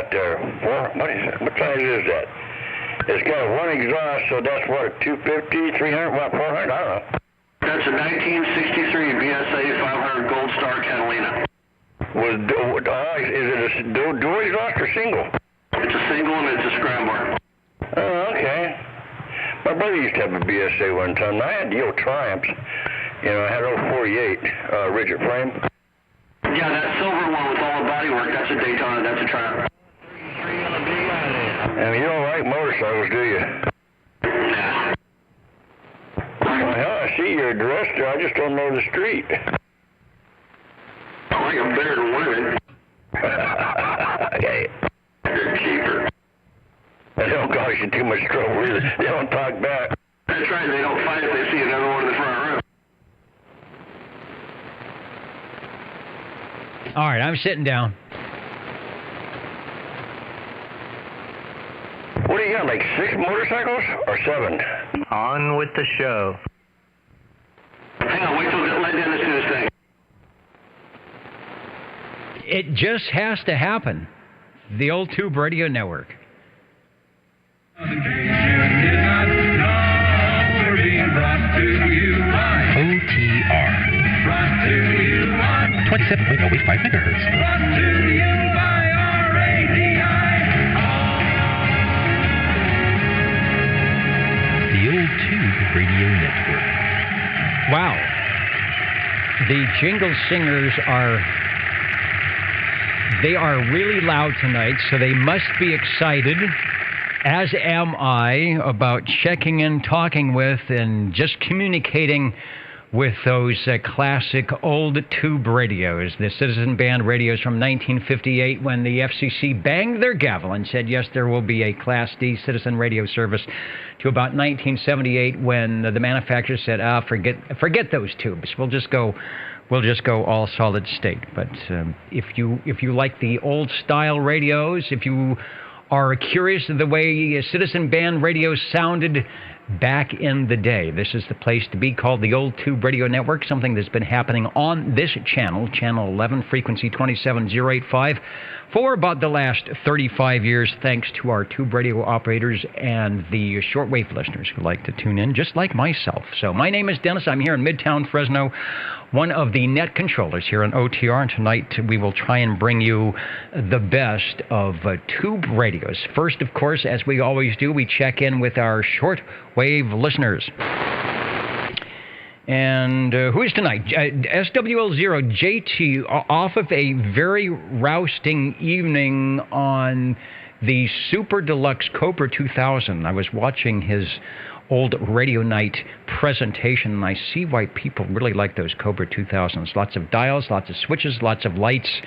got there? What size is that? It's got one exhaust, so that's what, 250, 300, what, 400? I don't know. That's a 1963 BSA 500 Gold Star Catalina. Is it a dual exhaust or single? It's a single and it's a scrambler. Oh, okay. My brother used to have a BSA one time. I had the old Triumphs. You know, I had old 48 rigid frame. Yeah, that silver one with all the bodywork, that's a Daytona, that's a Triumph. And you don't like motorcycles, do you? Nah. Well, hell, I see you're a director. I just don't know the street. I like them better than women. Okay. They're cheaper. They don't cause you too much trouble either. They don't talk back. That's right, they don't fight if they see another one in the front row. All right, I'm sitting down. What do you got, like 6 motorcycles or 7? On with the show. Hang on, wait till let Dennis do his thing. It just has to happen. The Old Tube Radio Network. OTR. 27.085 megahertz. The Old Tube Radio Network. Wow. The jingle singers they are really loud tonight, so they must be excited, as am I, about checking in, talking with, and just communicating with those classic old tube radios, the Citizen Band radios from 1958, when the FCC banged their gavel and said, yes, there will be a Class D citizen radio service, to about 1978, when the manufacturer said, forget those tubes. We'll just go all solid state. But if you like the old style radios, if you are curious of the way Citizen Band radios sounded back in the day, this is the place to be, called the Old Tube Radio Network, something that's been happening on this channel, channel 11, frequency 27085, for about the last 35 years, thanks to our tube radio operators and the shortwave listeners who like to tune in, just like myself. So my name is Dennis. I'm here in Midtown Fresno, one of the net controllers here on OTR, and tonight we will try and bring you the best of tube radios. First, of course, as we always do, we check in with our shortwave listeners. And who is tonight? SWL0 JT, off of a very rousting evening on the Super Deluxe Cobra 2000. I was watching his old Radio Night presentation, and I see why people really like those Cobra 2000s. Lots of dials, lots of switches, lots of lights,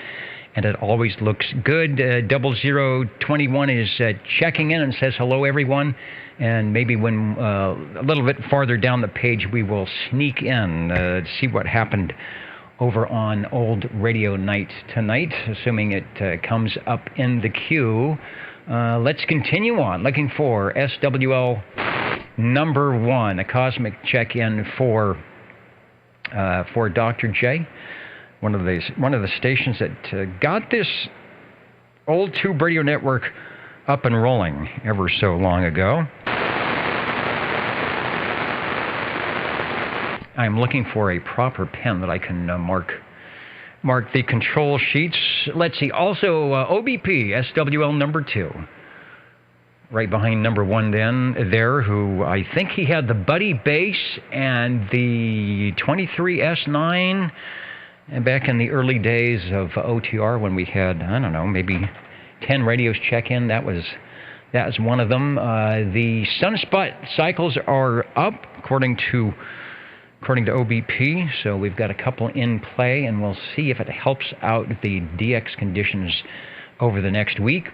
and it always looks good. 0021 is checking in and says, hello, everyone. And maybe when a little bit farther down the page, we will sneak in to see what happened over on Old Radio Night tonight, assuming it comes up in the queue. Let's continue on, looking for SWL number 1, a cosmic check-in for Dr. J, one of the stations that got this Old Tube Radio Network up and rolling ever so long ago. I'm looking for a proper pen that I can mark the control sheets. Let's see. Also, OBP, SWL number 2. Right behind number 1 there, who I think he had the Buddy Bass and the 23S9 back in the early days of OTR, when we had, I don't know, maybe 10 radios check in. That was one of them. The Sunspot cycles are up, according to OBP, so we've got a couple in play, and we'll see if it helps out the DX conditions over the next week.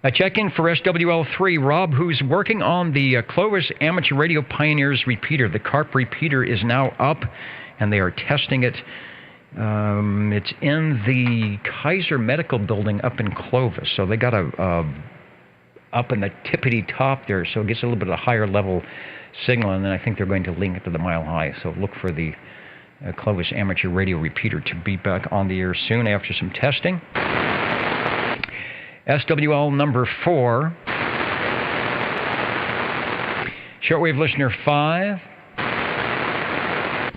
A check-in for SWL3, Rob, who's working on the Clovis Amateur Radio Pioneers repeater. The CARP repeater is now up, and they are testing it. It's in the Kaiser Medical Building up in Clovis, so they got up in the tippity top there, so it gets a little bit of a higher level signal, and then I think they're going to link it to the Mile High. So look for the Clovis Amateur Radio repeater to be back on the air soon after some testing. SWL number 4. Shortwave listener 5.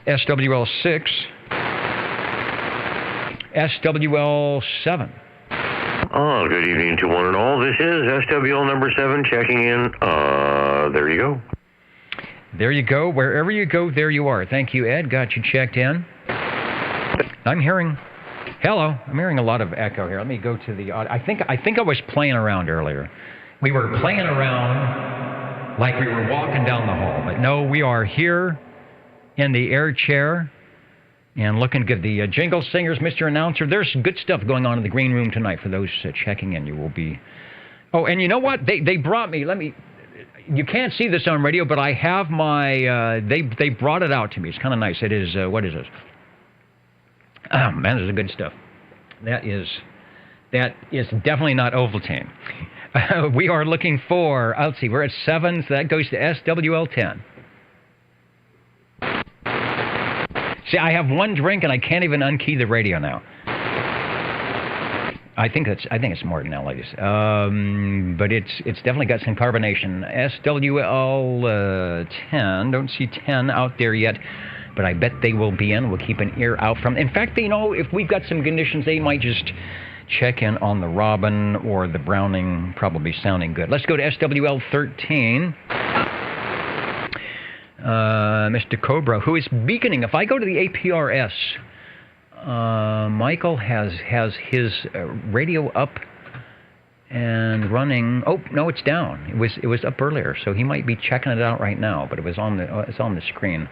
SWL 6. SWL 7. Oh, good evening to one and all. This is SWL number 7 checking in. There you go. There you go. Wherever you go, there you are. Thank you, Ed. Got you checked in. I'm hearing a lot of echo here. Let me go to the audio. I think I was playing around earlier. We were playing around like we were walking down the hall. But no, we are here in the air chair and looking good. The jingle singers, Mr. Announcer, there's good stuff going on in the green room tonight for those checking in. You will be... Oh, and you know what? They brought me... You can't see this on radio, but I have my... They brought it out to me. It's kind of nice. It is... what is this? Oh, man, this is good stuff. That is definitely not Ovaltine. We are looking for... Let's see, we're at 7, so that goes to SWL 10. See, I have one drink and I can't even unkey the radio now. I think it's more than that, ladies. But it's definitely got some carbonation. SWL 10. Don't see 10 out there yet, but I bet they will be in. We'll keep an ear out from. In fact, if we've got some conditions, they might just check in on the Robin or the Browning, probably sounding good. Let's go to SWL 13. Mr. Cobra, who is beaconing. If I go to the APRS, Michael has his radio up and running. Oh no, it's down. It was up earlier, so he might be checking it out right now. But it's on the screen.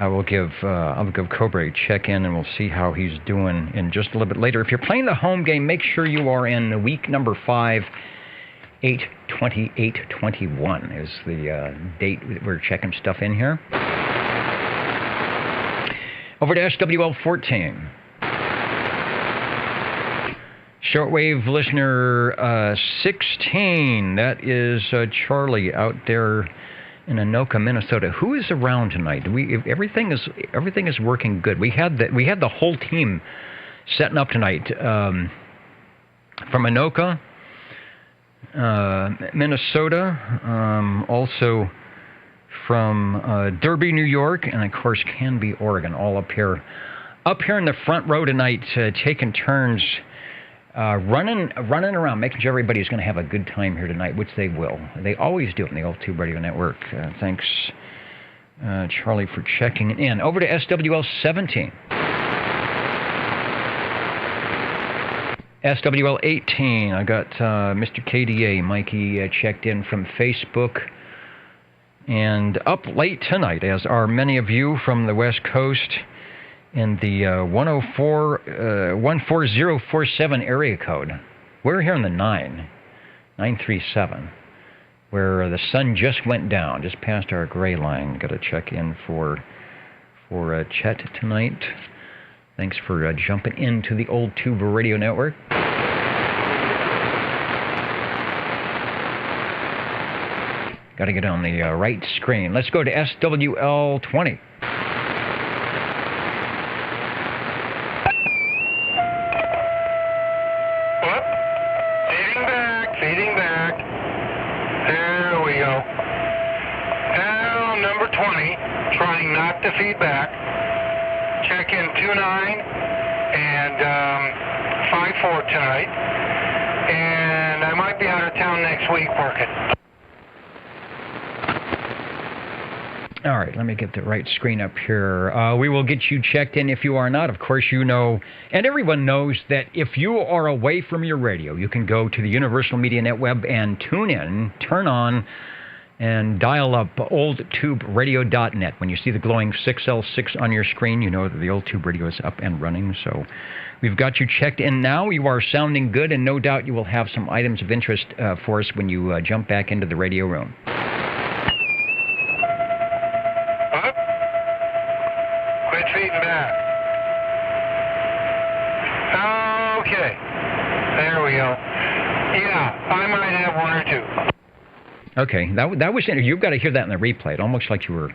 I'll give Cobra a check in, and we'll see how he's doing in just a little bit later. If you're playing the home game, make sure you are in week number 5. 8/28/21 is the date that we're checking stuff in here. Over to SWL 14. Shortwave listener 16. That is Charlie out there in Anoka, Minnesota. Who is around tonight? Everything is working good. We had the whole team setting up tonight from Anoka, Minnesota, also from Derby, New York, and of course Canby, Oregon, all up here in the front row tonight, taking turns running around, making sure everybody's going to have a good time here tonight, which they will. They always do in the Old Tube Radio Network. Thanks, Charlie, for checking in. Over to SWL 17. SWL 18, I got Mr. KDA, Mikey, checked in from Facebook. And up late tonight, as are many of you from the West Coast, in the 14047 area code. We're here in the 937, where the sun just went down, just past our gray line. Got to check in for Chet tonight. Thanks for jumping into the Old Tube Radio Network. Got to get on the right screen. Let's go to SWL 20. Whoop. Feeding back. There we go. Now, number 20, trying not to feed back. Check in 29 and 54 tonight. And I might be out of town next week working. All right, let me get the right screen up here. We will get you checked in if you are not. Of course, you know, and everyone knows that if you are away from your radio, you can go to the Universal Media Net web and tune in, turn on, and dial up oldtuberadio.net. When you see the glowing 6L6 on your screen, you know that the Old Tube Radio is up and running. So we've got you checked in now. You are sounding good, and no doubt you will have some items of interest for us when you jump back into the radio room. Quit feeding back. Okay. There we go. Yeah, I might have one or two. Okay, that was interesting. You've got to hear that in the replay. It almost like you were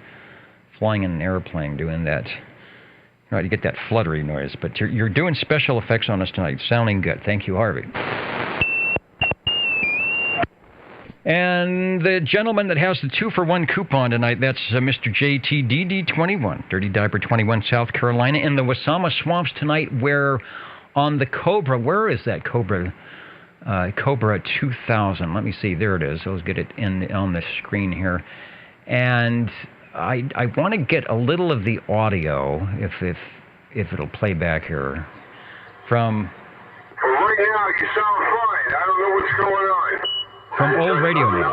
flying in an airplane doing that. Right, you get that fluttery noise. But you're doing special effects on us tonight. Sounding good. Thank you, Harvey. And the gentleman that has the 2-for-1 coupon tonight, that's Mr. JTDD21, Dirty Diaper 21, South Carolina, in the Wasama Swamps tonight, where on the Cobra, where is that Cobra? Cobra 2000. Let me see. There it is. Let's get it on the screen here. And I want to get a little of the audio, if it'll play back here, from... Well, right now, you sound fine. I don't know what's going on. From Old Radio now.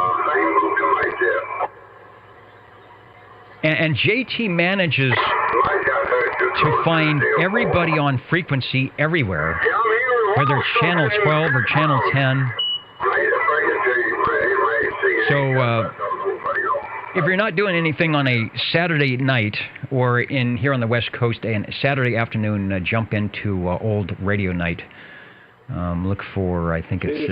And JT manages to find everybody on frequency everywhere, whether it's Channel 12 or Channel 10. So if you're not doing anything on a Saturday night or here on the West Coast and Saturday afternoon, jump into Old Radio Night. Look for, I think it's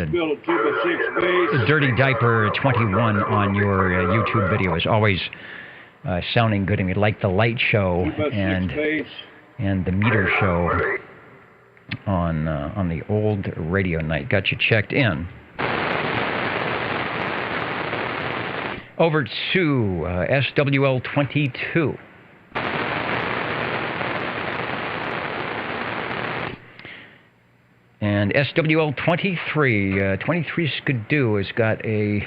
Dirty Diaper 21 on your YouTube video. Is always sounding good. And we like the light show and the meter show on the Old Radio Night. Got you checked in. Over to SWL 22. And SWL 23, 23 Skidoo has got a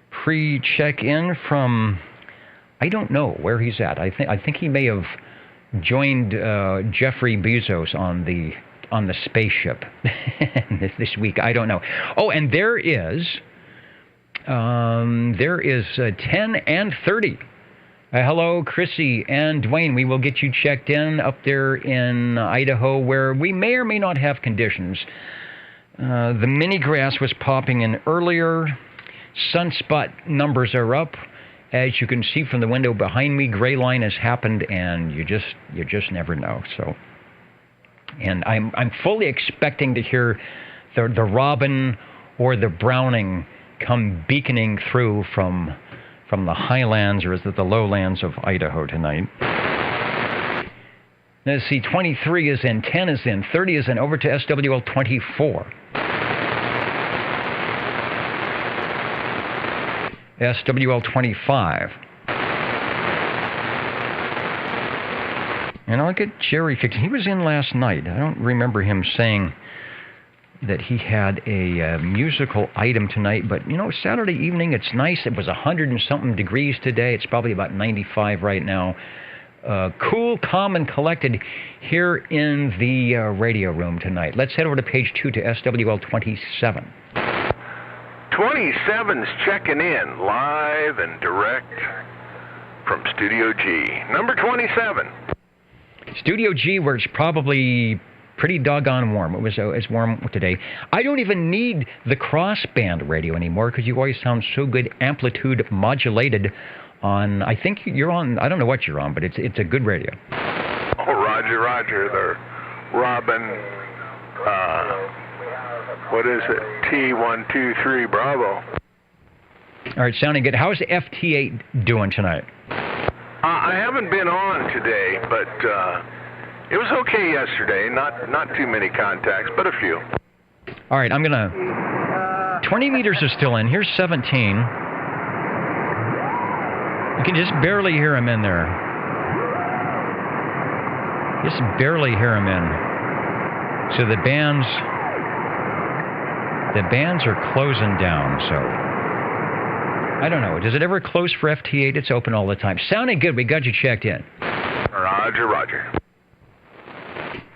pre-check-in from, I don't know where he's at. I think he may have joined Jeffrey Bezos on the spaceship this week. I don't know. Oh, and there is 10 and 30. Hello, Chrissy and Dwayne. We will get you checked in up there in Idaho, where we may or may not have conditions. The mini grass was popping in earlier. Sunspot numbers are up. As you can see from the window behind me, gray line has happened, and you just never know. So, and I'm fully expecting to hear the robin or the browning come beaconing through from the highlands, or is it the lowlands of Idaho tonight. Let's see, 23 is in, 10 is in, 30 is in, over to SWL 24. SWL 25. And I'll get Jerry fixed. He was in last night. I don't remember him saying that he had a musical item tonight, but Saturday evening, it's nice. It was 100 and something degrees today. It's probably about 95 right now. Cool, calm, and collected here in the radio room tonight. Let's head over to page 2 to SWL 27. 27's checking in live and direct from Studio G. Number 27. Studio G, where it's probably pretty doggone warm. It's warm today. I don't even need the crossband radio anymore because you always sound so good, amplitude modulated on, I think you're on, I don't know what you're on, but it's a good radio. Oh, Roger, the Robin, what is it, T123 Bravo. All right, sounding good. How's FT8 doing tonight? I haven't been on today, but it was okay yesterday. Not too many contacts, but a few. All right, I'm going to... 20 meters is still in. Here's 17. You can just barely hear him in there. Just barely hear him in. So the bands are closing down, so... I don't know. Does it ever close for FT8? It's open all the time. Sounding good. We got you checked in. Roger.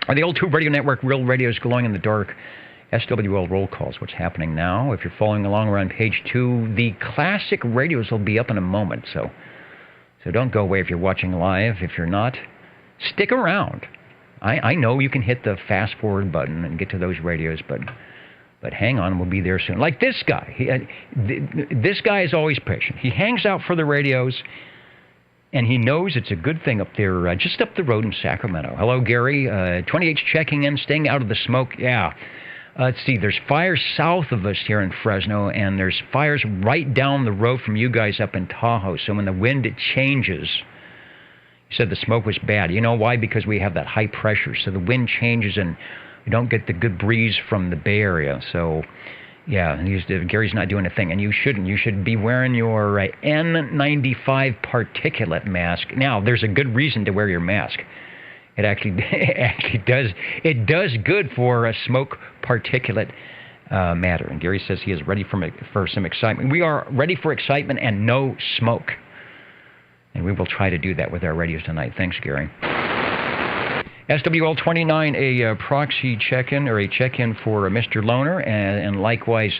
On the old Tube Radio Network, Real Radio's glowing in the dark. SWL roll calls. What's happening now? If you're following along, we're on page 2. The classic radios will be up in a moment, so don't go away if you're watching live. If you're not, stick around. I know you can hit the fast forward button and get to those radios, but hang on, we'll be there soon. Like this guy. This guy is always patient. He hangs out for the radios, and he knows it's a good thing up there, just up the road in Sacramento. Hello, Gary. 28's checking in, staying out of the smoke. Yeah. Let's see. There's fires south of us here in Fresno, and there's fires right down the road from you guys up in Tahoe. So when the wind changes, you said the smoke was bad. You know why? Because we have that high pressure. So the wind changes, and we don't get the good breeze from the Bay Area. So Yeah, Gary's not doing a thing, and you shouldn't. You should be wearing your N95 particulate mask. Now, there's a good reason to wear your mask. It actually does good for smoke particulate matter. And Gary says he is ready for some excitement. We are ready for excitement and no smoke. And we will try to do that with our radios tonight. Thanks, Gary. SWL 29, a proxy check-in or a check-in for Mr. Loner, and likewise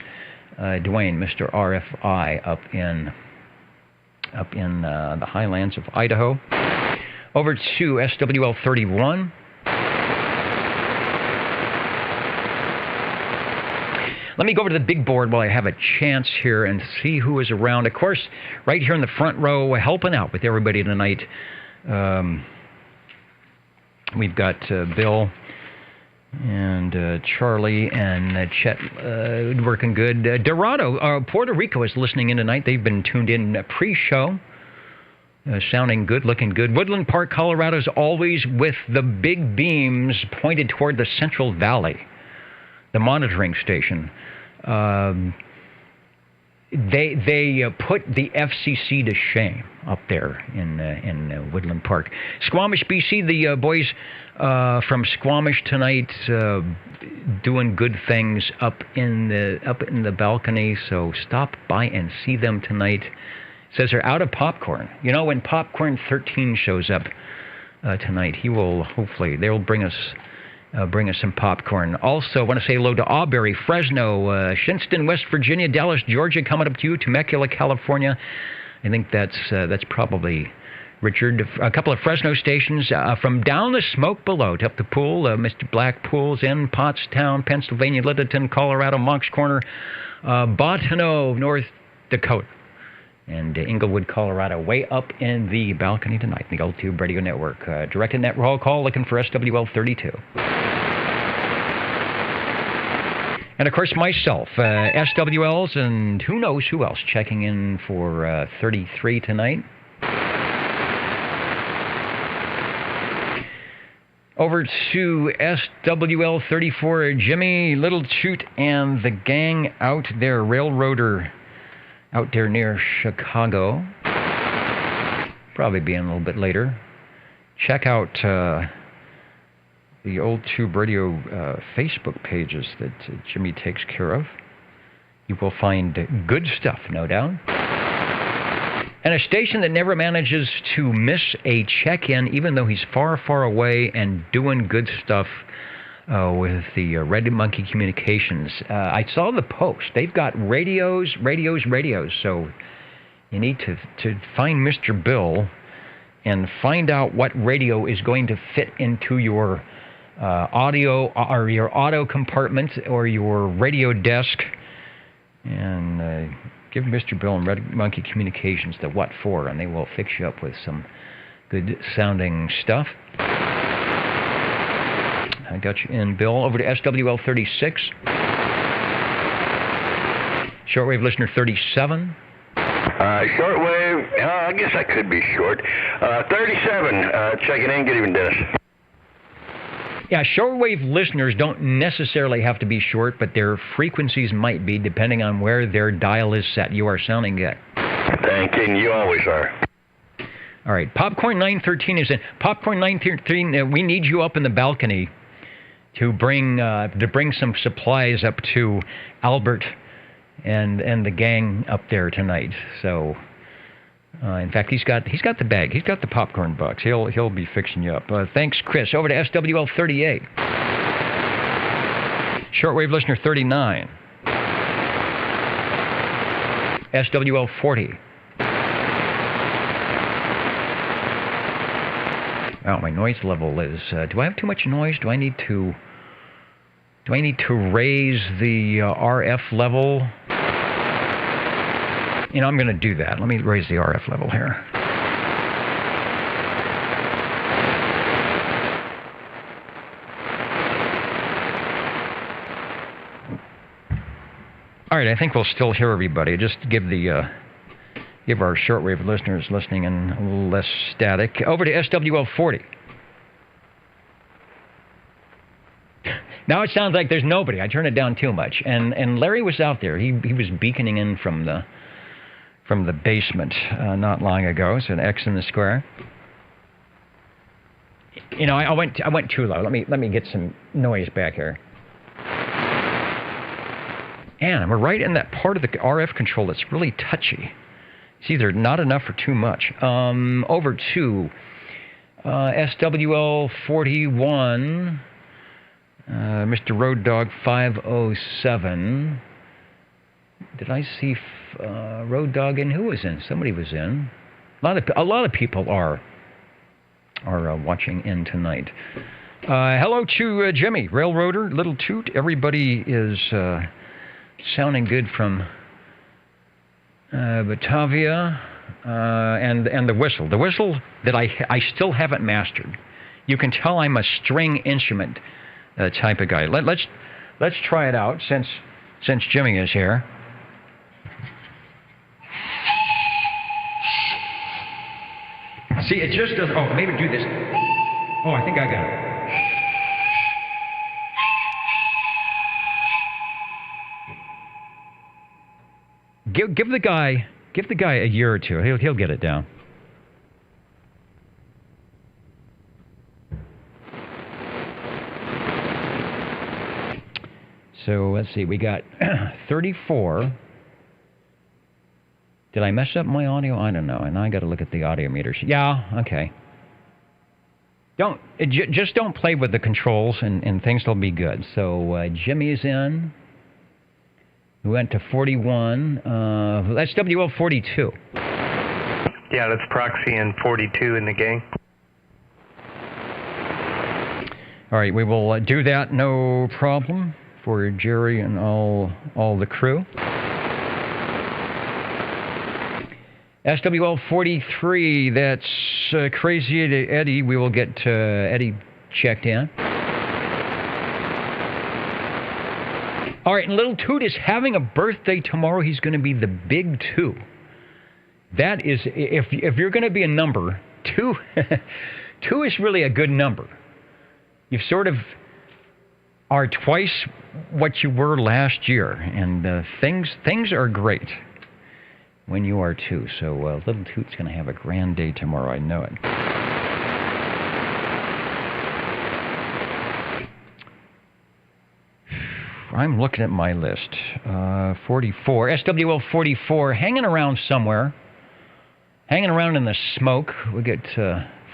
Dwayne, Mr. RFI, up in the highlands of Idaho. Over to SWL 31. Let me go over to the big board while I have a chance here and see who is around. Of course, right here in the front row, helping out with everybody tonight. We've got Bill and Charlie and Chet working good. Dorado, Puerto Rico is listening in tonight. They've been tuned in pre-show. Sounding good, looking good. Woodland Park, Colorado is always with the big beams pointed toward the Central Valley, the monitoring station. They put the FCC to shame up there in Woodland Park. Squamish, BC, the boys from Squamish tonight doing good things up in the balcony. So stop by and see them tonight. Says they're out of popcorn. You know, when Popcorn 13 shows up tonight, they'll bring us some popcorn. Also, want to say hello to Auberry, Fresno, Shinston, West Virginia, Dallas, Georgia, coming up to you, Temecula, California. I think that's probably Richard. A couple of Fresno stations from down the smoke below to up the pool. Mr. Blackpool's in Pottstown, Pennsylvania, Littleton, Colorado, Moncks Corner, Bottineau, North Dakota, and Inglewood, Colorado, way up in the balcony tonight, the Old Tube Radio Network. Directed net roll call, looking for SWL 32. And, of course, myself, SWLs, and who knows who else, checking in for 33 tonight. Over to SWL 34, Jimmy Littlechute and the gang out there, Railroader, out there near Chicago. Probably being a little bit later. Check out the Old Tube Radio Facebook pages that Jimmy takes care of. You will find good stuff, no doubt. And a station that never manages to miss a check-in, even though he's far, far away and doing good stuff with the Red Monkey Communications. I saw the post. They've got radios. So you need to find Mr. Bill and find out what radio is going to fit into your audio or your auto compartment or your radio desk, and give Mr. Bill and Red Monkey Communications the what for, and they will fix you up with some good sounding stuff. I got you in, Bill. Over to SWL 36. Shortwave listener 37. Shortwave, I guess I could be short. 37, checking in. Good evening, Dennis. Yeah, shortwave listeners don't necessarily have to be short, but their frequencies might be, depending on where their dial is set. You are sounding good. Thank you, and you always are. All right, Popcorn 913 is in. Popcorn 913, we need you up in the balcony to bring some supplies up to Albert and the gang up there tonight. So, in fact, he's got the bag. He's got the popcorn bucks. He'll be fixing you up. Thanks, Chris. Over to SWL 38. Shortwave listener 39. SWL 40. Wow, my noise level is... do I have too much noise? Do I need to raise the RF level? You know, I'm going to do that. Let me raise the RF level here. All right, I think we'll still hear everybody. Just give our shortwave listeners listening in a little less static. Over to SWL 40. Now it sounds like there's nobody. I turned it down too much. And Larry was out there. He was beaconing in from the basement not long ago. So an X in the square. You know, I went too low. Let me get some noise back here. And we're right in that part of the RF control that's really touchy. It's either not enough or too much. Over to SWL 41, Mr. Road Dog 507. Did I see Road Dog in? Who was in? Somebody was in. A lot of people are watching in tonight. Hello to Jimmy, Railroader, Little Toot. Everybody is sounding good from Batavia, and the whistle. The whistle that I still haven't mastered. You can tell I'm a string instrument type of guy. Let's try it out since Jimmy is here. See, it just doesn't. Oh, maybe do this. Oh, I think I got it. Give the guy a year or two. He'll get it down. So let's see. We got 34. Did I mess up my audio? I don't know. And I got to look at the audio meters. Yeah. Okay. Just don't play with the controls, and things will be good. So Jimmy's in. We went to 41. That's WL 42. Yeah, that's Proxy and 42 in the gang. All right, we will do that, no problem, for Jerry and all the crew. SWL 43, that's Crazy Eddie. We will get Eddie checked in. All right, and Little Toot is having a birthday tomorrow. He's going to be the Big 2. That is, if you're going to be a number, 2, 2 is really a good number. You sort of are twice what you were last year, and things are great when you are 2. So Little Toot's going to have a grand day tomorrow. I know it. I'm looking at my list. 44. SWL 44, hanging around somewhere. Hanging around in the smoke. We'll get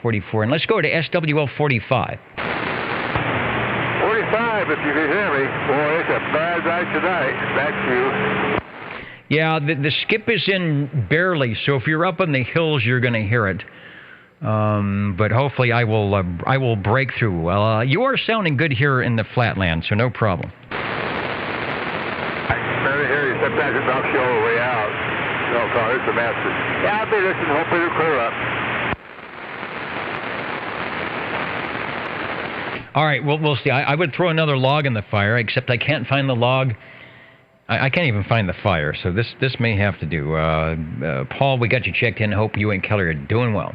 44. And let's go to SWL 45. 45, if you can hear me. Boy, it's a bad night tonight. That's you. Yeah, the skip is in barely, so if you're up in the hills, you're going to hear it. But hopefully I will break through. Well, you are sounding good here in the flatland, so no problem. Sometimes it knocks you all the way out. No, sorry, it's the master. Yeah, I'll be listening. Hopefully it'll clear up. All right, we'll see. I would throw another log in the fire, except I can't find the log. I can't even find the fire, so this may have to do. Paul, we got you checked in. Hope you and Kelly are doing well.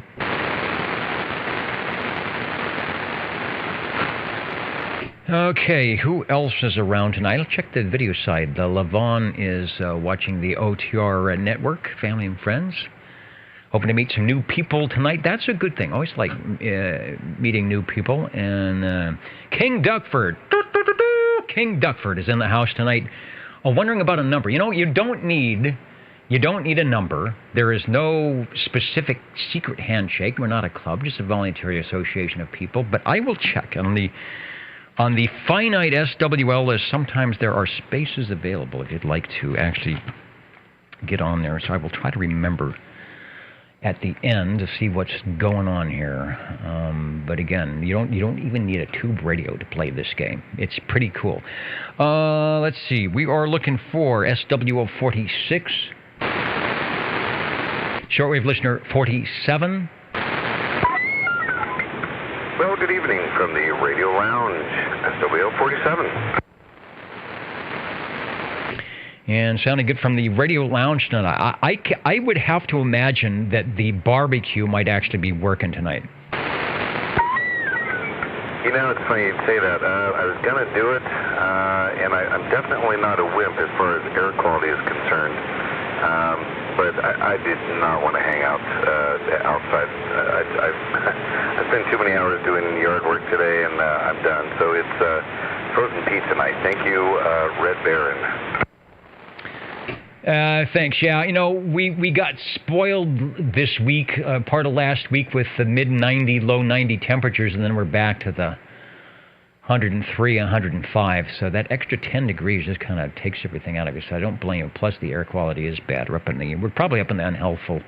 Okay, who else is around tonight? I'll check the video side. Lavon is watching the OTR network, family and friends. Hoping to meet some new people tonight. That's a good thing. Always like meeting new people. And King Duckford. King Duckford is in the house tonight. Wondering about a number. You know, you don't need a number. There is no specific secret handshake. We're not a club, just a voluntary association of people. But I will check on the finite SWL list. Sometimes there are spaces available if you'd like to actually get on there. So I will try to remember at the end to see what's going on here. But again, you don't even need a tube radio to play this game. It's pretty cool. Let's see. We are looking for SWL 46. Shortwave listener 47. Well, good evening from the Radio Lounge, SWL 47. And sounding good from the Radio Lounge tonight. I would have to imagine that the barbecue might actually be working tonight. You know, it's funny you'd say that. I was going to do it, and I'm definitely not a wimp as far as air quality is concerned. But I did not want to hang out outside. I've spent too many hours doing yard work today, and I'm done. So it's frozen pizza night. Thank you, Red Baron. Thanks. Yeah, you know, we got spoiled this week, part of last week with the mid-90, low-90 temperatures, and then we're back to the 103, 105. So that extra 10 degrees just kind of takes everything out of it. So I don't blame it. Plus, the air quality is bad. We're probably up in the unhealthful,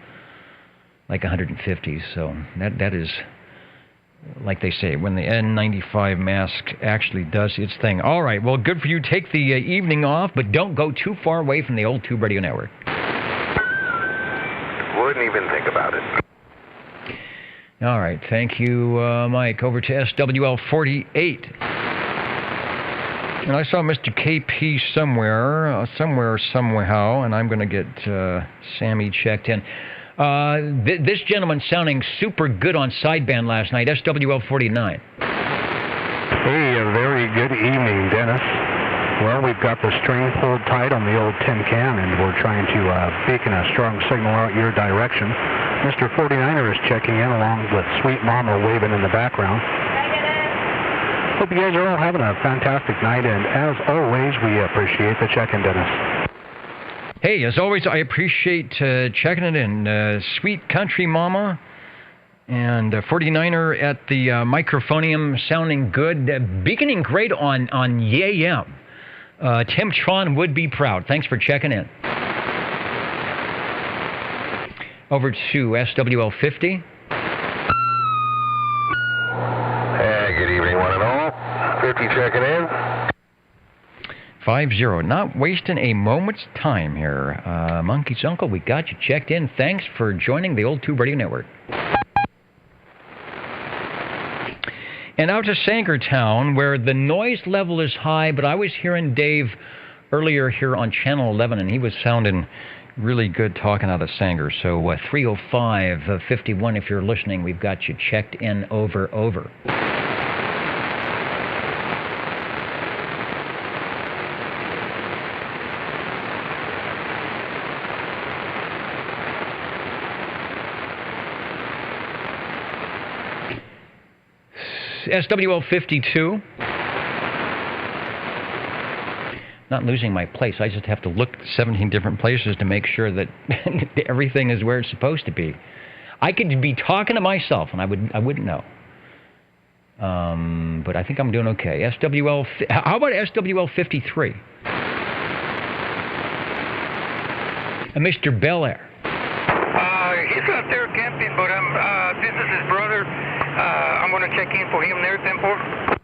like 150. So that is, like they say, when the N95 mask actually does its thing. All right, well, good for you. Take the evening off, but don't go too far away from the old Tube Radio Network. Wouldn't even think about it. All right, thank you, Mike. Over to SWL 48. And I saw Mr. KP somewhere, somehow, and I'm going to get Sammy checked in. This gentleman sounding super good on sideband last night, SWL 49. Hey, a very good evening, Dennis. Well, we've got the string pulled tight on the old tin can, and we're trying to beacon a strong signal out your direction. Mr. 49er is checking in along with Sweet Mama waving in the background. Hope you guys are all having a fantastic night, and as always, we appreciate the check-in, Dennis. Hey, as always, I appreciate checking it in. Sweet Country Mama and 49er at the microphonium sounding good. Beaconing great on YAM. Tim Tron would be proud. Thanks for checking in. Over to SWL 50. Hey, good evening, one and all. 50 checking in. 50. Not wasting a moment's time here. Monkey's Uncle, we got you checked in. Thanks for joining the old Tube Radio Network. And out to Sangertown, where the noise level is high, but I was hearing Dave earlier here on Channel 11, and he was sounding really good talking out of Sanger. So 305-51, if you're listening, we've got you checked in. Over. SWL 52. Not losing my place. I just have to look at 17 different places to make sure that everything is where it's supposed to be. I could be talking to myself, and I wouldn't know. But I think I'm doing okay. How about SWL 53? Mr. Bel Air. He's out there camping, but this is his brother. I'm going to check in for him there, 10-4.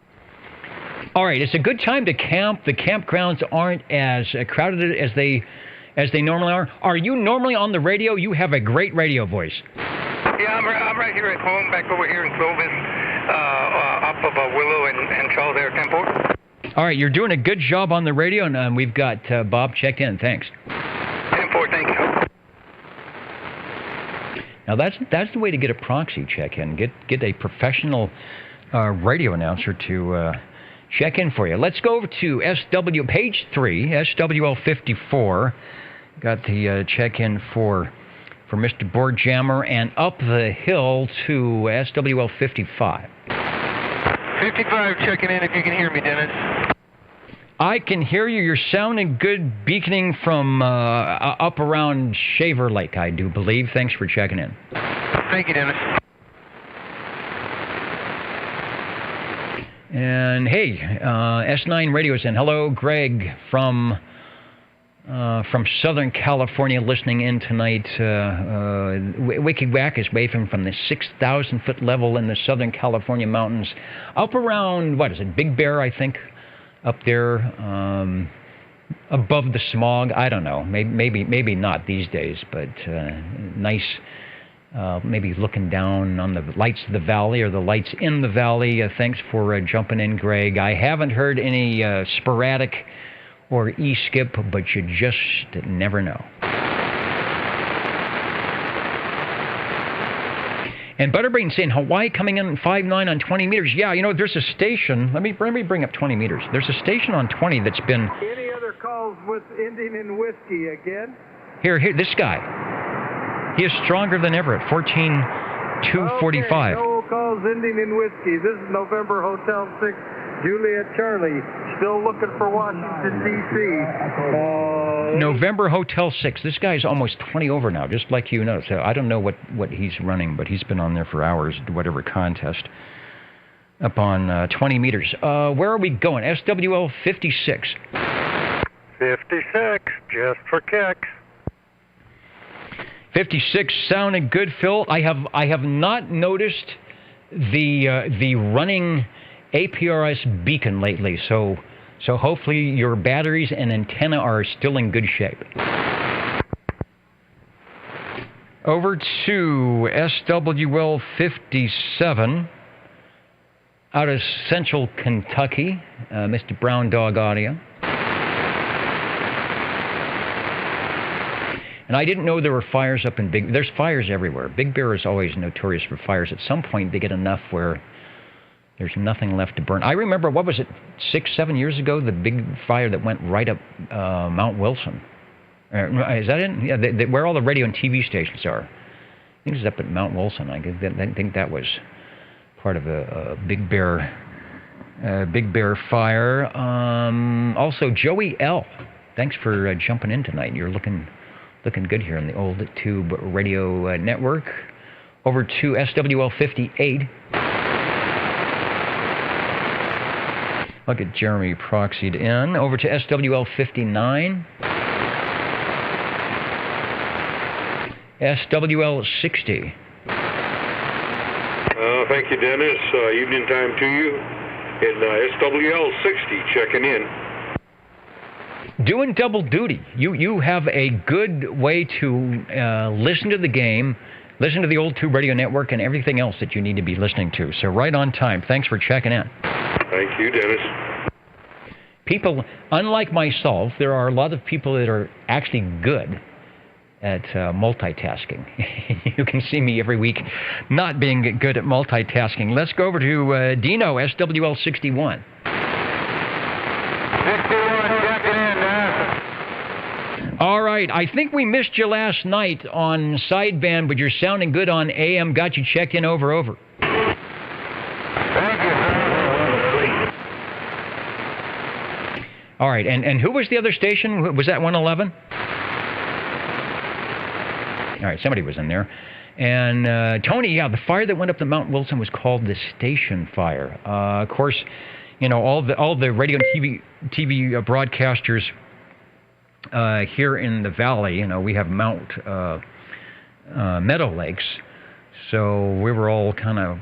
All right, it's a good time to camp. The campgrounds aren't as crowded as they normally are. Are you normally on the radio? You have a great radio voice. Yeah, I'm right here at home, back over here in Clovis, up of Willow and Charles there, 10-4. All right, you're doing a good job on the radio, and we've got Bob checked in. Thanks. 10-4, thank you. Now that's the way to get a proxy check-in. Get a professional radio announcer to check in for you. Let's go over to page 3, SWL 54. Got the check-in for Mr. Board Jammer, and up the hill to SWL 55. 55 checking in if you can hear me, Dennis. I can hear you. You're sounding good, beaconing from up around Shaver Lake, I do believe. Thanks for checking in. Thank you, Dennis. And hey, S9 Radio's in. Hello, Greg from Southern California, listening in tonight. Wicky Wack is waving from the 6,000-foot level in the Southern California mountains, up around Big Bear, I think. Up there, above the smog. I don't know. Maybe not these days, but nice. Maybe looking down on the lights of the valley or the lights in the valley. Thanks for jumping in, Greg. I haven't heard any sporadic or e-skip, but you just never know. And Butterbrain saying Hawaii coming in 5'9" on 20 meters. Yeah, there's a station. Let me bring up 20 meters. There's a station on 20 that's been... Any other calls with ending in whiskey again? Here, this guy. He is stronger than ever at 14,245. Okay, no calls ending in whiskey. This is November Hotel 6, Juliet Charlie. Still looking for Washington, D.C. November Hotel 6. This guy's almost 20 over now, just like you know. So I don't know what he's running, but he's been on there for hours, whatever contest, up on 20 meters. Where are we going? SWL 56. 56, just for kicks. 56 sounding good, Phil. I have not noticed the running APRS beacon lately, so hopefully your batteries and antenna are still in good shape. Over to SWL 57 out of Central Kentucky, Mr. Brown Dog Audio. And I didn't know there were fires up in there's fires everywhere. Big Bear is always notorious for fires. At some point, they get enough where there's nothing left to burn. I remember, 6-7 years ago, the big fire that went right up Mount Wilson. Is that it? Yeah, where all the radio and TV stations are. I think it's up at Mount Wilson. I think that was part of a Big Bear fire. Also, Joey L. Thanks for jumping in tonight. You're looking good here on the Old Tube Radio Network. Over to SWL 58. Look at Jeremy proxied in. Over to SWL 59. SWL 60. Thank you, Dennis. Evening time to you. And SWL 60 checking in. Doing double duty. You have a good way to listen to the game, listen to the Old Tube Radio Network, and everything else that you need to be listening to. So right on time. Thanks for checking in. Thank you, Dennis. People, unlike myself, there are a lot of people that are actually good at multitasking. You can see me every week not being good at multitasking. Let's go over to Dino, SWL 61. 61, checking in, All right, I think we missed you last night on sideband, but you're sounding good on AM. Got you checked in over. Thank you, sir. All right, and who was the other station? Was that 111? All right, somebody was in there. And Tony, yeah, the fire that went up to Mount Wilson was called the Station Fire. Of course, all the radio and TV broadcasters here in the valley, we have Mount Meadow Lakes, so we were all kind of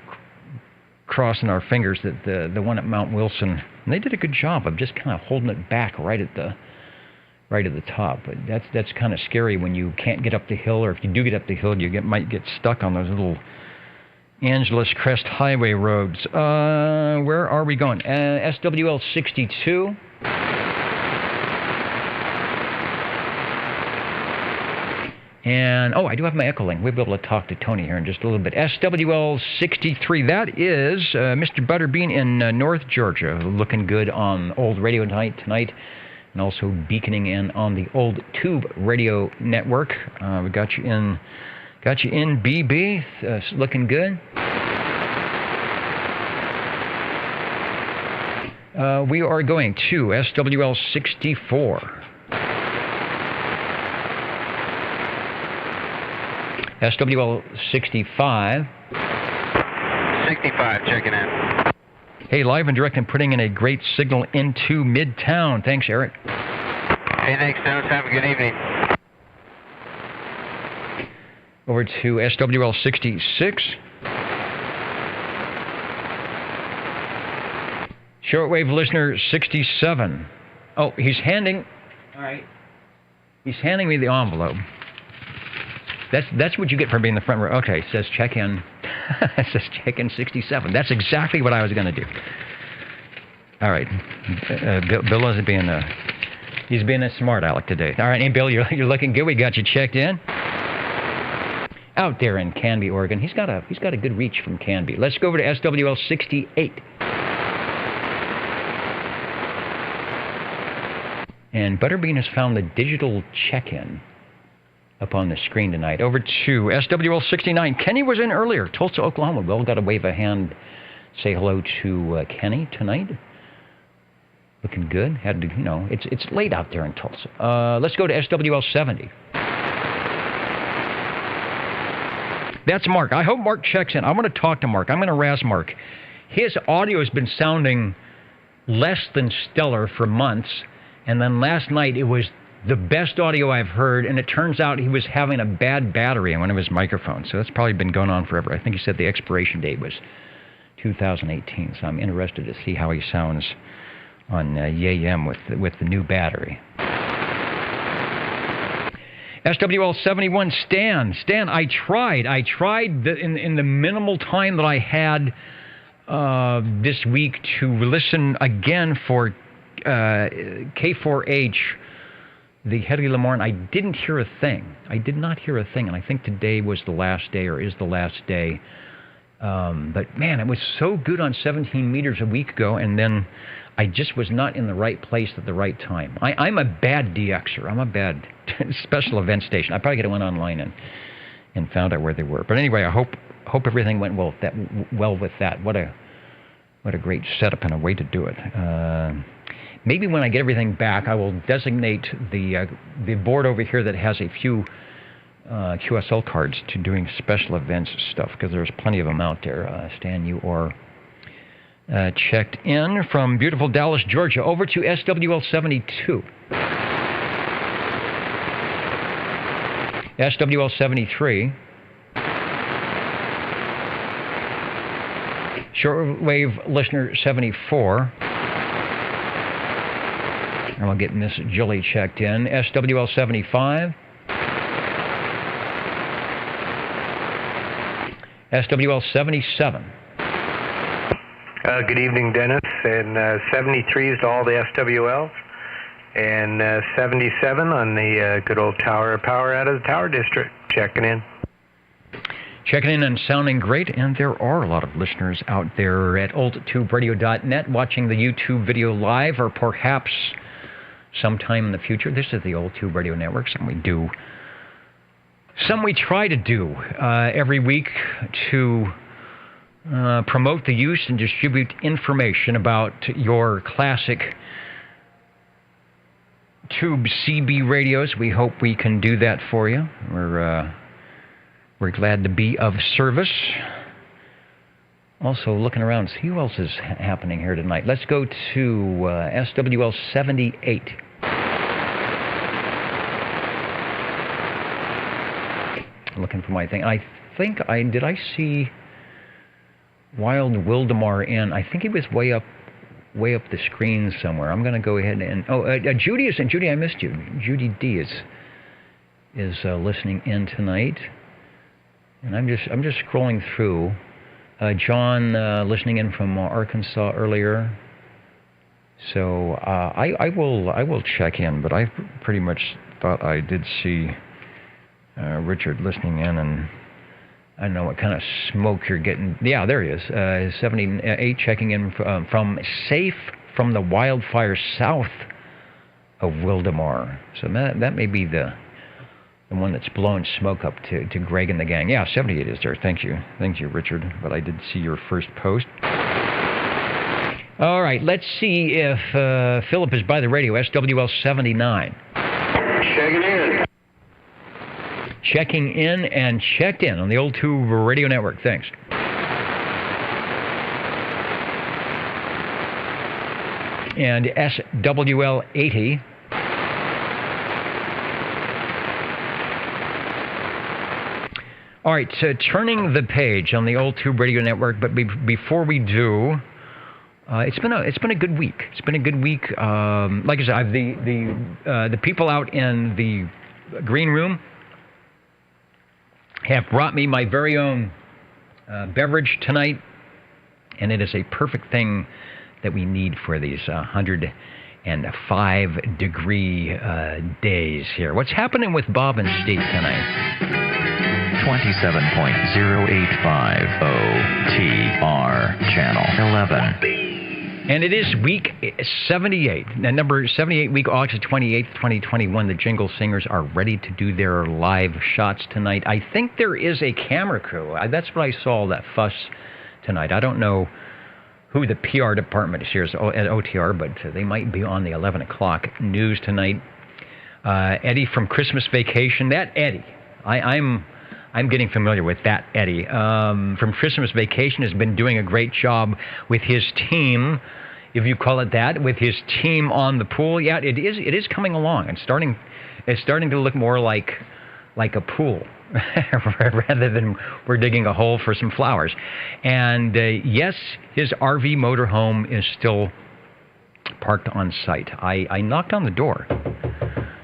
crossing our fingers that the one at Mount Wilson, and they did a good job of just kind of holding it back right at the top. But that's kind of scary when you can't get up the hill, or if you do get up the hill, you might get stuck on those little Angeles Crest Highway roads. Where are we going? SWL 62. And, I do have my echo link. We'll be able to talk to Tony here in just a little bit. SWL 63, that is Mr. Butterbean in North Georgia, looking good on Old Radio tonight, and also beaconing in on the Old Tube Radio Network. We got you in BB, looking good. We are going to SWL 64. SWL 65. 65, checking in. Hey, live and direct and putting in a great signal into Midtown. Thanks, Eric. Hey, thanks, Dennis. Have a good evening. Over to SWL 66. Shortwave listener 67. Oh, he's handing me the envelope. That's what you get for being in the front row. Okay, it says check in. It says check in 67. That's exactly what I was going to do. All right. Bill is he's being a smart aleck today. All right, hey, Bill, you're looking good. We got you checked in. out there in Canby, Oregon. He's got a good reach from Canby. Let's go over to SWL 68. And Butterbean has found the digital check-in up on the screen tonight. Over to SWL 69. Kenny was in earlier, Tulsa, Oklahoma. We've all got to wave a hand, say hello to Kenny tonight. Looking good. Had to, it's late out there in Tulsa. Let's go to SWL 70. That's Mark. I hope Mark checks in. I want to talk to Mark. I'm going to harass Mark. His audio has been sounding less than stellar for months, and then last night it was the best audio I've heard, and it turns out he was having a bad battery on one of his microphones, so that's probably been going on forever. I think he said the expiration date was 2018, so I'm interested to see how he sounds on YAM with the new battery. SWL 71, Stan. Stan, I tried in the minimal time that I had this week to listen again for K4H, the Hedy Lamarr. I didn't hear a thing. I did not hear a thing, and I think today was the last day, or is the last day. But man, it was so good on 17 meters a week ago, and then I just was not in the right place at the right time. I'm a bad DXer. I'm a bad special event station. I probably could have went online and found out where they were. But anyway, I hope everything went well with that. What a great setup and a way to do it. Maybe when I get everything back, I will designate the board over here that has a few QSL cards to doing special events stuff, because there's plenty of them out there. Stan, you are checked in from beautiful Dallas, Georgia. Over to SWL 72. SWL 73. Shortwave listener 74. And we'll get Miss Julie checked in. SWL 75. SWL 77. Good evening, Dennis. And 73 is to all the SWLs. And 77 on the good old Tower of Power out of the Tower District. Checking in. Checking in and sounding great, and there are a lot of listeners out there at oldtuberadio.net watching the YouTube video live, or perhaps sometime in the future. This is the Old Tube Radio Network, some we try to do every week to promote the use and distribute information about your classic Tube CB radios. We hope we can do that for you. We're glad to be of service. Also looking around, see who else is happening here tonight. Let's go to SWL 78. Looking for my thing. Did I see Wild Wildemar in? I think he was way up the screen somewhere. I'm going to go ahead and Judy is in. Judy, I missed you. Judy D is listening in tonight, and I'm just scrolling through. John listening in from Arkansas earlier. So I will check in, but I pretty much thought I did see Richard listening in, and I don't know what kind of smoke you're getting. Yeah, there he is. 78 checking in from safe from the wildfire south of Wildemar. So that may be the one that's blowing smoke up to Greg and the gang. Yeah, 78 is there. Thank you, Richard. But I did see your first post. All right, let's see if Philip is by the radio. SWL 79. Checking in. Checking in and checked in on the Old Tube Radio Network. Thanks. And SWL 80. All right, so turning the page on the Old Tube Radio Network, but before we do, it's been a good week. It's been a good week. Like I said, the people out in the green room have brought me my very own beverage tonight, and it is a perfect thing that we need for these 105-degree days here. What's happening with Bob and Steve tonight? 27.085 OTR, Channel 11. And it is week 78, number 78, week August 28th, 2021. The Jingle Singers are ready to do their live shots tonight. I think there is a camera crew. That's what I saw, that fuss tonight. I don't know who the PR department is here at OTR, but they might be on the 11 o'clock news tonight. Eddie from Christmas Vacation. That Eddie, I'm getting familiar with that Eddie. From Christmas Vacation has been doing a great job with his team, if you call it that, with his team on the pool. Yeah, it is coming along. It's starting to look more like a pool rather than we're digging a hole for some flowers. And yes, his RV motorhome is still parked on site. I knocked on the door.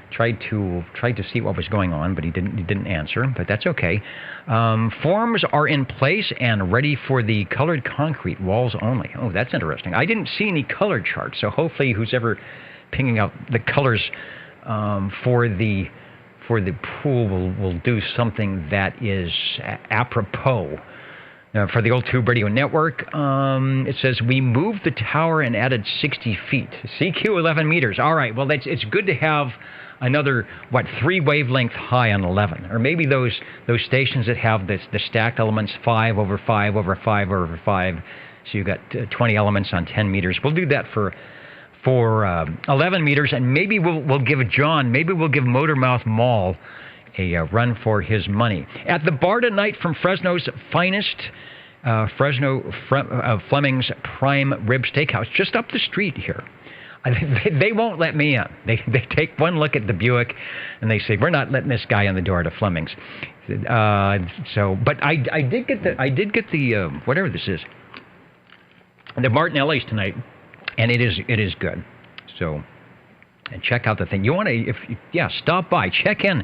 Tried to see what was going on, but he didn't answer. But that's okay. Forms are in place and ready for the colored concrete, walls only. Oh, that's interesting. I didn't see any color charts, so hopefully who's ever picking out the colors for the pool will do something that is apropos. For the Old Tube Radio Network, it says, we moved the tower and added 60 feet. CQ 11 meters. All right, well, it's good to have another, 3 wavelength high on 11. Or maybe those stations that have the stacked elements 5 over 5 over 5 over 5. So you've got 20 elements on 10 meters. We'll do that for 11 meters, and maybe we'll give Motormouth Mall a run for his money. At the bar tonight from Fresno's finest, Fleming's Prime Rib Steakhouse, just up the street here. They won't let me in. They take one look at the Buick, and they say, we're not letting this guy in the door to Fleming's. But I did get the whatever this is, the Martinelli's tonight, and it is good. So, and check out the thing. You want to, stop by, check in,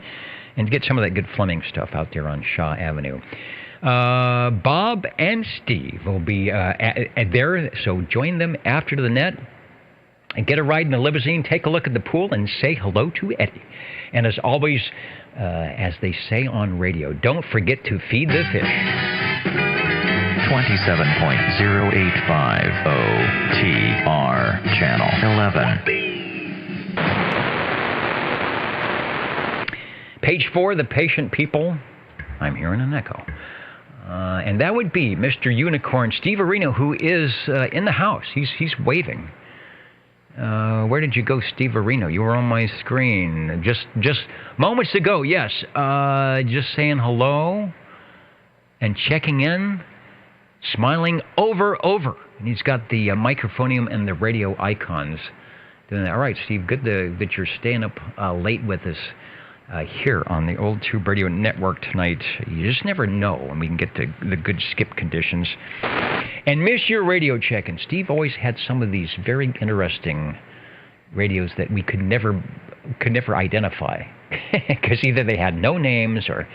and get some of that good Fleming stuff out there on Shaw Avenue. Bob and Steve will be there, so join them after the net and get a ride in the limousine, take a look at the pool, and say hello to Eddie. And as always, as they say on radio, don't forget to feed the fish. 27.085 OTR, Channel 11. Page 4, the patient people. I'm hearing an echo. And that would be Mr. Unicorn, Steve Areno, who is in the house. He's waving. Where did you go, Steve Areno? You were on my screen just moments ago. Yes, just saying hello and checking in, smiling over. And he's got the microphonium and the radio icons. Doing that. All right, Steve, good that you're staying up late with us here on the Old Tube Radio Network tonight. You just never know when we can get to the good skip conditions. And miss your radio check-in. Steve always had some of these very interesting radios that we could never identify. Because either they had no names or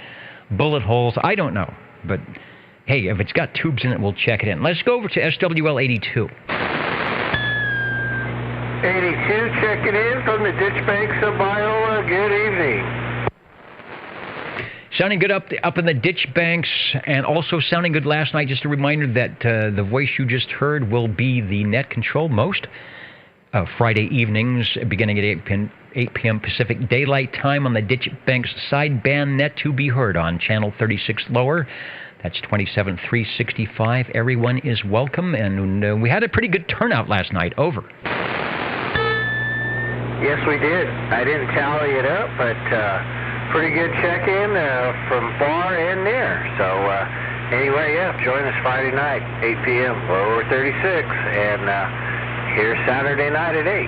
bullet holes. I don't know. But, hey, if it's got tubes in it, we'll check it in. Let's go over to SWL 82. 82 checking in from the Ditch Banks of Biola. Good evening. Sounding good up in the Ditch Banks, and also sounding good last night. Just a reminder that the voice you just heard will be the net control most Friday evenings, beginning at 8 p.m. Pacific Daylight Time on the Ditch Banks sideband net, to be heard on Channel 36 lower. That's 27,365. Everyone is welcome, and we had a pretty good turnout last night. Over. Yes, we did. I didn't tally it up, but pretty good check-in from far and near. So anyway, join us Friday night, 8 p.m., lower 36, and here Saturday night at 8. All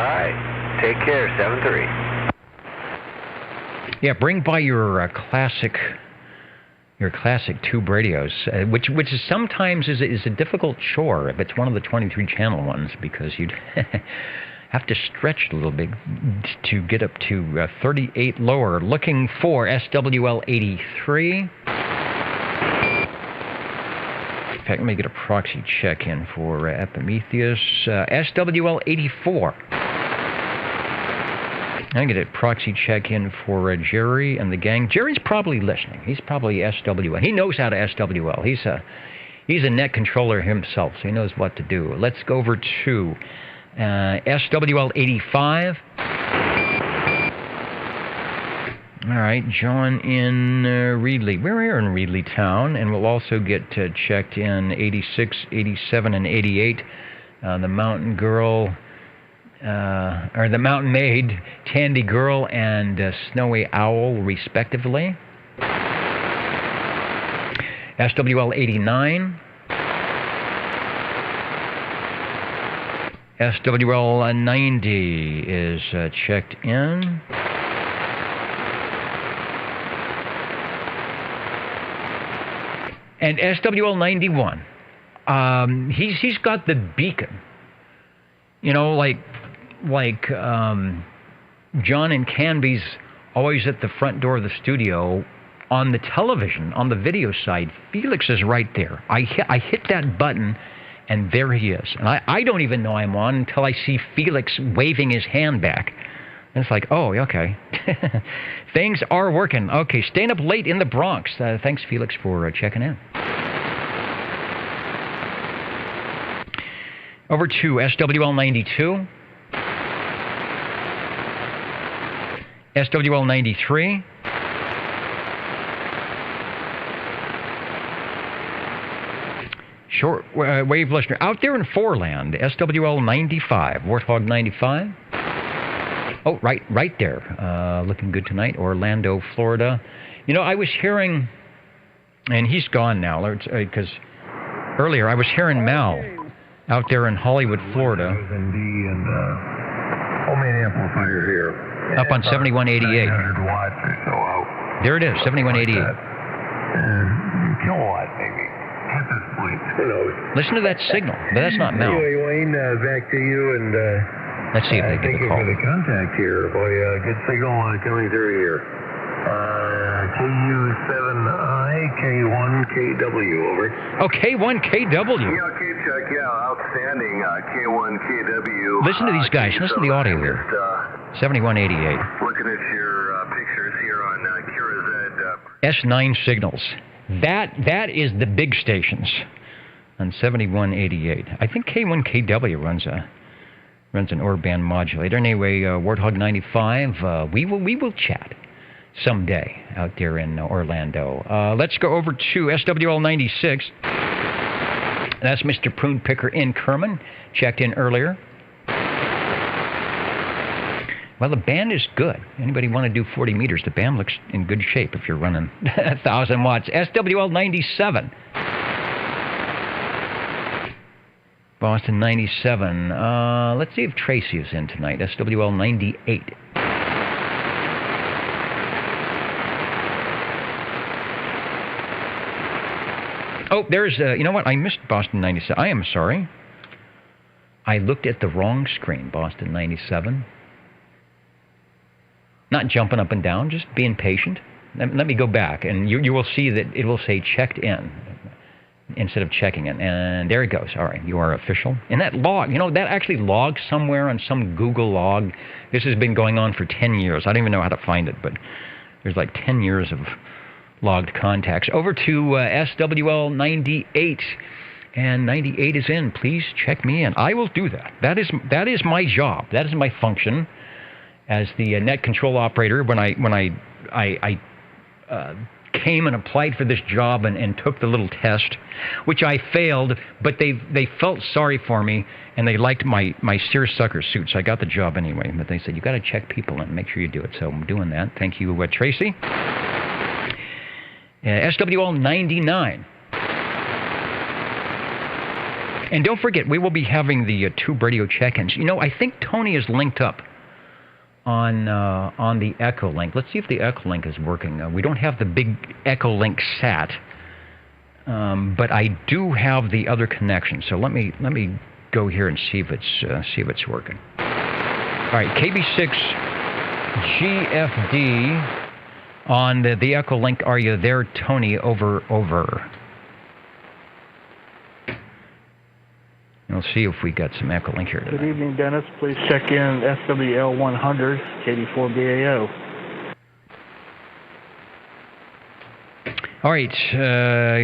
right. Take care, 7-3. Yeah, bring by your classic tube radios, which is sometimes is a difficult chore if it's one of the 23-channel ones, because you'd have to stretch a little bit to get up to 38 lower. Looking for SWL 83. In fact, let me get a proxy check-in for Epimetheus. SWL 84. I'm going to proxy check in for Jerry and the gang. Jerry's probably listening. He's probably SWL. He knows how to SWL. He's a net controller himself, so he knows what to do. Let's go over to SWL 85. All right, John in Reedley. We're here in Reedley Town, and we'll also get checked in 86, 87, and 88. The Mountain Girl, or the Mountain Maid, Tandy Girl, and Snowy Owl, respectively. SWL 89. SWL 90 is checked in. And SWL 91, he's got the beacon, you know, like John and Canby's always at the front door of the studio. On the television, on the video side, Felix is right there. I hit that button, and there he is. And I don't even know I'm on until I see Felix waving his hand back. And it's like, oh, okay. Things are working. Okay, staying up late in the Bronx. Thanks, Felix, for checking in. Over to SWL 92. SWL 93. Short wave listener out there in Foreland, SWL 95, Warthog 95. Oh, right there. Looking good tonight. Orlando, Florida. You know, I was hearing, and he's gone now, because earlier I was hearing Mal out there in Hollywood, Florida. And homemade amplifier here. Up on 7188. 900 watts or so out. There it is, 7188. Kilowatt, maybe. At this point, who knows? Listen to that signal. But that's not Mel. Anyway, Wayne, back to you, and let's see if they get the call. Thank you for the contact here. Boy, good signal coming through here. KU7I, K1KW, over. Oh, K1KW. Yeah, K-check, yeah, outstanding. K1KW. Listen to these guys. Listen to the audio here. 7188. Looking at your pictures here on Kira Z. S9 signals. That is the big stations on 7188. I think K1KW runs an Orban modulator. Anyway, Warthog 95. We will chat someday out there in Orlando. Let's go over to SWL 96. That's Mr. Prune Picker in Kerman. Checked in earlier. Well, the band is good. Anybody want to do 40 meters? The band looks in good shape if you're running 1,000 watts. SWL 97. Boston 97. Let's see if Tracy is in tonight. SWL 98. Oh, there's, you know what? I missed Boston 97. I am sorry. I looked at the wrong screen, Boston 97. Not jumping up and down, just being patient. Let me go back, and you will see that it will say checked in instead of checking in. And there it goes. All right, you are official. And that log, you know, that actually logs somewhere on some Google log. This has been going on for 10 years. I don't even know how to find it, but there's like 10 years of logged contacts. Over to SWL 98. And 98 is in. Please check me in. I will do that. That is my job. That is my function as the net control operator. When I came and applied for this job and took the little test, which I failed, but they felt sorry for me and they liked my seersucker suit, so I got the job anyway. But they said, you got to check people and make sure you do it. So I'm doing that. Thank you, Tracy. SWL 99. And don't forget, we will be having the tube radio check-ins. You know, I think Tony is linked up on the Echolink. Let's see if the Echolink is working. We don't have the big Echolink SAT, but I do have the other connection. So let me go here and see if it's working. All right, KB6 GFD on the Echolink. Are you there, Tony? Over. Let's see if we got some Echolink here Good tonight. evening, Dennis. Please check in SWL 100, KD4BAO. All right,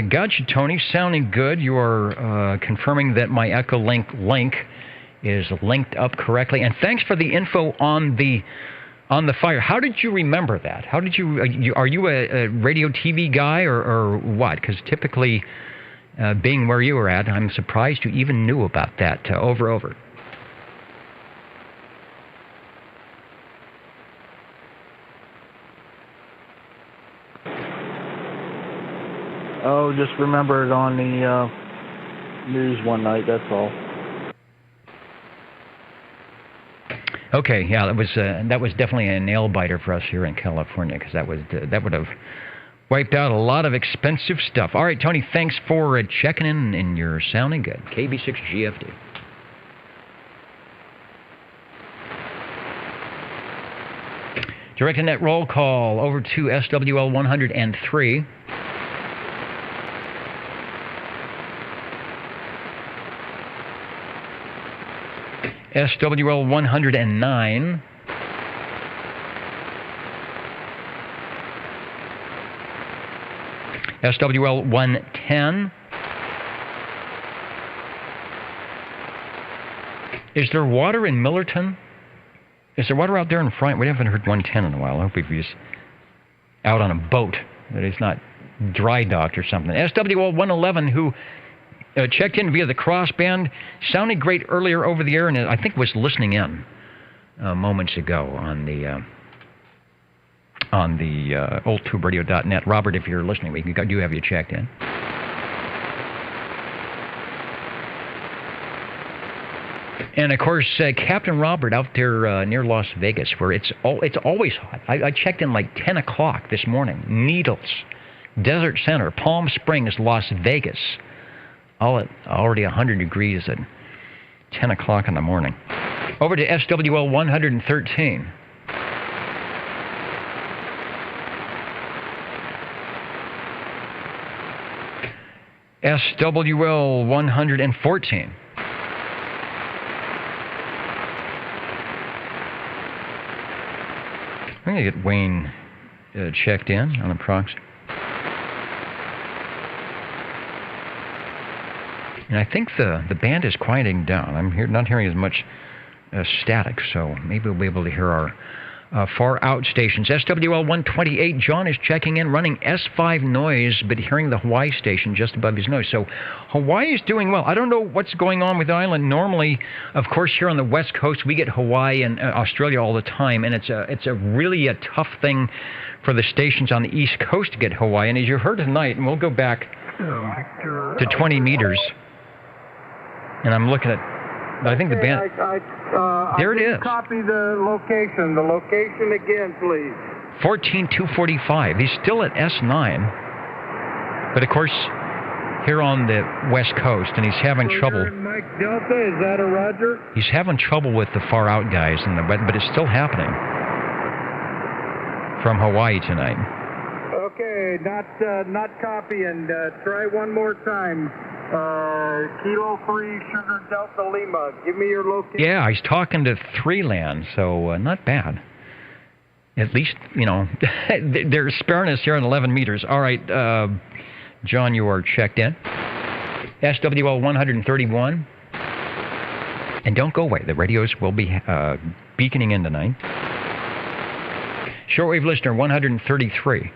got you, Tony. Sounding good. You are confirming that my Echolink link is linked up correctly. And thanks for the info on the fire. How did you remember that? How did you? Are you a radio TV guy or what? Because typically, being where you were at, I'm surprised you even knew about that. Over. Oh, just remember it on the news one night, that's all. Okay, yeah, that was definitely a nail biter for us here in California, because that would have wiped out a lot of expensive stuff. All right, Tony, thanks for checking in, and you're sounding good. KB6GFD. Direct net roll call over to SWL 103. SWL 109. SWL 110. Is there water in Millerton? Is there water out there in front? We haven't heard 110 in a while. I hope he's out on a boat that is not dry docked or something. SWL 111, who checked in via the crossband, sounded great earlier over the air, and I think was listening in moments ago on the oldtuberadio.net. Robert, if you're listening, we do have you checked in. And of course, Captain Robert out there near Las Vegas, where it's always hot. I checked in like 10 o'clock this morning. Needles, Desert Center, Palm Springs, Las Vegas. All at already 100 degrees at 10 o'clock in the morning. Over to SWL 113. SWL 114. I'm going to get Wayne checked in on the proxy. And I think the band is quieting down. I'm not hearing as much static, so maybe we'll be able to hear our far out stations. SWL 128, John is checking in, running S5 noise, but hearing the Hawaii station just above his nose. So Hawaii is doing well. I don't know what's going on with the island. Normally, of course, here on the West Coast, we get Hawaii and Australia all the time, and it's a really a tough thing for the stations on the East Coast to get Hawaii. And as you heard tonight, and we'll go back to 20 meters. And I'm looking at, I think the band, there it is. Copy the location. The location again, please. 14245. He's still at S9. But of course, here on the West Coast, and he's having trouble. Mike Delta, is that a Roger? He's having trouble with the far out guys, but it's still happening from Hawaii tonight. Okay, not copying. Try one more time. Kilo 3, Sugar Delta Lima. Give me your location. Yeah, he's talking to 3 land, so not bad. At least, they're sparing us here on 11 meters. All right, John, you are checked in. SWL 131. And don't go away. The radios will be beaconing in tonight. Shortwave listener 133.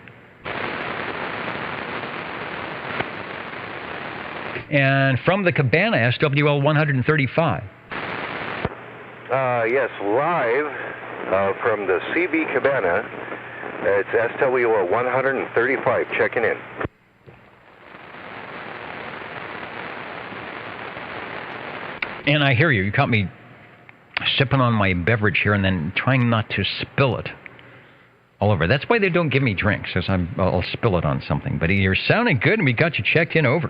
And from the Cabana, SWL 135. Yes, live from the CB Cabana. It's SWL 135, checking in. And I hear you. You caught me sipping on my beverage here and then trying not to spill it all over. That's why they don't give me drinks, because I'll spill it on something. But you're sounding good, and we got you checked in. Over.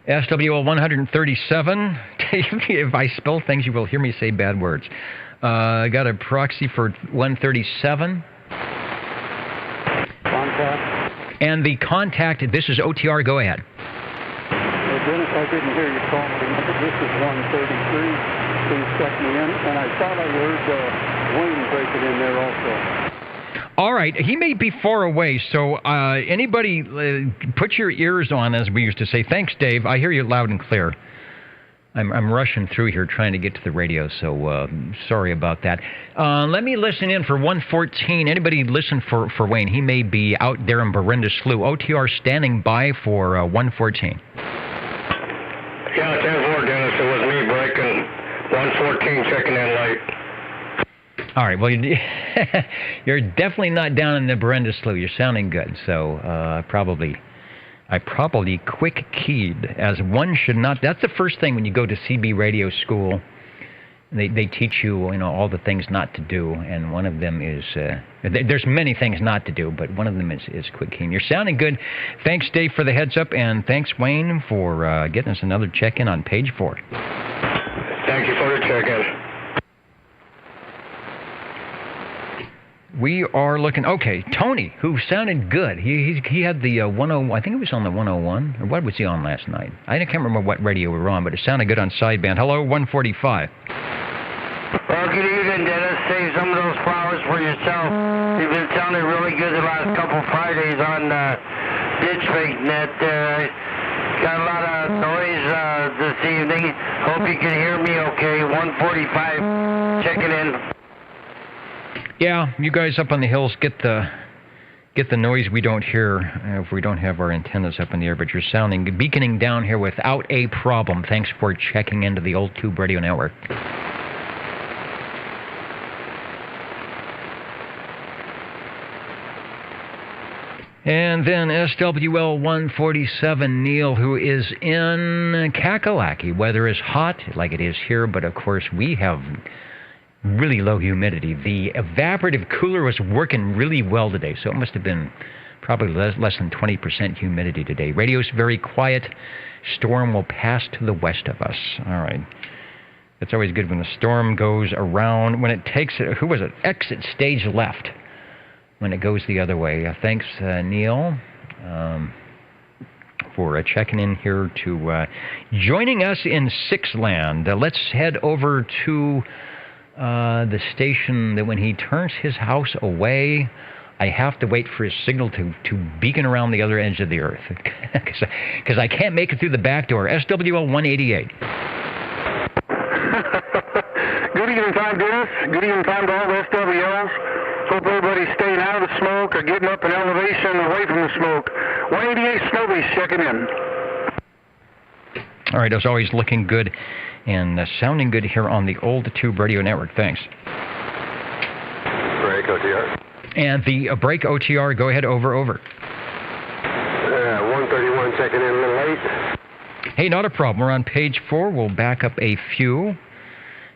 SWL 137. If I spell things, you will hear me say bad words. I got a proxy for 137. Contact. And the contact, this is OTR, go ahead. Dennis, I didn't hear you call my number. This is 133. Please check me in. And I thought I heard Wayne breaking in there also. All right. He may be far away, so anybody put your ears on, as we used to say. Thanks, Dave. I hear you loud and clear. I'm rushing through here trying to get to the radio, so sorry about that. Let me listen in for 114. Anybody listen for Wayne? He may be out there in Berenda Slough. OTR standing by for 114. Yeah, 10-4, Dennis. It was me breaking 114, checking in late. All right, well, you're definitely not down in the Berenda Slough. You're sounding good, so I probably quick keyed, as one should not. That's the first thing when you go to CB radio school. They teach you, all the things not to do, and one of them is there's many things not to do, but one of them is quick keying. You're sounding good. Thanks, Dave, for the heads up, and thanks, Wayne, for getting us another check-in on page 4. Thank you for the check-in. We are looking. Okay, Tony, who sounded good. He had the 10. I think it was on the 101, or what was he on last night? I can't remember what radio we were on, but it sounded good on sideband. Hello, 145. Well, good evening, Dennis. Save some of those flowers for yourself. You've been sounding really good the last couple Fridays on DitchMakeNet. Got a lot of noise this evening. Hope you can hear me okay. 145, checking in. Yeah, you guys up on the hills get the noise we don't hear if we don't have our antennas up in the air, but you're beaconing down here without a problem. Thanks for checking into the Old Tube Radio Network. And then SWL 147, Neil, who is in Kakalaki. Weather is hot, like it is here, but of course we have really low humidity. The evaporative cooler was working really well today, so it must have been probably less than 20% humidity today. Radio's very quiet. Storm will pass to the west of us. All right. It's always good when the storm goes around. When it takes, exit stage left. When it goes the other way. Thanks, Neil, for checking in here to joining us in Sixland. Let's head over to the station that when he turns his house away, I have to wait for his signal to beacon around the other edge of the earth because I can't make it through the back door. SWL 188. Good evening time, Dennis. Good evening time to all the SWLs. Hope everybody's staying out of the smoke or getting up in elevation away from the smoke. 188 Snowy's checking in. All right, as always, looking good and sounding good here on the Old Tube Radio Network. Thanks. Break OTR. And the break OTR, go ahead, over. 131 checking in a little late. Hey, not a problem. We're on page 4. We'll back up a few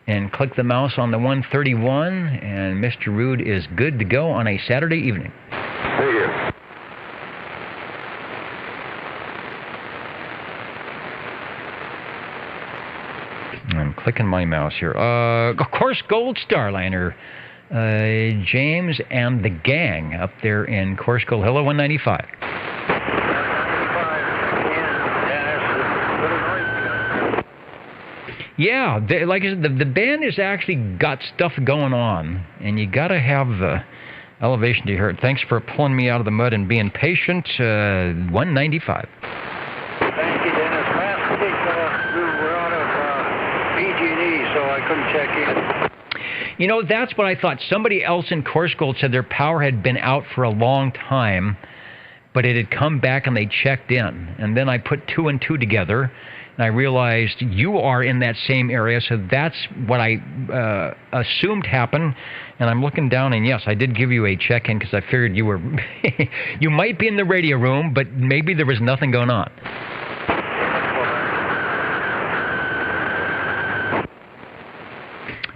and click the mouse on the 131, and Mr. Rude is good to go on a Saturday evening. Thank you. I'm clicking my mouse here. Of course, Gold Starliner. James and the gang up there in Corsica. Hello, 195. Yeah, like I said, the band has actually got stuff going on, and you got to have the elevation to hear it. Thanks for pulling me out of the mud and being patient. 195. Thank you, Dennis. Last week we were out of PG&E, so I couldn't check in. That's what I thought. Somebody else in Corsica said their power had been out for a long time, but it had come back and they checked in. And then I put 2 and 2 together, and I realized you are in that same area, so that's what I assumed happened. And I'm looking down, and yes, I did give you a check-in because I figured you were you might be in the radio room, but maybe there was nothing going on.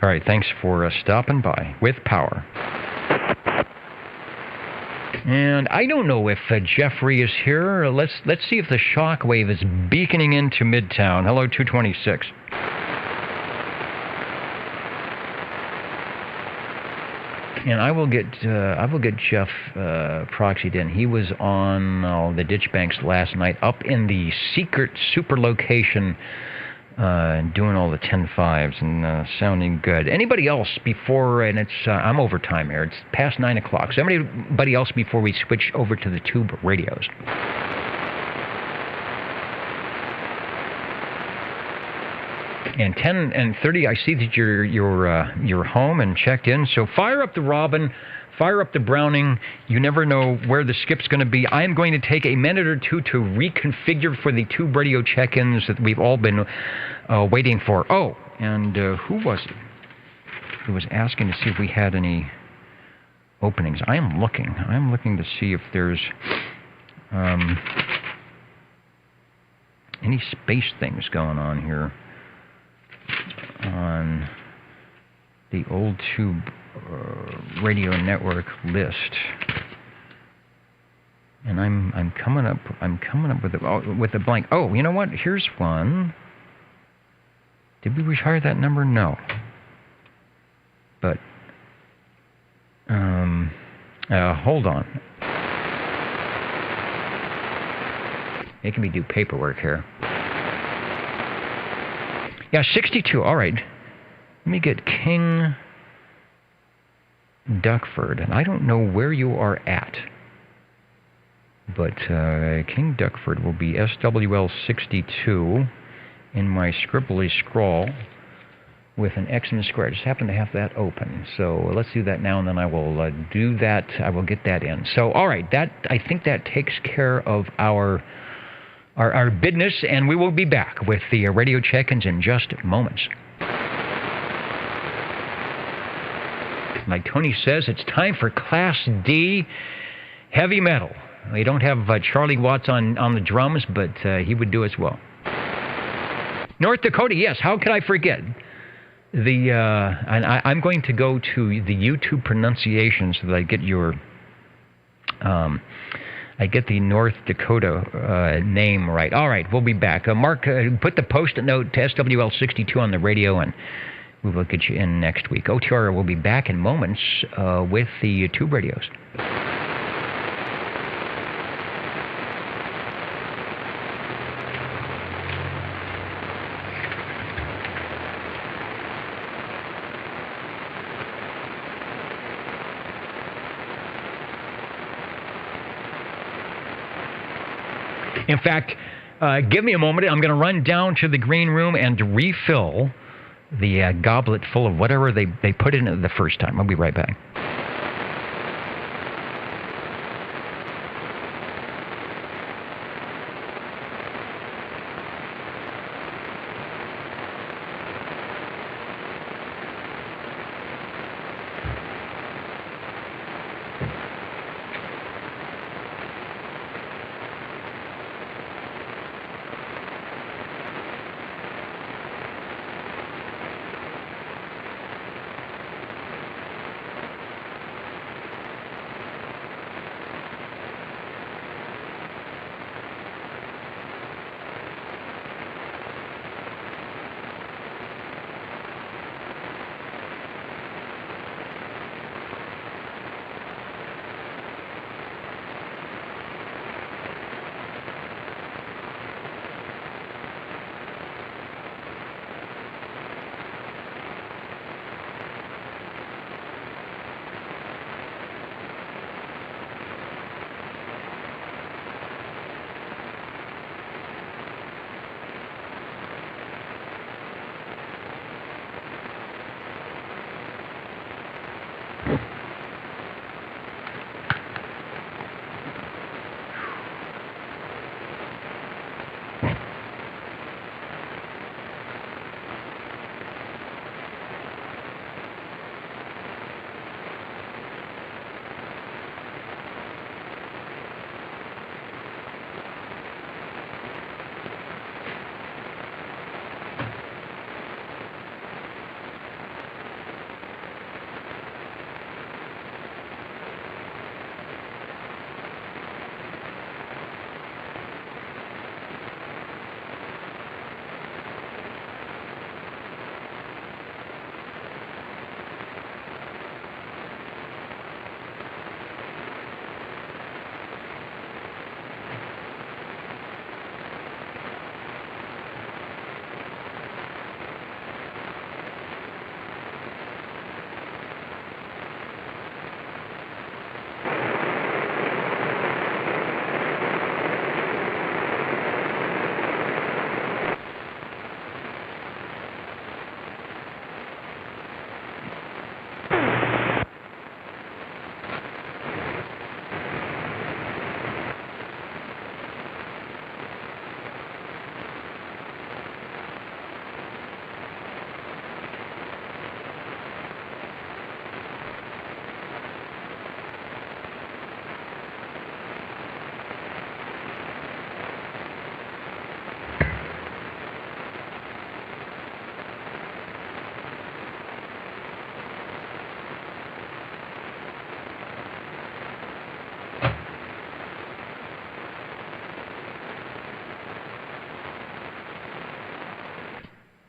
All right, thanks for stopping by with power. And I don't know if Jeffrey is here. Let's see if the shockwave is beaconing into Midtown. Hello, 226. And I will get Jeff proxied in. He was on the Ditch Banks last night, up in the secret super location, doing all the 10.5s and sounding good. Anybody else before? And it's I'm over time here. It's past 9 o'clock. So anybody else before we switch over to the tube radios? And 10 and 30, I see that you're home and checked in. So fire up the Robin, fire up the Browning. You never know where the skip's going to be. I am going to take a minute or two to reconfigure for the tube radio check-ins that we've all been waiting for. Oh, and who was it who was asking to see if we had any openings? I am looking. I'm looking to see if there's any space things going on here on the old tube radio network list, and I'm coming up with a blank. Oh, you know what? Here's one. Did we retire that number? No. But hold on. Making me do paperwork here. Yeah, 62. All right. Let me get King Duckford. And I don't know where you are at, but King Duckford will be SWL 62 in my scribbly scrawl with an X and a square. I just happen to have that open. So let's do that now, and then I will do that. I will get that in. So, all right. I think that takes care of our business, and we will be back with the radio check-ins in just moments. Like Tony says, it's time for Class D heavy metal. We don't have Charlie Watts on the drums, but he would do as well. North Dakota, yes. How could I forget? And I'm going to go to the YouTube pronunciation so that I get your... I get the North Dakota name right. All right, we'll be back. Mark, put the post-it note to SWL 62 on the radio, and we will get you in next week. OTR will be back in moments with the tube radios. In fact, give me a moment. I'm going to run down to the green room and refill the goblet full of whatever they put in it the first time. I'll be right back.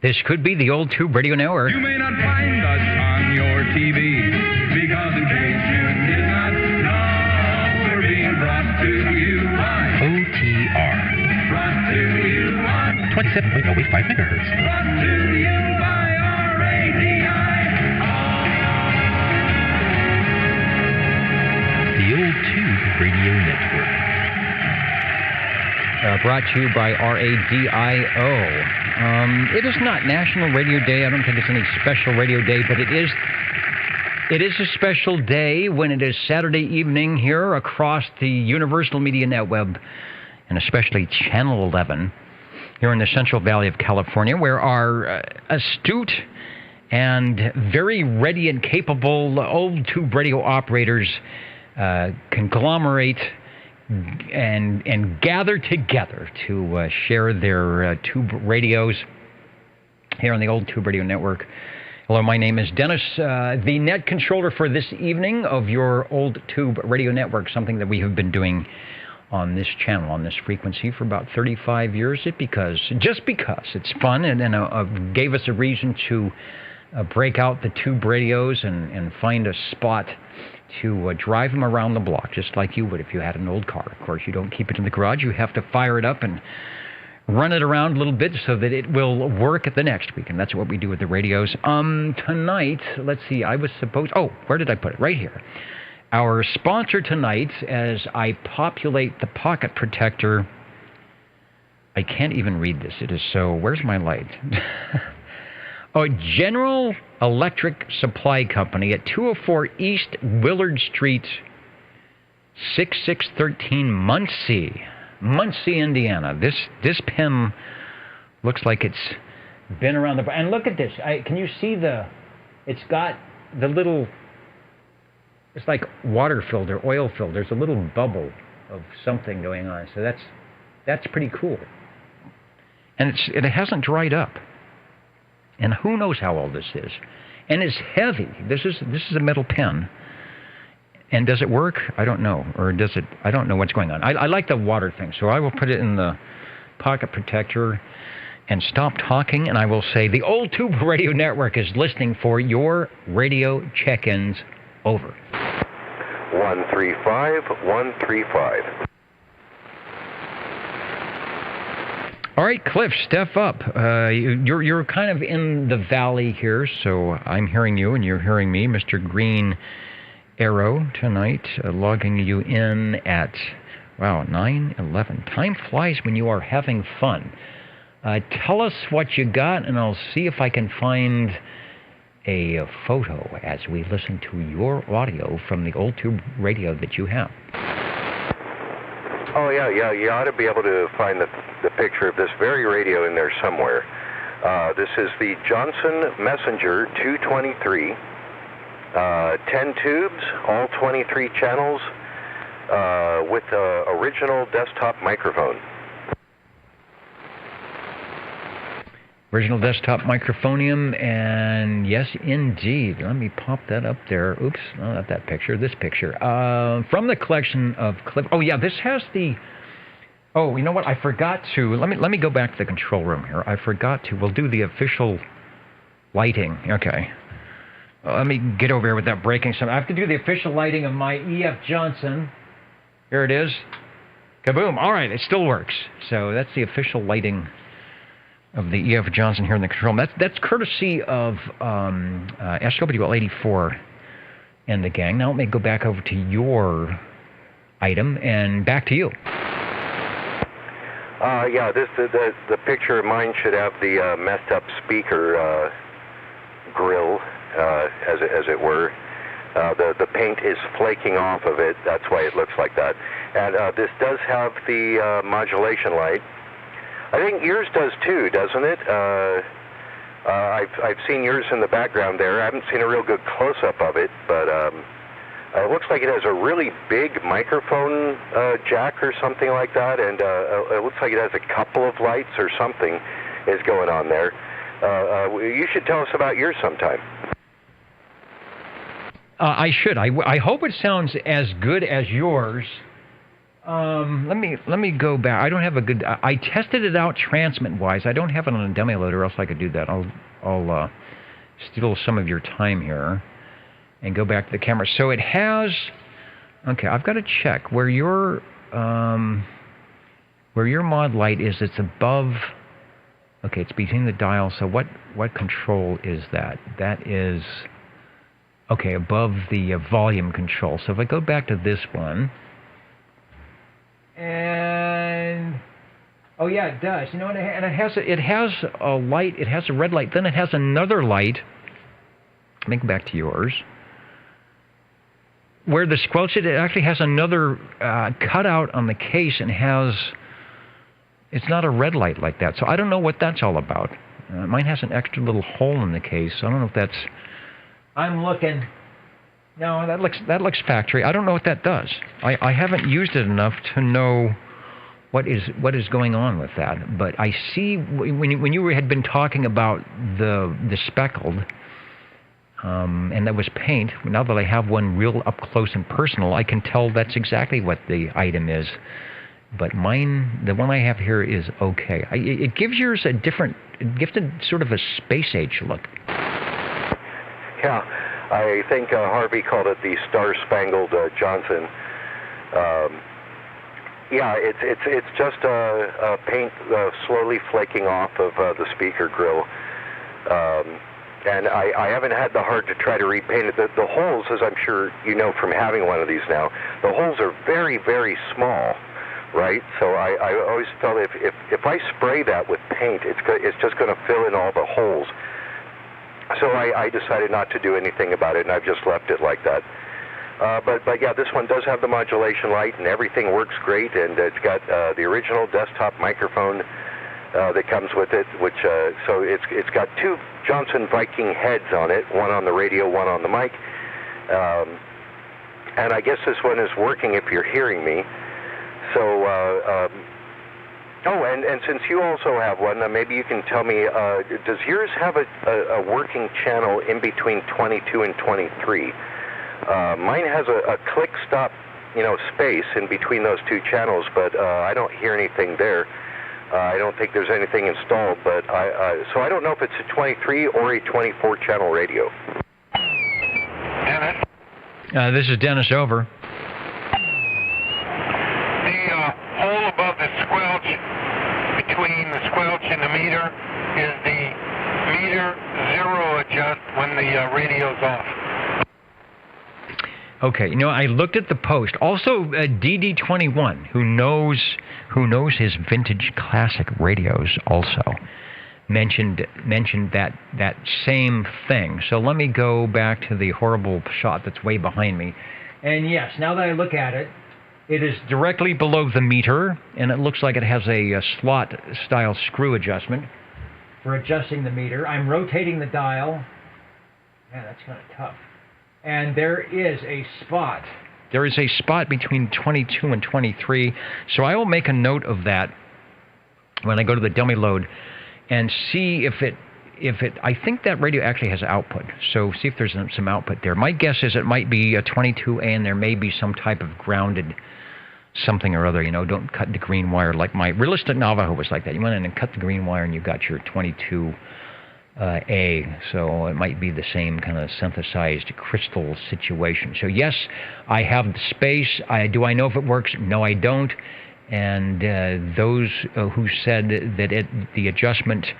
This could be the Old Tube Radio Network. You may not find us on your TV, because in case you did not know, we're being brought to you by OTR. Brought to you by 27.085 megahertz. Brought to you by RADI. The Old Tube Radio Network. Brought to you by RADIO. It is not National Radio Day. I don't think it's any special radio day, but it is a special day when it is Saturday evening here across the Universal Media Netweb, and especially Channel 11 here in the Central Valley of California, where our astute and very ready and capable Old Tube radio operators conglomerate and gather together to share their tube radios here on the Old Tube Radio Network. Hello, my name is Dennis, the net controller for this evening of your Old Tube Radio Network, something that we have been doing on this channel, on this frequency for about 35 years. Just because it's fun and gave us a reason to break out the tube radios and find a spot to drive them around the block, just like you would if you had an old car. Of course, you don't keep it in the garage. You have to fire it up and run it around a little bit so that it will work at the next week, and that's what we do with the radios. Tonight, let's see, where did I put it? Right here. Our sponsor tonight, as I populate the pocket protector, I can't even read this. It is so, where's my light? General Electric Supply Company at 204 East Willard Street, 6613 Muncie, Indiana. This pen looks like it's been around the... And look at this. Can you see it's got the little... It's like water filled or oil filled. There's a little bubble of something going on. So that's pretty cool. And it hasn't dried up. And who knows how old this is. And it's heavy. This is a metal pen. And does it work? I don't know. Or does it? I don't know what's going on. I like the water thing, so I will put it in the pocket protector and stop talking, and I will say the Old Tube Radio Network is listening for your radio check-ins. Over. 135, 135. All right, Cliff, step up. You're kind of in the valley here, so I'm hearing you and you're hearing me. Mr. Green Arrow tonight, logging you in at, 9:11. Time flies when you are having fun. Tell us what you got, and I'll see if I can find a photo as we listen to your audio from the Old Tube radio that you have. Oh, yeah, you ought to be able to find the picture of this very radio in there somewhere. This is the Johnson Messenger 223, 10 tubes, all 23 channels, with original desktop microphone. Original desktop microphonium, and yes, indeed. Let me pop that up there. Oops, no, not that picture. This picture. From the collection of clip. Oh, yeah, this has the... Oh, you know what? I forgot to... Let me go back to the control room here. I forgot to... We'll do the official lighting. Okay. Let me get over here with that breaking sound. I have to do the official lighting of my E.F. Johnson. Here it is. Kaboom. All right, it still works. So that's the official lighting of the E.F. Johnson here in the control room. That's courtesy of SWL 84 and the gang. Now let me go back over to your item and back to you. Yeah, the picture of mine should have the messed up speaker grill, as it were. The paint is flaking off of it. That's why it looks like that. And this does have the modulation light. I think yours does too, doesn't it? I've seen yours in the background there. I haven't seen a real good close-up of it, but it looks like it has a really big microphone jack or something like that, and it looks like it has a couple of lights or something is going on there. You should tell us about yours sometime. I should. I hope it sounds as good as yours. Let me go back. I don't have a good. I tested it out transmit-wise. I don't have it on a dummy loader, else I could do that. I'll steal some of your time here and go back to the camera. So it has. Okay, I've got to check where your mod light is. It's above. Okay, it's between the dials. So what control is that? That is. Okay, above the volume control. So if I go back to this one. And oh yeah, it does. You know, and it has a light. It has a red light. Then it has another light. Let me go back to yours. Where the squelch it actually has another cutout on the case and has. It's not a red light like that. So I don't know what that's all about. Mine has an extra little hole in the case. So I don't know if that's. I'm looking. No, that looks factory. I don't know what that does. I haven't used it enough to know what is going on with that. But I see when you had been talking about the speckled, and that was paint. Now that I have one real up close and personal, I can tell that's exactly what the item is. But mine, the one I have here, is okay. It gives yours a different. It gives it sort of a space age look. Yeah. I think Harvey called it the Star-Spangled Johnson. Yeah, it's just paint slowly flaking off of the speaker grill. And I haven't had the heart to try to repaint it. The holes, as I'm sure you know from having one of these now, the holes are very, very small, right? So I always felt if I spray that with paint, it's just going to fill in all the holes. So I decided not to do anything about it, and I've just left it like that. But yeah, this one does have the modulation light, and everything works great, and it's got the original desktop microphone that comes with it, which so it's got two Johnson Viking heads on it, one on the radio, one on the mic. And I guess this one is working if you're hearing me. So. Oh, and since you also have one, maybe you can tell me, does yours have a working channel in between 22 and 23? Mine has a click-stop, space in between those two channels, but I don't hear anything there. I don't think there's anything installed, but so I don't know if it's a 23 or a 24-channel radio. Dennis? This is Dennis, over. Hole above the squelch, between the squelch and the meter, is the meter zero adjust when the radio's off. Okay, I looked at the post. Also, DD21, who knows his vintage classic radios, also mentioned that same thing. So let me go back to the horrible shot that's way behind me. And yes, now that I look at it, it is directly below the meter, and it looks like it has a slot-style screw adjustment for adjusting the meter. I'm rotating the dial. Man, that's kind of tough. And there is a spot. There is a spot between 22 and 23, so I will make a note of that when I go to the dummy load and see if it. I think that radio actually has output, so see if there's some output there. My guess is it might be a 22A, and there may be some type of grounded something or other. Don't cut the green wire like my Realistic Navajo was like that. You went in and cut the green wire, and you got your 22A. So it might be the same kind of synthesized crystal situation. So yes, I have the space. Do I know if it works? No, I don't. And those who said that the adjustment.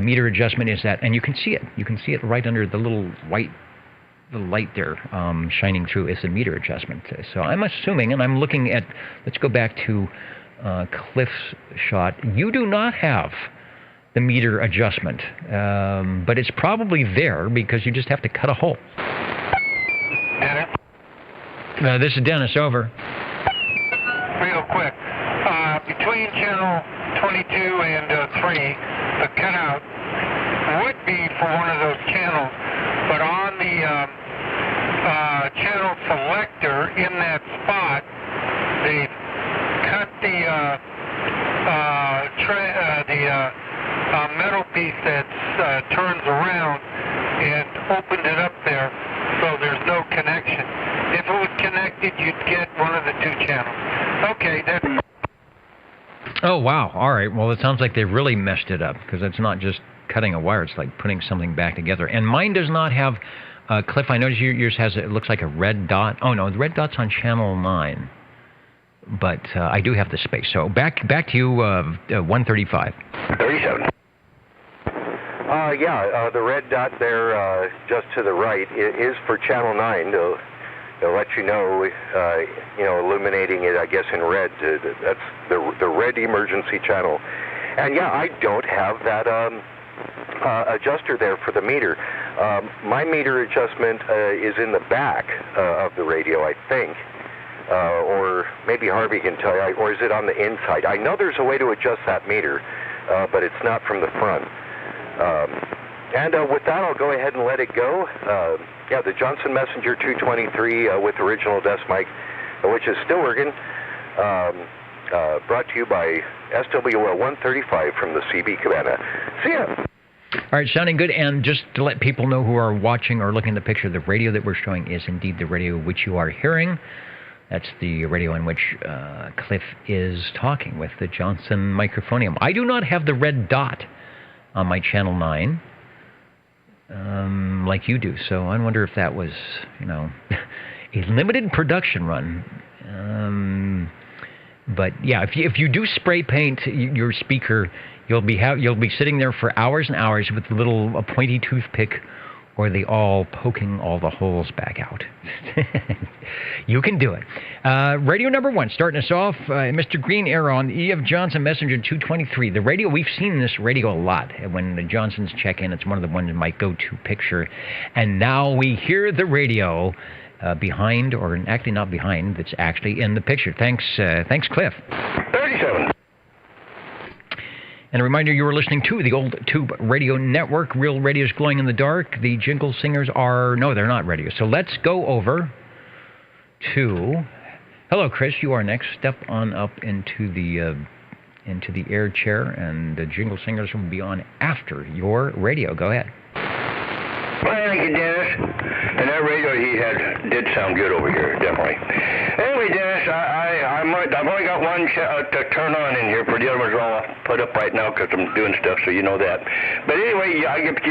Meter adjustment is that, and you can see it. You can see it right under the little white light there shining through is the meter adjustment. So I'm assuming, and I'm looking at, let's go back to Cliff's shot. You do not have the meter adjustment, but it's probably there because you just have to cut a hole. Dennis? This is Dennis, over. Real quick. Between channel 22 and 3, the cutout would be for one of those channels, but on the channel selector in that spot, they cut the metal piece that turns around and opened it up there, so there's no connection. If it was connected, you'd get one of the two channels. Oh, wow. All right. Well, it sounds like they really messed it up, because it's not just cutting a wire. It's like putting something back together. And mine does not have, Cliff, I noticed yours has, it looks like a red dot. Oh, no, the red dot's on channel 9. But I do have the space. So back to you, 135. 37. The red dot there just to the right is for channel 9. They'll let you know, illuminating it, I guess, in red. That's the red emergency channel. And I don't have that adjuster there for the meter. My meter adjustment is in the back of the radio, I think. Or maybe Harvey can tell you, or is it on the inside? I know there's a way to adjust that meter, but it's not from the front. And with that, I'll go ahead and let it go. The Johnson Messenger 223 with original desk mic, which is still working, brought to you by SWL 135 from the CB Cabana. See ya! All right, sounding good. And just to let people know who are watching or looking at the picture, the radio that we're showing is indeed the radio which you are hearing. That's the radio in which Cliff is talking with the Johnson Microphonium. I do not have the red dot on my channel 9. Like you do, so I wonder if that was, a limited production run. But if you do spray paint your speaker, you'll be sitting there for hours and hours with a pointy toothpick, or the awl poking all the holes back out. You can do it. Radio number 1, starting us off, Mr. Green Arrow on the E.F. Johnson Messenger 223. The radio, we've seen this radio a lot. When the Johnsons check in, it's one of the ones in my go-to picture. And now we hear the radio behind, or actually not behind, that's actually in the picture. Thanks, Cliff. 37. And a reminder, you are listening to the Old Tube Radio Network. Real radio's glowing in the dark. The Jingle Singers they're not radio. So let's go over to... Hello, Chris. You are next. Step on up into the air chair, and the Jingle Singers will be on after your radio. Go ahead. Well, thank you, Dennis. And that radio he had did sound good over here, definitely. Anyway, Dennis, I've only got one to turn on in here, for the other ones are all put up right now because I'm doing stuff, so you know that. But anyway, I bet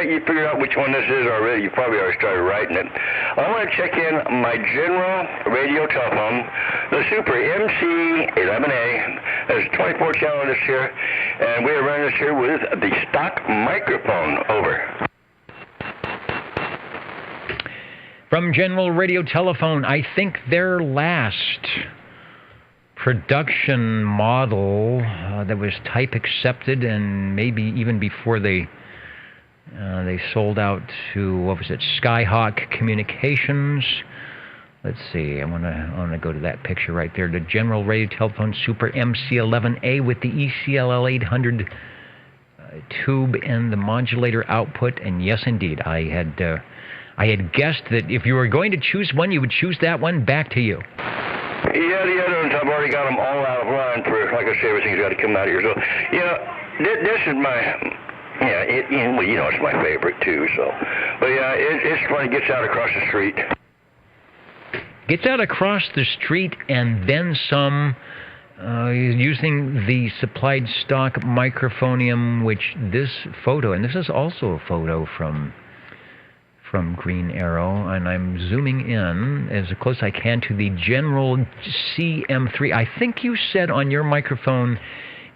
you figured out which one this is already. You probably already started writing it. I want to check in my general radio telephone, the Super MC11A. There's 24 channel this here, and we're running this here with the stock microphone. Over. From General Radio Telephone, I think their last production model that was type accepted, and maybe even before they sold out to, Skyhawk Communications. Let's see, I want to go to that picture right there. The General Radio Telephone Super MC11A with the ECLL 800 tube and the modulator output. And yes, indeed, I had guessed that if you were going to choose one, you would choose that one. Back to you. Yeah, the other ones, I've already got them all out of line for, like I say, everything's got to come out of here. So, this is my... it's my favorite, too, so... But, it's when it gets out across the street. Gets out across the street and then some, using the supplied stock microphonium, which this photo, and this is also a photo from Green Arrow, and I'm zooming in as close as I can to the General CM3. I think you said on your microphone,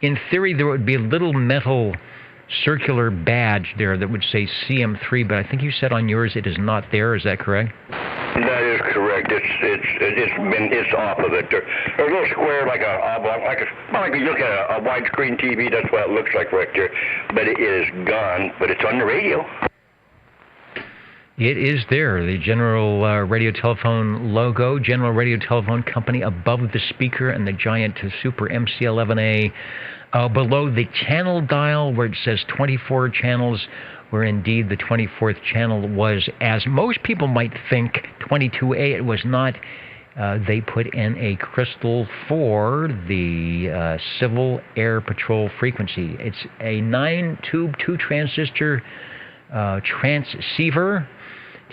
in theory, there would be a little metal circular badge there that would say CM3, but I think you said on yours it is not there. Is that correct? That is correct. It's off of it. There's a little square like you look at a widescreen TV. That's what it looks like right there. But it is gone. But it's on the radio. It is there. The General Radio Telephone logo, General Radio Telephone Company above the speaker, and the giant Super MC11A below the channel dial where it says 24 channels, where indeed the 24th channel was, as most people might think, 22A. It was not. They put in a crystal for the Civil Air Patrol frequency. It's a 9-tube, 2-transistor transceiver,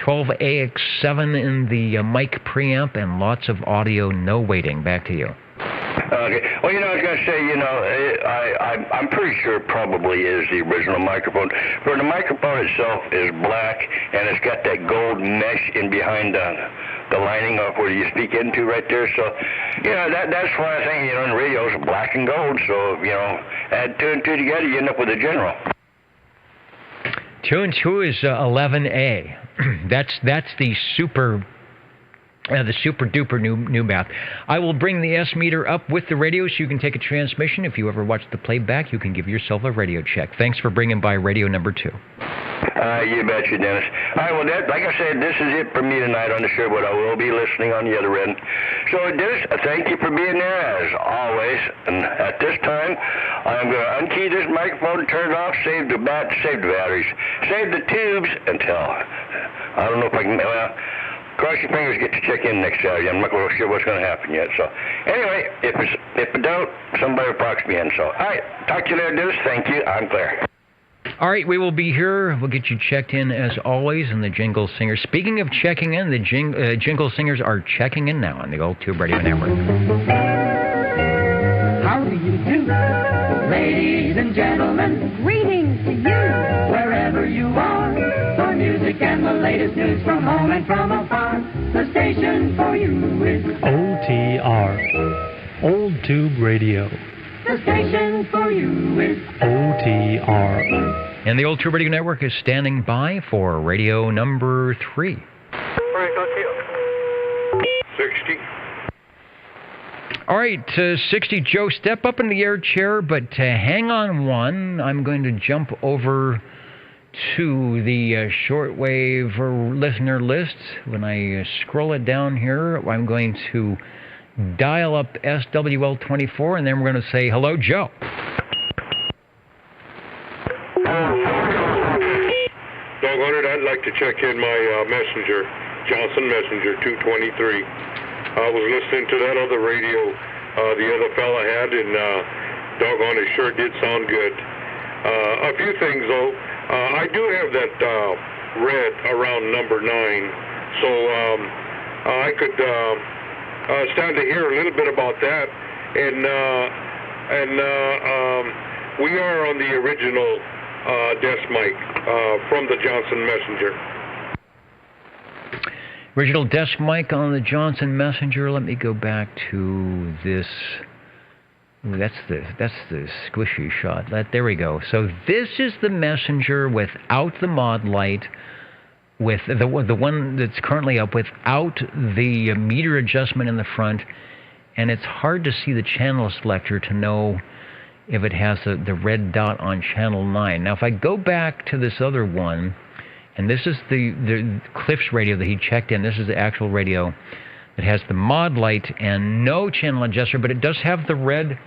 12AX7 in the mic preamp, and lots of audio, no waiting. Back to you. Okay. Well, I was going to say, I'm pretty sure it probably is the original microphone. For the microphone itself is black, and it's got that gold mesh in behind the lining of where you speak into right there. So, that's why I think, in radio it's black and gold. So, add two and two together, you end up with a general. 2 and 2 is 11A. That's the super duper new math. I will bring the S meter up with the radio so you can take a transmission. If you ever watch the playback, you can give yourself a radio check. Thanks for bringing by radio number 2. You betcha, Dennis. All right, well, like I said, this is it for me tonight on the show, but I will be listening on the other end. So, Dennis, thank you for being there, as always. And at this time, I'm going to unkey this microphone, turn it off, save the batteries, save the tubes until, I don't know if I can, cross your fingers, get to check in next Saturday. I'm not really sure what's going to happen yet. So, anyway, if it don't, somebody will box me in. So, all right, talk to you later, Dennis. Thank you. I'm clear. All right, we will be here. We'll get you checked in as always in the Jingle Singers. Speaking of checking in, the Jingle Singers are checking in now on the Old Tube Radio Network. How do you do, ladies and gentlemen? Greetings to you, wherever you are. For music and the latest news from home and from afar, the station for you is OTR, Old Tube Radio. The station for you is OTR. And the Old Tube Radio Network is standing by for radio number 3. 60. All right, 60. Joe, step up in the air chair, but hang on one. I'm going to jump over to the shortwave listener list. When I scroll it down here, I'm going to dial up SWL24, and then we're going to say, hello, Joe. Doggone it, I'd like to check in my messenger, Johnson Messenger 223. I was listening to that other radio the other fella had, and doggone it, sure did sound good. A few things, though. I do have that red around number 9, so I could stand to hear a little bit about that. And we are on the original desk mic from the Johnson Messenger. Original desk mic on the Johnson Messenger. Let me go back to this. Ooh, that's the squishy shot. There we go. So this is the Messenger without the mod light, with the one that's currently up without the meter adjustment in the front, and it's hard to see the channel selector to know if it has the red dot on channel 9. Now, if I go back to this other one, and this is the Cliff's radio that he checked in. This is the actual radio that has the mod light and no channel adjuster, but it does have the red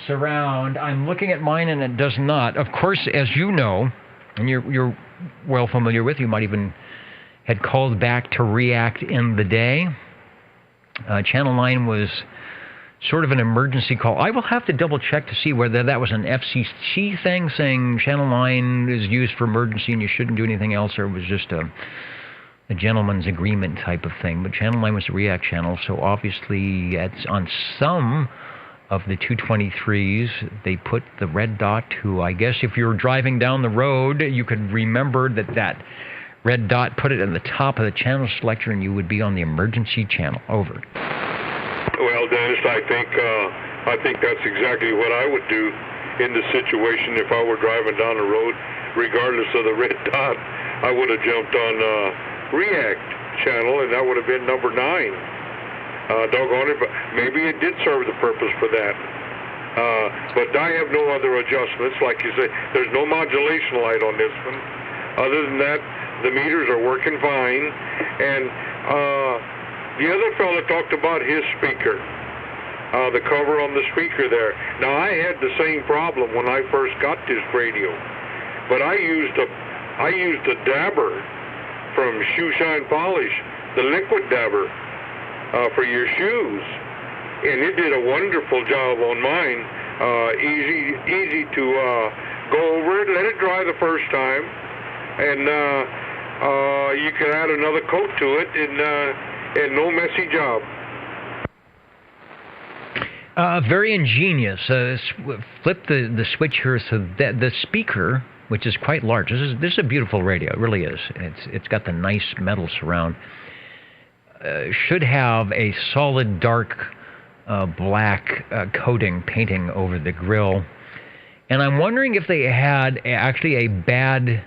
surround. I'm looking at mine, and it does not. Of course, as you know, and you're well familiar with, you might even had called back to react in the day. Channel 9 was sort of an emergency call. I will have to double check to see whether that was an FCC thing saying Channel 9 is used for emergency and you shouldn't do anything else, or it was just a gentleman's agreement type of thing. But Channel 9 was a react channel, so obviously it's on some of the 223s, they put the red dot to, I guess if you were driving down the road, you could remember that red dot, put it in the top of the channel selector, and you would be on the emergency channel. Over. Well, Dennis, I think that's exactly what I would do in the situation if I were driving down the road, regardless of the red dot. I would have jumped on React channel, and that would have been number 9. Doggone it, but maybe it did serve the purpose for that. But I have no other adjustments. Like you say, there's no modulation light on this one. Other than that, the meters are working fine. And the other fellow talked about his speaker, the cover on the speaker there. Now, I had the same problem when I first got this radio, but I used a dabber from Shoe Shine Polish, the liquid dabber for your shoes, and it did a wonderful job on mine. Easy to go over it, let it dry the first time, and you can add another coat to it, and no messy job. Very ingenious. Flip the switch here so that the speaker, which is quite large. This is a beautiful radio. It really is. It's got the nice metal surround. Should have a solid dark black painting over the grill. And I'm wondering if they had actually a bad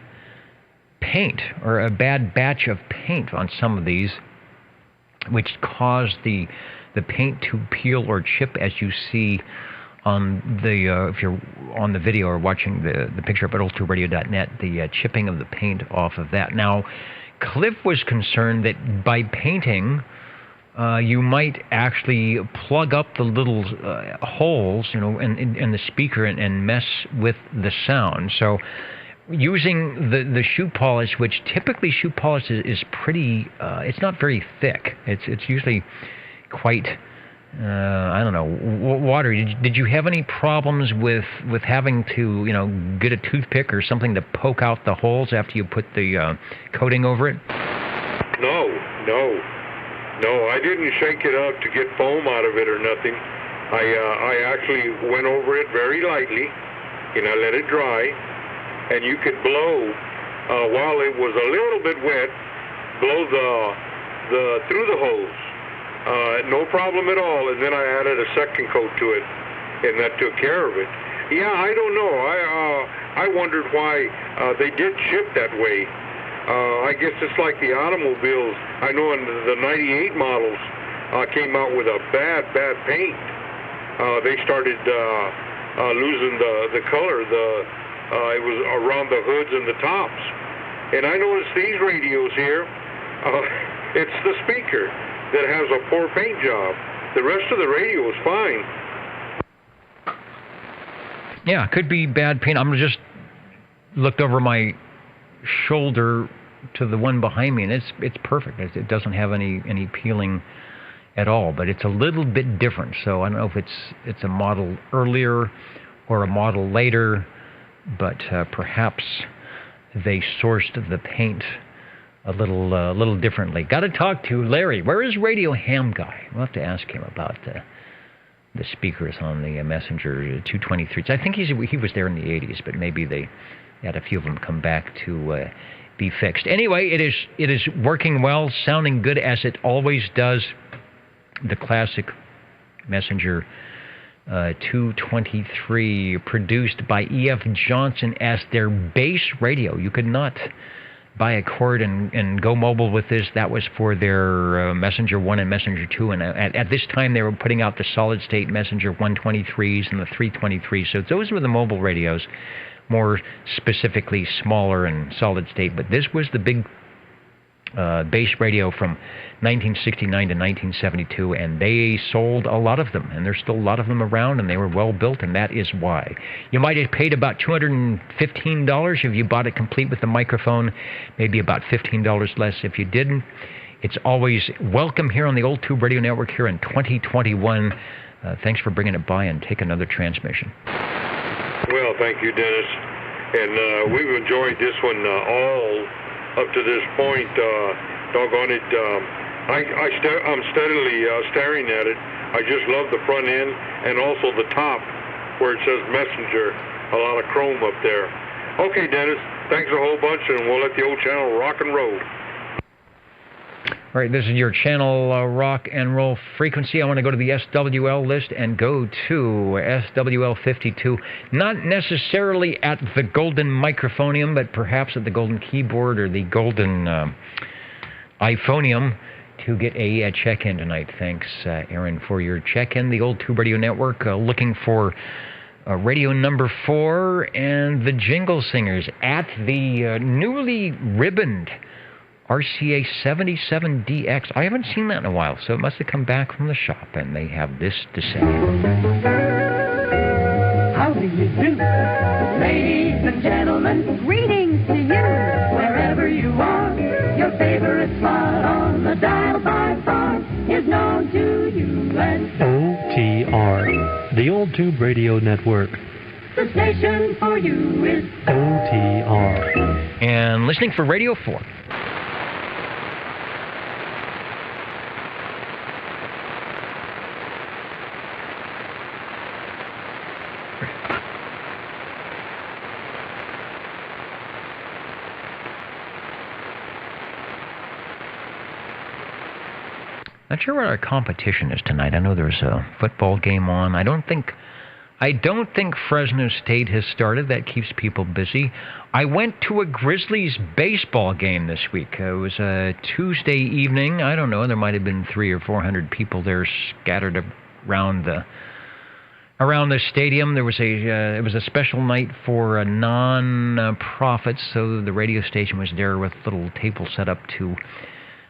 paint or a bad batch of paint on some of these, which caused the paint to peel or chip, as you see on the if you're on the video or watching the picture up at oldtuberadio.net, the chipping of the paint off of that. Now, Cliff was concerned that by painting, you might actually plug up the little holes, in the speaker and mess with the sound. So, using the shoe polish, which typically shoe polish is pretty, it's not very thick. It's usually quite, watery. Did you have any problems with having to, get a toothpick or something to poke out the holes after you put the coating over it? No, I didn't shake it up to get foam out of it or nothing. I actually went over it very lightly, and I let it dry, and you could blow, while it was a little bit wet, blow the through the hose. No problem at all, and then I added a second coat to it, and that took care of it. Yeah, I don't know. I wondered why they did ship that way. I guess it's like the automobiles. I know in the 98 models came out with a bad paint. They started losing the color. It was around the hoods and the tops. And I noticed these radios here, it's the speaker that has a poor paint job. The rest of the radio is fine. Yeah, could be bad paint. I'm just looked over my shoulder to the one behind me, and it's perfect. It doesn't have any peeling at all, but it's a little bit different. So I don't know if it's a model earlier or a model later, but perhaps they sourced the paint a little differently. Got to talk to Larry. Where is Radio Ham Guy? We'll have to ask him about the speakers on the Messenger 223s. I think he was there in the 80s, but maybe they had a few of them come back to be fixed. Anyway, it is working well, sounding good as it always does. The classic Messenger 223, produced by E.F. Johnson as their base radio. You could not buy a cord and go mobile with this. That was for their Messenger 1 and Messenger 2. And at this time, they were putting out the solid-state Messenger 123s and the 323s. So those were the mobile radios, more specifically smaller and solid-state. But this was the big base radio from 1969 to 1972, and they sold a lot of them, and there's still a lot of them around, and they were well built, and that is why. You might have paid about $215 if you bought it complete with the microphone, maybe about $15 less if you didn't. It's always welcome here on the Old Tube Radio Network here in 2021. Thanks for bringing it by, and take another transmission. Well, thank you, Dennis. And we've enjoyed this one all up to this point. Doggone it. I'm steadily staring at it. I just love the front end and also the top where it says Messenger. A lot of chrome up there. Okay, Dennis. Thanks a whole bunch, and we'll let the old channel rock and roll. All right, this is your channel rock and roll frequency. I want to go to the SWL list and go to SWL 52. Not necessarily at the golden microphonium, but perhaps at the golden keyboard or the golden iPhonium to get a check-in tonight. Thanks, Aaron, for your check-in. The Old Tube Radio Network looking for radio number 4 and the Jingle Singers at the newly ribboned RCA 77DX. I haven't seen that in a while, so it must have come back from the shop, and they have this to say. How do you do? Ladies and gentlemen, greetings to you. Wherever you are, your favorite spot on the dial by far is known to you as OTR, the Old Tube Radio Network. The station for you is OTR. And listening for Radio 4. Not sure what our competition is tonight. I know there's a football game on. I don't think Fresno State has started. That keeps people busy. I went to a Grizzlies baseball game this week. It was a Tuesday evening. I don't know. There might have been 300 or 400 people there scattered around the stadium. There was it was a special night for non-profits, so the radio station was there with a little table set up to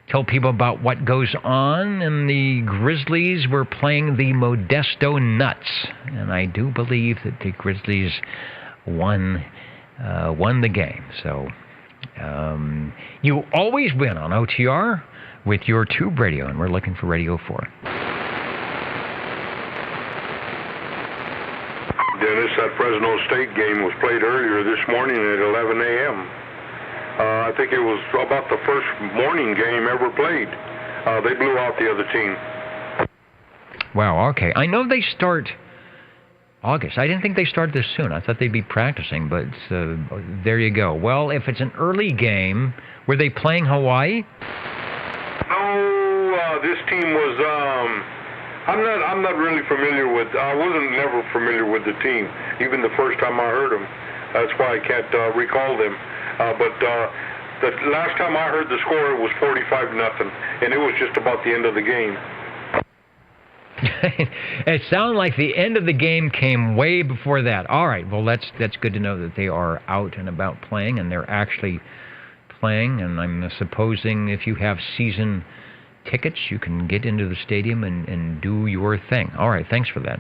tell people about what goes on, and the Grizzlies were playing the Modesto Nuts, and I do believe that the Grizzlies won the game. So you always win on OTR with your Tube Radio, and we're looking for Radio 4. Dennis, that Fresno State game was played earlier this morning at 11 a.m. I think it was about the first morning game ever played. They blew out the other team. Wow, okay. I know they start August. I didn't think they started this soon. I thought they'd be practicing, but there you go. Well, if it's an early game, were they playing Hawaii? No, this team was... I'm not really familiar with... I wasn't never familiar with the team, even the first time I heard them. That's why I can't recall them. But the last time I heard the score, it was 45-0, and it was just about the end of the game. It sounded like the end of the game came way before that. All right, well, that's good to know that they are out and about playing, and they're actually playing. And I'm supposing if you have season tickets, you can get into the stadium and do your thing. All right, thanks for that.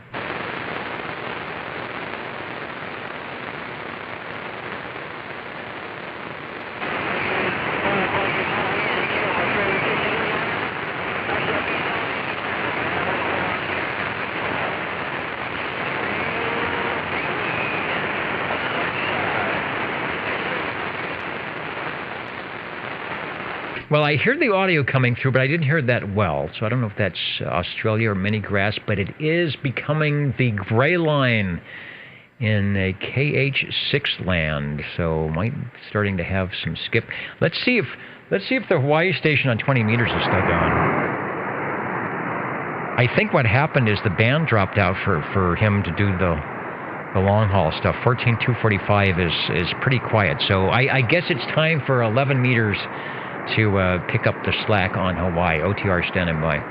Well, I hear the audio coming through, but I didn't hear it that well, so I don't know if that's Australia or mini grass, but it is becoming the gray line in KH6 land, so might starting to have some skip. Let's see if the Hawaii station on 20 meters is still going. I think what happened is the band dropped out for him to do the long haul stuff. 14245 is pretty quiet, so I guess it's time for 11 meters to pick up the slack on Hawaii. OTR standing by.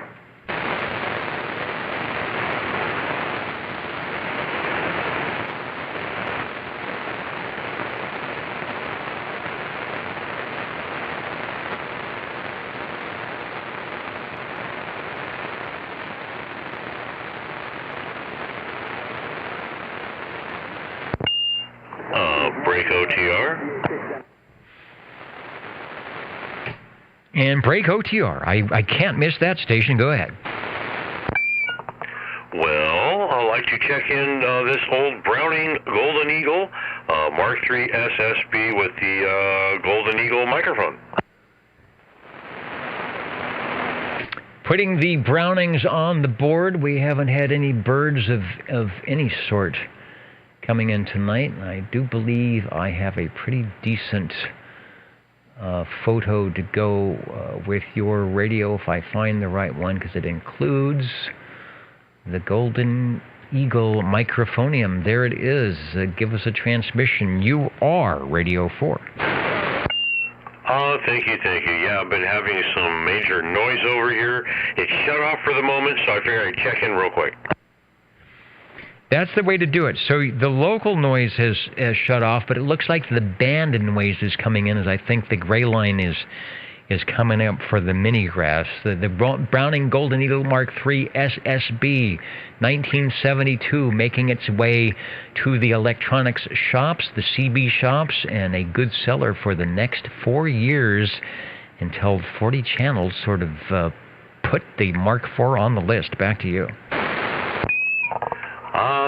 Break OTR. And break OTR. I can't miss that station. Go ahead. Well, I'd like to check in this old Browning Golden Eagle Mark III SSB with the Golden Eagle microphone. Putting the Brownings on the board. We haven't had any birds of any sort coming in tonight. I do believe I have a pretty decent photo to go with your radio if I find the right one, because it includes the Golden Eagle microphonium. There it is. Give us a transmission. You are Radio 4. Thank you. Yeah, I've been having some major noise over here. It's shut off for the moment, so I figured I'd check in real quick. That's the way to do it. So the local noise has shut off, but it looks like the band noise is coming in, as I think the gray line is coming up for the mini grass. The Browning Golden Eagle Mark III SSB, 1972, making its way to the electronics shops, the CB shops, and a good seller for the next 4 years until 40 channels sort of put the Mark IV on the list. Back to you.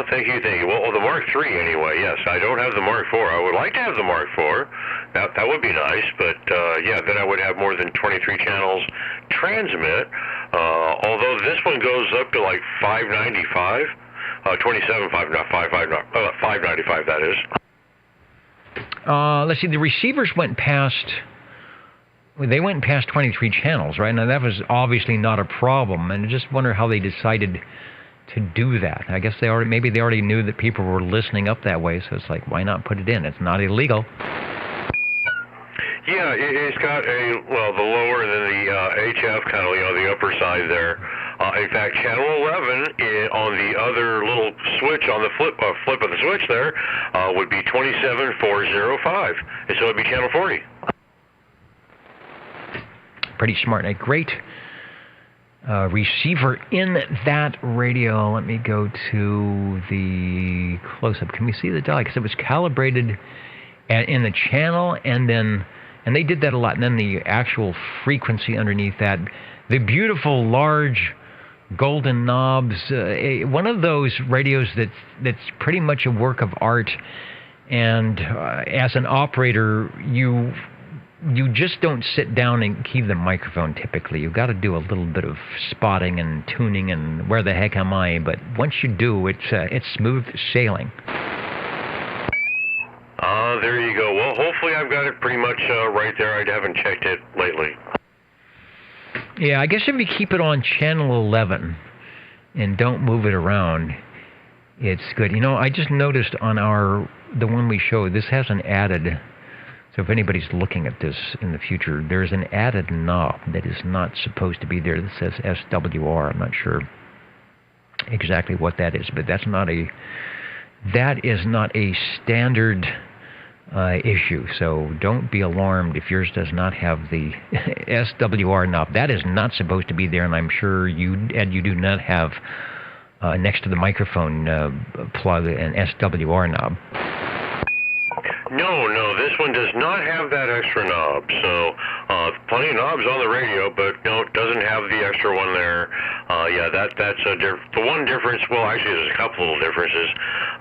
Thank you. Well, the Mark III anyway, yes. I don't have the Mark IV. I would like to have the Mark IV. That would be nice, but yeah, then I would have more than 23 channels transmit, although this one goes up to like 595, 595, that is. Let's see, the receivers went past they went past 23 channels, right? Now, that was obviously not a problem, and I just wonder how they decided to do that. I guess they already knew that people were listening up that way, so it's like, why not put it in? It's not illegal. Yeah, it's got the lower than the HF kind of, the upper side there. In fact, channel 11 on the other little switch on the flip of the switch there would be 27405, and so it'd be channel 40. Pretty smart. A great receiver in that radio. Let me go to the close-up. Can we see the dial? Because it was calibrated in the channel, and they did that a lot. And then the actual frequency underneath that, the beautiful large golden knobs. One of those radios that's pretty much a work of art. And as an operator, you just don't sit down and key the microphone typically. You've got to do a little bit of spotting and tuning and where the heck am I? But once you do, it's smooth sailing. There you go. Well, hopefully I've got it pretty much right there. I haven't checked it lately. Yeah, I guess if you keep it on channel 11 and don't move it around, it's good. I just noticed on the one we showed, this has an added... So if anybody's looking at this in the future, there's an added knob that is not supposed to be there that says SWR. I'm not sure exactly what that is, but that is not a standard issue. So don't be alarmed if yours does not have the SWR knob. That is not supposed to be there, and I'm sure you do not have next to the microphone plug an SWR knob. No, this one does not have that extra knob. So plenty of knobs on the radio, but no, it doesn't have the extra one there. That's the one difference. Well, actually, there's a couple little differences.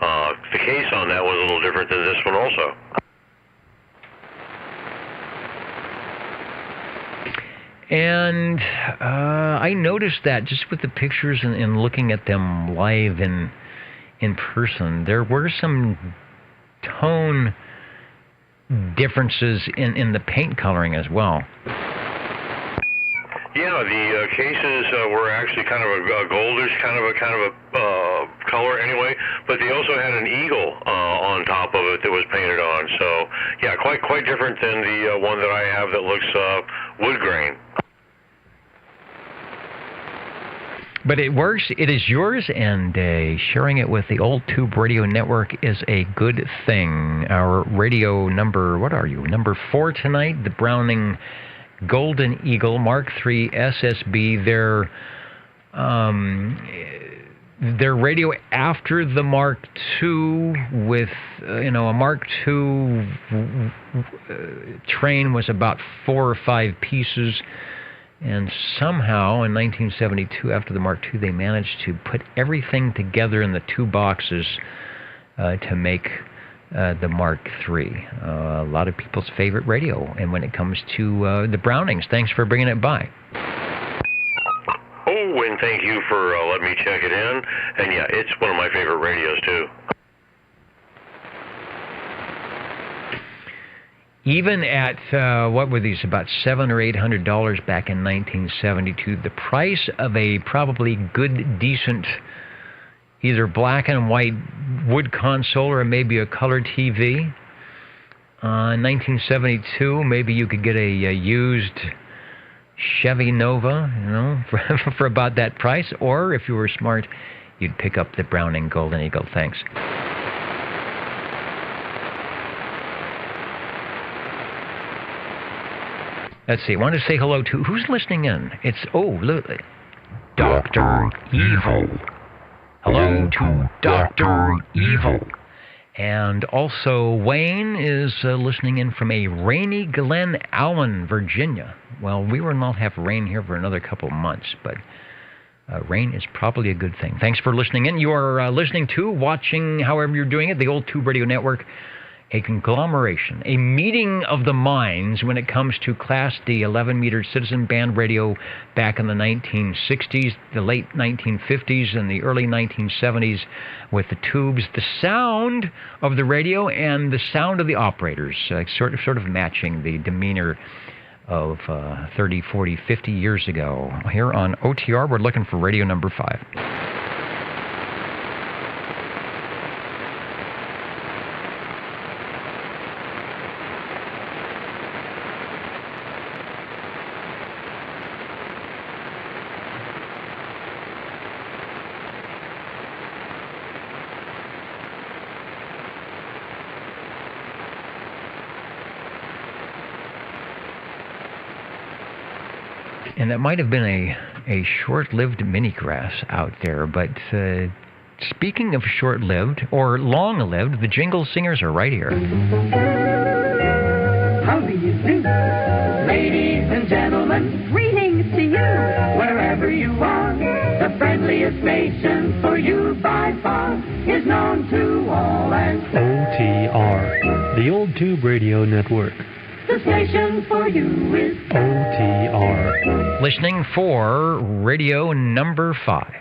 The case on that was a little different than this one also. And I noticed that just with the pictures and looking at them live in person, there were some tone differences in the paint coloring as well. Yeah, the cases were actually kind of a goldish kind of a color anyway, but they also had an eagle on top of it that was painted on. So yeah, quite different than the one that I have that looks wood grain. But it works. It is yours, and sharing it with the Old Tube Radio Network is a good thing. Our radio number, what are you? Number 4 tonight, the Browning Golden Eagle Mark III SSB. Their radio after the Mark II with, a Mark II train was about 4 or 5 pieces. And somehow, in 1972, after the Mark II, they managed to put everything together in the 2 boxes to make the Mark III. A lot of people's favorite radio. And when it comes to the Brownings, thanks for bringing it by. Oh, and thank you for letting me check it in. And yeah, it's one of my favorite radios, too. Even at, what were these, about $700 or $800 back in 1972, the price of a probably good, decent, either black and white wood console or maybe a color TV. In 1972, maybe you could get a used Chevy Nova, for about that price. Or, if you were smart, you'd pick up the Browning Golden Eagle. Thanks. Let's see. I want to say hello to... Who's listening in? It's... Dr. Evil. Hello to Dr. Evil. And also, Wayne is listening in from a rainy Glen Allen, Virginia. Well, we will not have rain here for another couple of months, but rain is probably a good thing. Thanks for listening in. You are listening to, watching, however you're doing it, the Old Tube Radio Network. A conglomeration, a meeting of the minds when it comes to Class D 11-meter citizen band radio back in the 1960s, the late 1950s, and the early 1970s with the tubes, the sound of the radio and the sound of the operators, sort of matching the demeanor of 30, 40, 50 years ago. Here on OTR, we're looking for radio number 5. And that might have been a short-lived mini-grass out there, but speaking of short-lived or long-lived, the Jingle Singers are right here. How do you do? Ladies and gentlemen, greetings to you, wherever you are. The friendliest station for you by far is known to all and OTR, the Old Tube Radio Network. the station for you is OTR. Listening for radio number 5.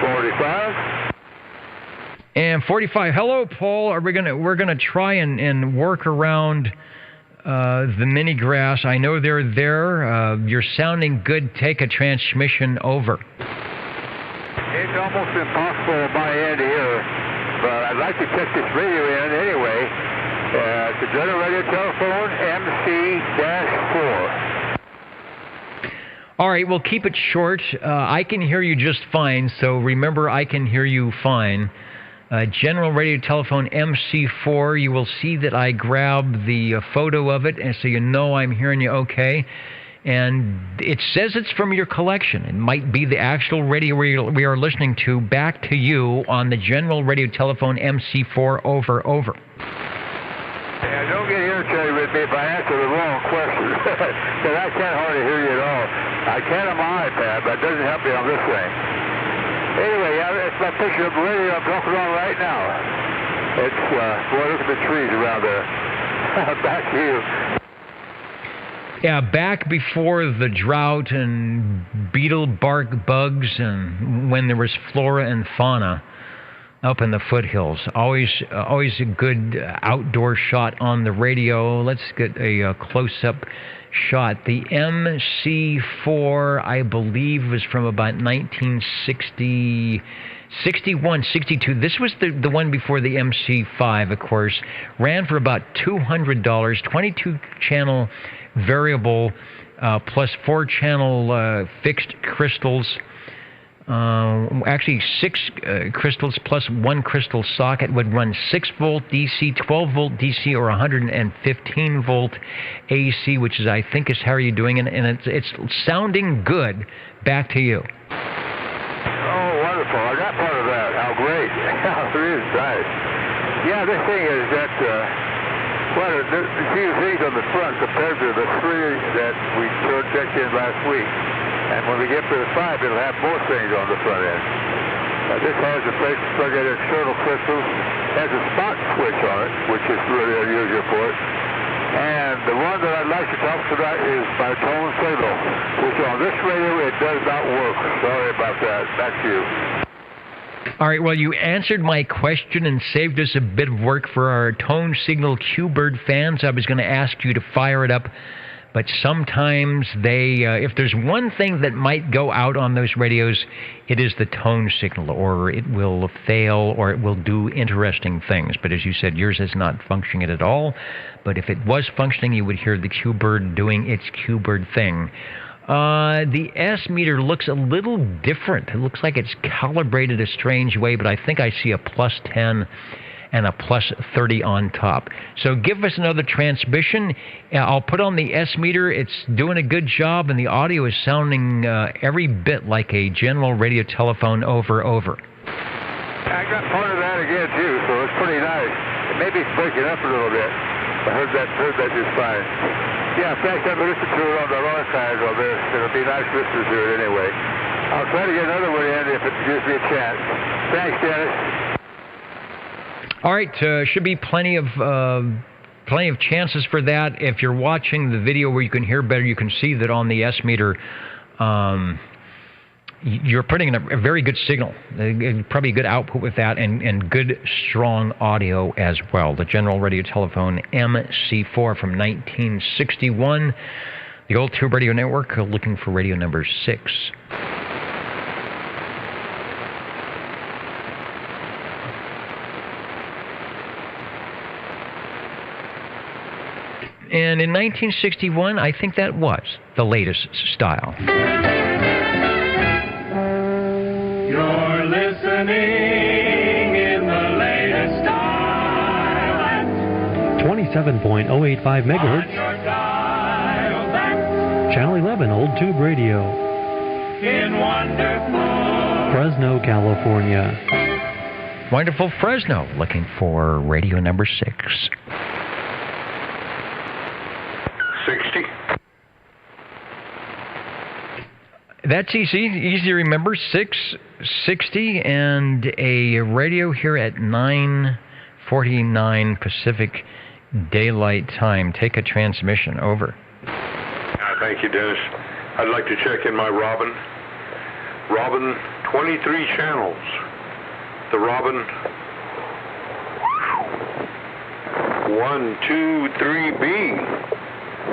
45. And 45. Hello, Paul. We're gonna try and work around the mini grass. I know they're there. You're sounding good. Take a transmission over. It's almost impossible on my end here, but I'd like to check this radio in anyway. It's a general radio telephone, MC-4. All right, we'll keep it short. I can hear you just fine, so remember I can hear you fine. General radio telephone MC4, you will see that I grab the photo of it, and so you know I'm hearing you okay. And it says it's from your collection. It might be the actual radio we are listening to back to you on the general radio telephone MC4 over. Yeah, don't get irritated with me if I answer the wrong question, because I can't hardly hear you at all. I can on my iPad, but it doesn't help me on this thing. Anyway, it's my picture of the radio I'm talking on right now. It's, boy, look at the trees around there. Back to you. Yeah, back before the drought and beetle bark bugs and when there was flora and fauna up in the foothills. Always a good outdoor shot on the radio. Let's get a close-up shot. The MC4, I believe, was from about 1960, 61, 62. This was the one before the MC5, of course. Ran for about $200, 22-channel variable plus 4-channel fixed crystals. Actually 6 crystals plus 1 crystal socket would run 6-volt DC, 12-volt DC, or 115-volt AC, which is, I think, is how you're doing it, and it's sounding good. Back to you. Oh, wonderful. I got part of that. How great. It is nice. Yeah, this thing is that, there's a few things on the front compared to the 3 that we checked in last week. And when we get to the 5, it'll have more things on the front end. This has a place to plug in external crystals, has a spot switch on it, which is really unusual for it. And the one that I'd like to talk about is my tone signal, which on this radio, it does not work. Sorry about that. Back to you. All right, well, you answered my question and saved us a bit of work for our tone signal Q-Bird fans. I was going to ask you to fire it up. But sometimes if there's one thing that might go out on those radios, it is the tone signal, or it will fail, or it will do interesting things. But as you said, yours is not functioning at all. But if it was functioning, you would hear the Q-Bird doing its Q-Bird thing. The S meter looks a little different. It looks like it's calibrated a strange way, but I think I see a plus 10 and a plus 30 on top. So give us another transmission. I'll put on the S meter. It's doing a good job, and the audio is sounding every bit like a general radio telephone over. I got part of that again, too, so it's pretty nice. Maybe it's breaking up a little bit. I heard that just fine. Yeah, thanks. I've listened to it on the archives on this. It'll be nice listening to it anyway. I'll try to get another one in if it gives me a chance. Thanks, Dennis. All right, should be plenty of chances for that. If you're watching the video where you can hear better, you can see that on the S meter, you're putting in a very good signal, probably a good output with that, and good, strong audio as well. The General Radio Telephone MC4 from 1961. The Old Tube Radio Network, looking for radio number 6. And in 1961, I think that was the latest style. You're listening in the latest style. 27.085 megahertz. Channel 11, Old Tube Radio. In wonderful Fresno, California. Wonderful Fresno, looking for radio number 6. 60. That's easy to remember. 660 and a radio here at 9:49 Pacific Daylight Time. Take a transmission. Over. Thank you, Dennis. I'd like to check in my Robin. Robin, 23 channels. The Robin. 1, 2, 3B.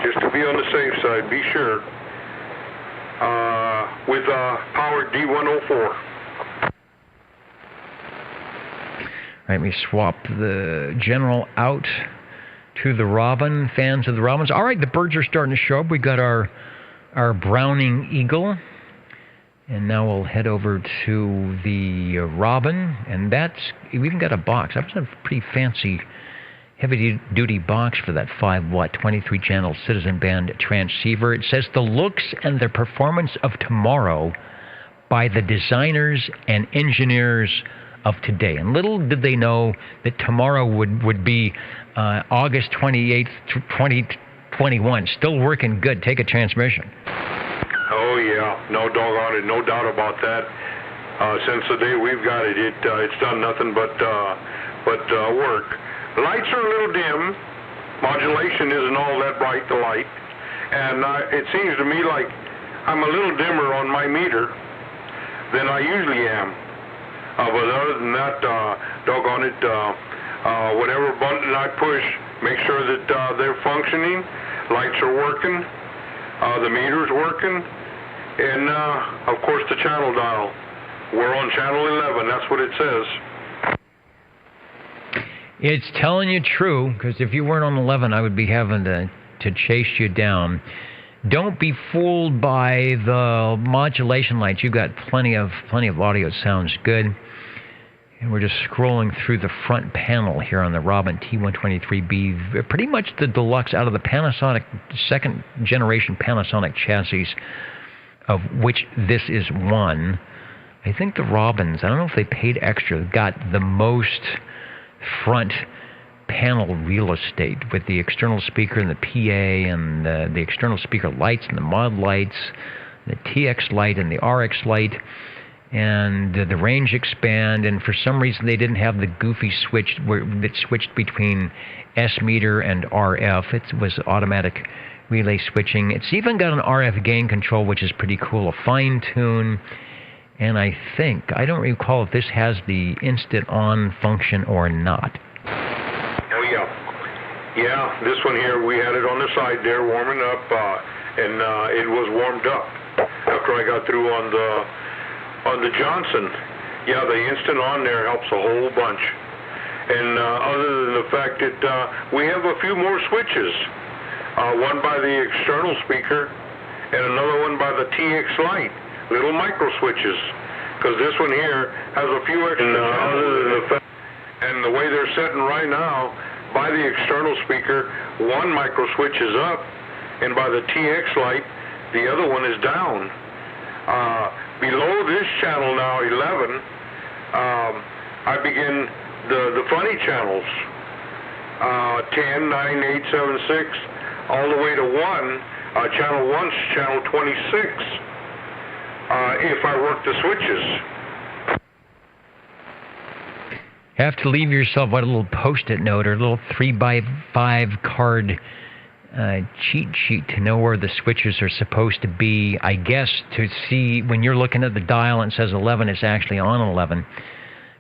Just to be on the safe side, be sure. With power D104. Let me swap the General out to the Robin. Fans of the Robins. All right, the birds are starting to show up. We got our Browning Eagle. And now we'll head over to the Robin. And we even got a box. That was a pretty fancy heavy-duty box for that 5-watt, 23-channel Citizen Band transceiver. It says, the looks and the performance of tomorrow by the designers and engineers of today. And little did they know that tomorrow would be August 28th, 2021. Still working good. Take a transmission. Oh, yeah. No doggone it. No doubt about that. Since the day we've got it, it's done nothing but work. The lights are a little dim. Modulation isn't all that bright, the light. And it seems to me like I'm a little dimmer on my meter than I usually am. But other than that, doggone it, whatever button I push, make sure that they're functioning. Lights are working. The meter's working. And, of course, the channel dial. We're on channel 11. That's what it says. It's telling you true, because if you weren't on 11, I would be having to chase you down. Don't be fooled by the modulation lights. You've got plenty of audio. It sounds good. And we're just scrolling through the front panel here on the Robin T123B. Pretty much the deluxe out of the Panasonic, second generation Panasonic chassis, of which this is one. I think the Robins, I don't know if they paid extra, got the most front panel real estate with the external speaker and the PA and the external speaker lights and the mod lights, the TX light and the RX light, and the range expand. And for some reason they didn't have the goofy switch that switched between S meter and RF. It was automatic relay switching. It's even got an RF gain control, which is pretty cool, a fine tune. And I don't recall if this has the instant on function or not. Oh, yeah. Yeah, this one here, we had it on the side there warming up, and it was warmed up after I got through on the Johnson. Yeah, the instant on there helps a whole bunch. And other than the fact that we have a few more switches, one by the external speaker and another one by the TX light. Little micro switches, because this one here has a few extra channels. And the way they're setting right now, by the external speaker, one micro switch is up, and by the TX light, the other one is down. Below this channel now, 11, I begin the funny channels, 10, 9, 8, 7, 6, all the way to 1, channel 1's channel 26. If I work the switches. Have to leave yourself a little Post-it note or a little 3x5 card cheat sheet to know where the switches are supposed to be. I guess to see when you're looking at the dial and it says 11, it's actually on 11.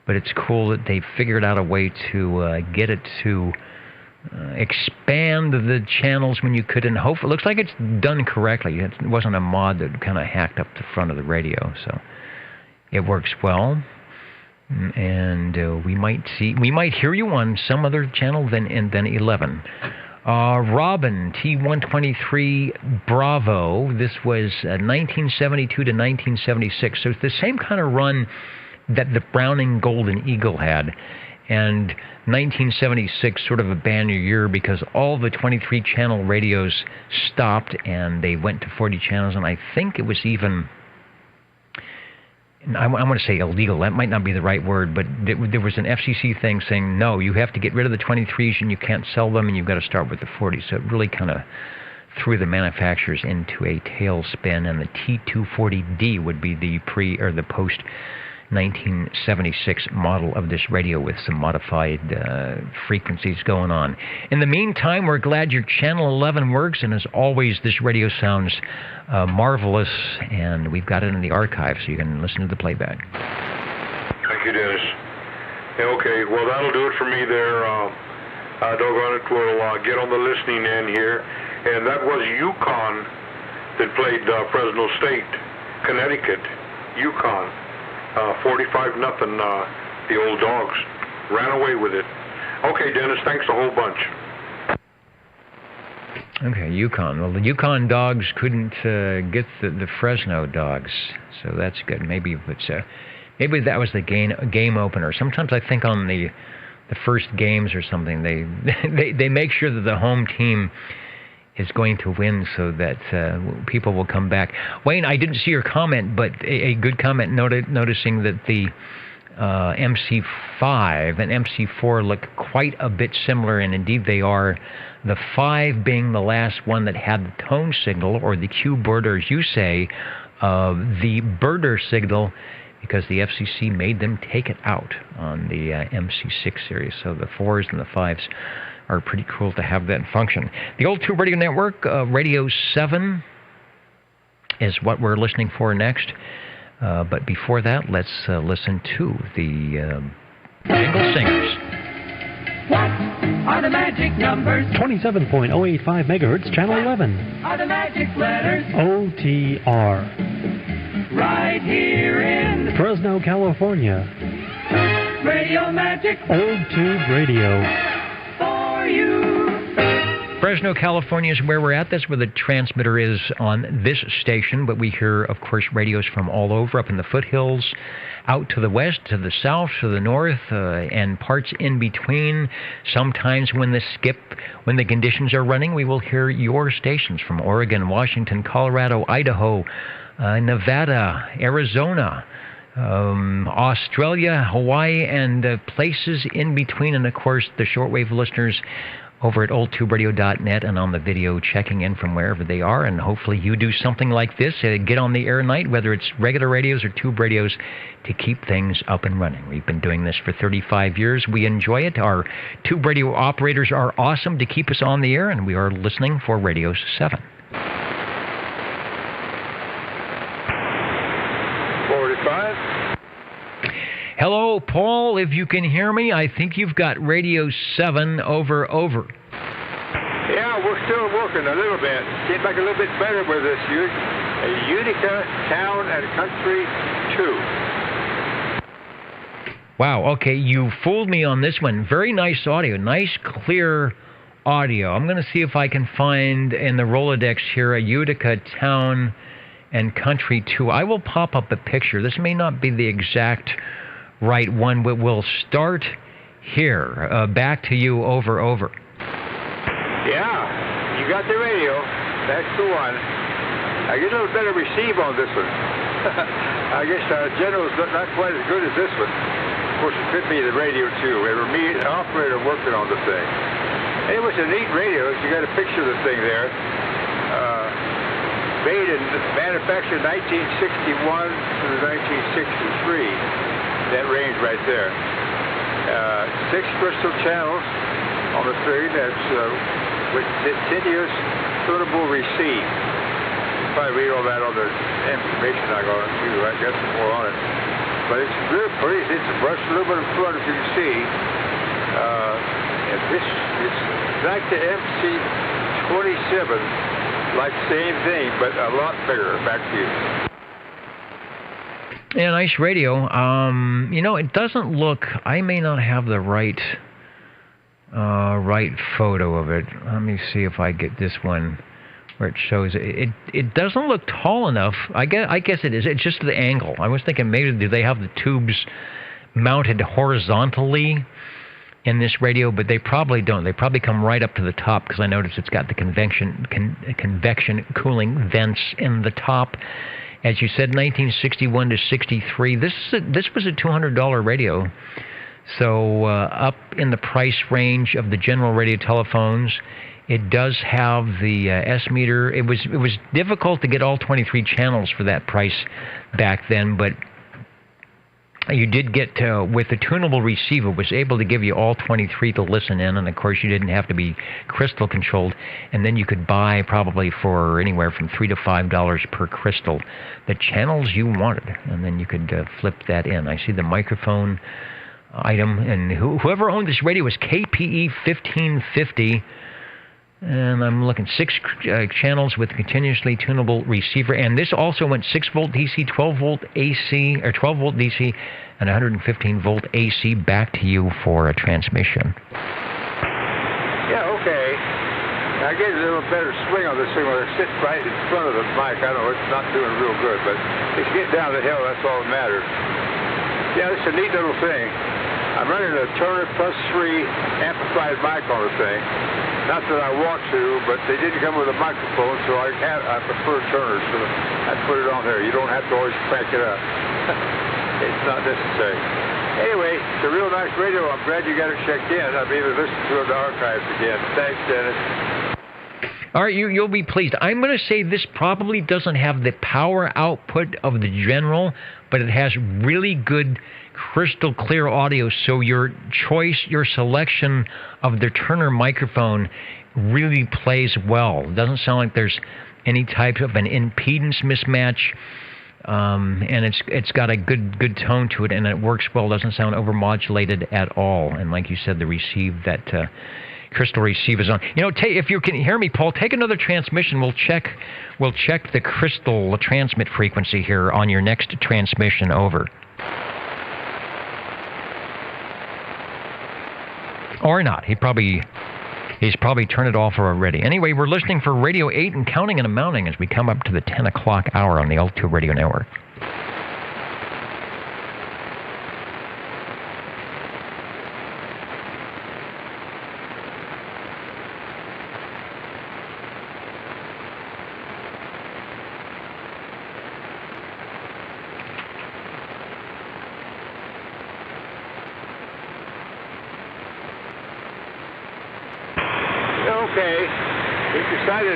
But it's cool that they figured out a way to get it to expand the channels when you couldn't. Hopefully, it looks like it's done correctly. It wasn't a mod that kind of hacked up the front of the radio, so it works well. And we might hear you on some other channel than 11. Robin, T123 Bravo. This was 1972 to 1976. So it's the same kind of run that the Browning Golden Eagle had. And 1976, sort of a banner year because all the 23-channel radios stopped and they went to 40 channels. And I think it was even, I want to say illegal. That might not be the right word, but there was an FCC thing saying, no, you have to get rid of the 23s and you can't sell them and you've got to start with the 40s. So it really kind of threw the manufacturers into a tailspin, and the T240D would be the post 1976 model of this radio with some modified frequencies going on. In the meantime, we're glad your Channel 11 works, and as always, this radio sounds marvelous, and we've got it in the archive, so you can listen to the playback. Thank you, Dennis. Okay, well, that'll do it for me there. Doggone it, we'll get on the listening end here. And that was Yukon that played Fresno State, Connecticut, Yukon. 45-0, the old dogs ran away with it. Okay, Dennis, thanks a whole bunch. Okay, Yukon. Well, the Yukon dogs couldn't get the Fresno dogs, so that's good. Maybe maybe that was the game opener. Sometimes I think on the first games or something, they make sure that the home team is going to win so that people will come back. Wayne, I didn't see your comment, but a good comment noticing that the MC5 and MC4 look quite a bit similar, and indeed they are. The 5 being the last one that had the tone signal, or the Q-birder, as you say, the birder signal, because the FCC made them take it out on the MC6 series. So the 4s and the 5s are pretty cool to have that function. The Old Tube Radio Network, Radio 7 is what we're listening for next. But before that, let's listen to the Jingle Singers. What are the magic numbers? 27.085 megahertz, channel 11. Are the magic letters? OTR. Right here in Fresno, California. Radio Magic. Old Tube Radio. For you. Fresno, California is where we're at. That's where the transmitter is on this station, but we hear, of course, radios from all over, up in the foothills, out to the west, to the south, to the north, and parts in between. Sometimes when the conditions are running, we will hear your stations from Oregon, Washington, Colorado, Idaho, Nevada, Arizona, Australia, Hawaii, and places in between. And, of course, the shortwave listeners over at oldtuberadio.net and on the video checking in from wherever they are. And hopefully you do something like this, get on the air night, whether it's regular radios or tube radios, to keep things up and running. We've been doing this for 35 years. We enjoy it. Our tube radio operators are awesome to keep us on the air, and we are listening for Radio 7. 45. Hello, Paul, if you can hear me, I think you've got Radio 7 over. Yeah, we're still working a little bit. Seems like a little bit better with this Utica Town and Country 2. Wow, okay, you fooled me on this one. Very nice audio, nice, clear audio. I'm going to see if I can find in the Rolodex here a Utica Town and Country 2. I will pop up a picture. This may not be the exact right one, but we'll start here. Back to you, over. Yeah, you got the radio. That's the one. I get a little better receive on this one. I guess General's not quite as good as this one. Of course, it could be the radio, too. We have an operator working on the thing. It was a neat radio. You got a picture of the thing there. Made and manufactured 1961 to 1963. That range right there. 6 crystal channels on the thing. That's with continuous tunable receive. You probably read all that on the information I got on it too. I got some more on it. But it's real pretty. It's a brushed aluminum front, as you can see. And this is like the MC27, like the same thing, but a lot bigger. Back to you. Yeah, nice radio. It doesn't look. I may not have the right photo of it. Let me see if I get this one where it shows it. It doesn't look tall enough. I guess it is. It's just the angle. I was thinking maybe do they have the tubes mounted horizontally in this radio, but they probably don't. They probably come right up to the top because I noticed it's got the convection cooling vents in the top. As you said, 1961 to 63. This was a $200 radio, so up in the price range of the general radio telephones. It does have the S meter. It was difficult to get all 23 channels for that price back then, but you did get, with the tunable receiver, was able to give you all 23 to listen in, and of course you didn't have to be crystal controlled, and then you could buy probably for anywhere from $3 to $5 per crystal the channels you wanted, and then you could flip that in. I see the microphone item, and whoever owned this radio was KPE 1550, and I'm looking 6 channels with continuously tunable receiver, and this also went 6-volt DC, 12-volt AC, or 12-volt DC, and 115-volt AC back to you for a transmission. Yeah, okay. I get a little better swing on this thing when it sits right in front of the mic. I know it's not doing real good, but it's getting down the hill. That's all that matters. Yeah, it's a neat little thing. I'm running a Turner Plus 3 amplified mic on the thing. Not that I want to, but they didn't come with a microphone, so I prefer Turner, so I put it on there. You don't have to always crank it up. It's not necessary. Anyway, it's a real nice radio. I'm glad you got it checked in. I'll be able to listen to the archives again. Thanks, Dennis. All right, you'll be pleased. I'm going to say this probably doesn't have the power output of the general, but it has really good crystal clear audio, so your selection of the Turner microphone really plays well. It doesn't sound like there's any type of an impedance mismatch, and it's got a good tone to it, and it works well. It doesn't sound overmodulated at all. And like you said, the crystal receive is on. If you can hear me, Paul, take another transmission. We'll check the crystal transmit frequency here on your next transmission. Over. Or not. He's probably turned it off already. Anyway, we're listening for Radio 8 and counting and amounting as we come up to the 10 o'clock hour on the L2 Radio Network.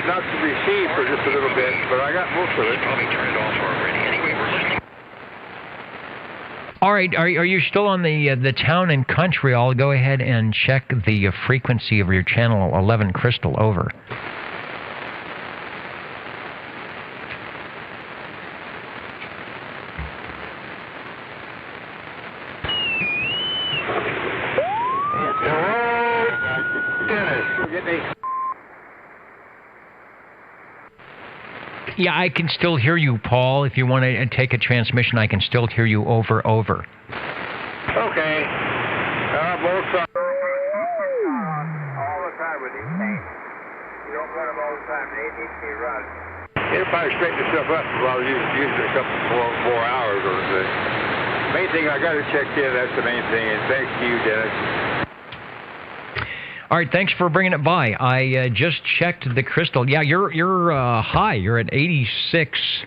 Not to receive for just a little bit, but I got most of it. Probably turned it off already. Anyway, we're listening. All right, are you still on the town and country? I'll go ahead and check the frequency of your channel 11 crystal. Over. Yeah, I can still hear you, Paul. If you want to take a transmission, I can still hear you over. Okay. Both sides. All the time with these things. You don't run them all the time. They need to be run. It'll probably straighten itself up while you use it a couple more hours or something. Main thing, I got it checked in. That's the main thing. And thanks to you, Dennis. All right, thanks for bringing it by. I just checked the crystal. Yeah, you're high. You're at 86.2,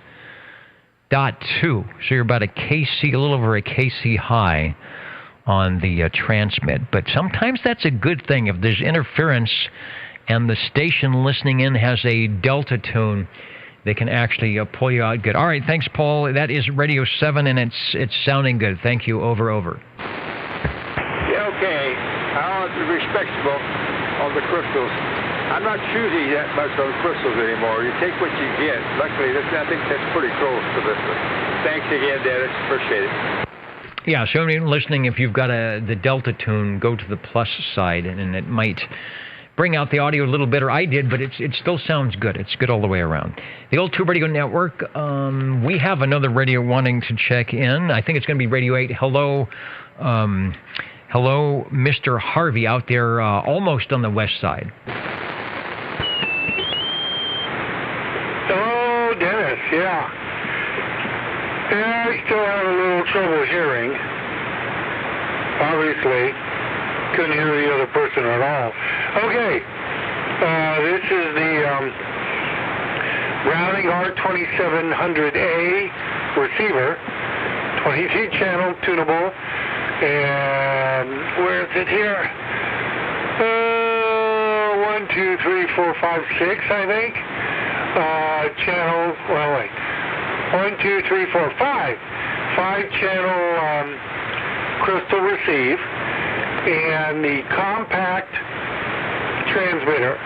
so you're about a little over a kc high on the transmit. But sometimes that's a good thing. If there's interference and the station listening in has a delta tune, they can actually pull you out good. All right, thanks, Paul. That is Radio 7, and it's sounding good. Thank you. Over. Yeah, okay. How respectable on the crystals. I'm not choosy that much on crystals anymore. You take what you get. Luckily, I think that's pretty close to this one. Thanks again, Dennis. Appreciate it. Yeah, so listening, if you've got the Delta tune, go to the plus side, and it might bring out the audio a little better. I did, but it still sounds good. It's good all the way around. The Old Tube Radio Network, we have another radio wanting to check in. I think it's going to be Radio 8. Hello, Mr. Harvey out there almost on the west side. Hello, Dennis. Yeah, I still have a little trouble hearing. Obviously, couldn't hear the other person at all. Okay, this is the Browning R2700A receiver, 22 channel tunable, and where is it here? 1, 2, 3, 4, 5, 6, I think. Channel, well, wait. 1, 2, 3, 4, 5. 5-channel crystal receive, and the compact transmitter.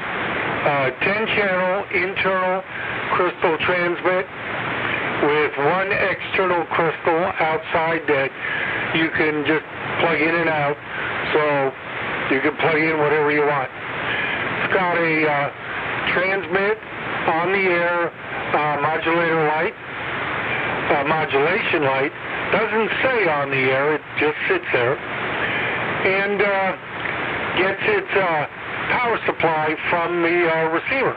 10-channel internal crystal transmit with one external crystal outside that you can just plug in and out, so you can plug in whatever you want. It's got a transmit on the air modulator light, modulation light. Doesn't say on the air, it just sits there, and gets its power supply from the receiver.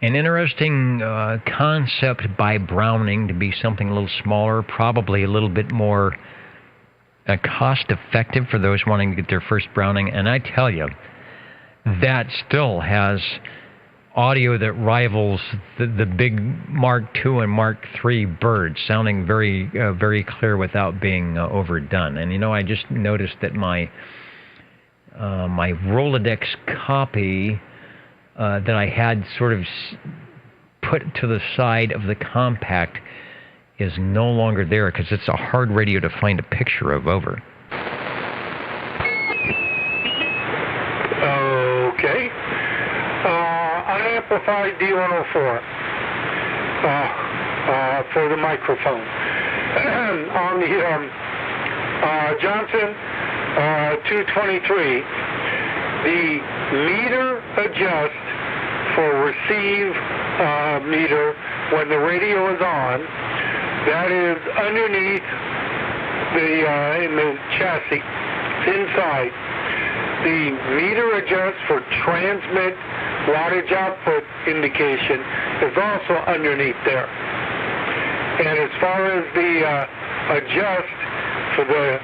An interesting concept by Browning to be something a little smaller, probably a little bit more cost-effective for those wanting to get their first Browning. And I tell you, that still has audio that rivals the big Mark II and Mark III birds, sounding very, very clear without being overdone. And you know, I just noticed that my my Rolodex copy that I had sort of put to the side of the compact is no longer there because it's a hard radio to find a picture of. Over. Okay. Unamplified D104 for the microphone. On the Johnson 223, the meter adjust for receive meter when the radio is on. That is underneath in the chassis. It's inside. The meter adjust for transmit wattage output indication is also underneath there. And as far as the adjust for the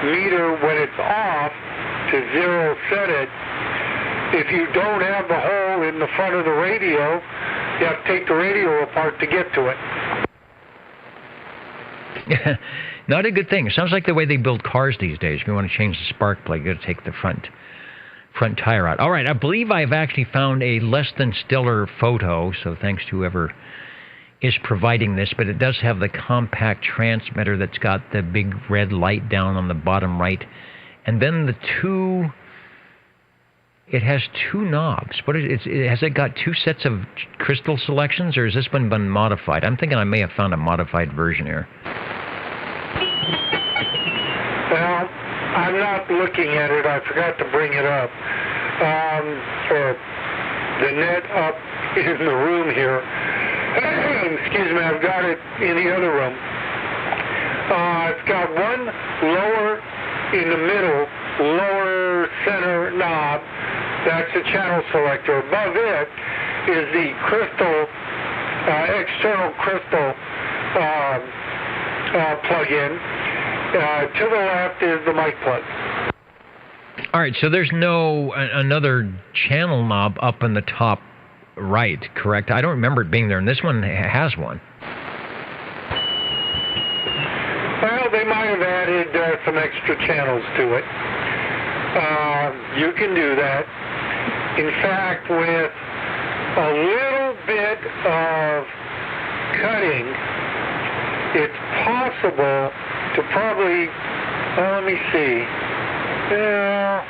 meter when it's off to zero set it, if you don't have the hole in the front of the radio, you have to take the radio apart to get to it. Not a good thing. It sounds like the way they build cars these days. If you want to change the spark plug, you got to take the front tire out. All right, I believe I've actually found a less than stellar photo, so thanks to whoever is providing this, but it does have the compact transmitter that's got the big red light down on the bottom right, and then it has two knobs. Has it got two sets of crystal selections, or has this one been modified? I'm thinking I may have found a modified version here. Well, I'm not looking at it. I forgot to bring it up. The net up in the room here. Excuse me, I've got it in the other room. It's got one lower in the middle, lower center knob. That's the channel selector. Above it is the crystal, external crystal plug-in. To the left is the mic plug. All right, so there's no another channel knob up in the top right, correct? I don't remember it being there, and this one has one. Well, they might have added some extra channels to it. You can do that. In fact, with a little bit of cutting, it's possible to probably, let me see. Well,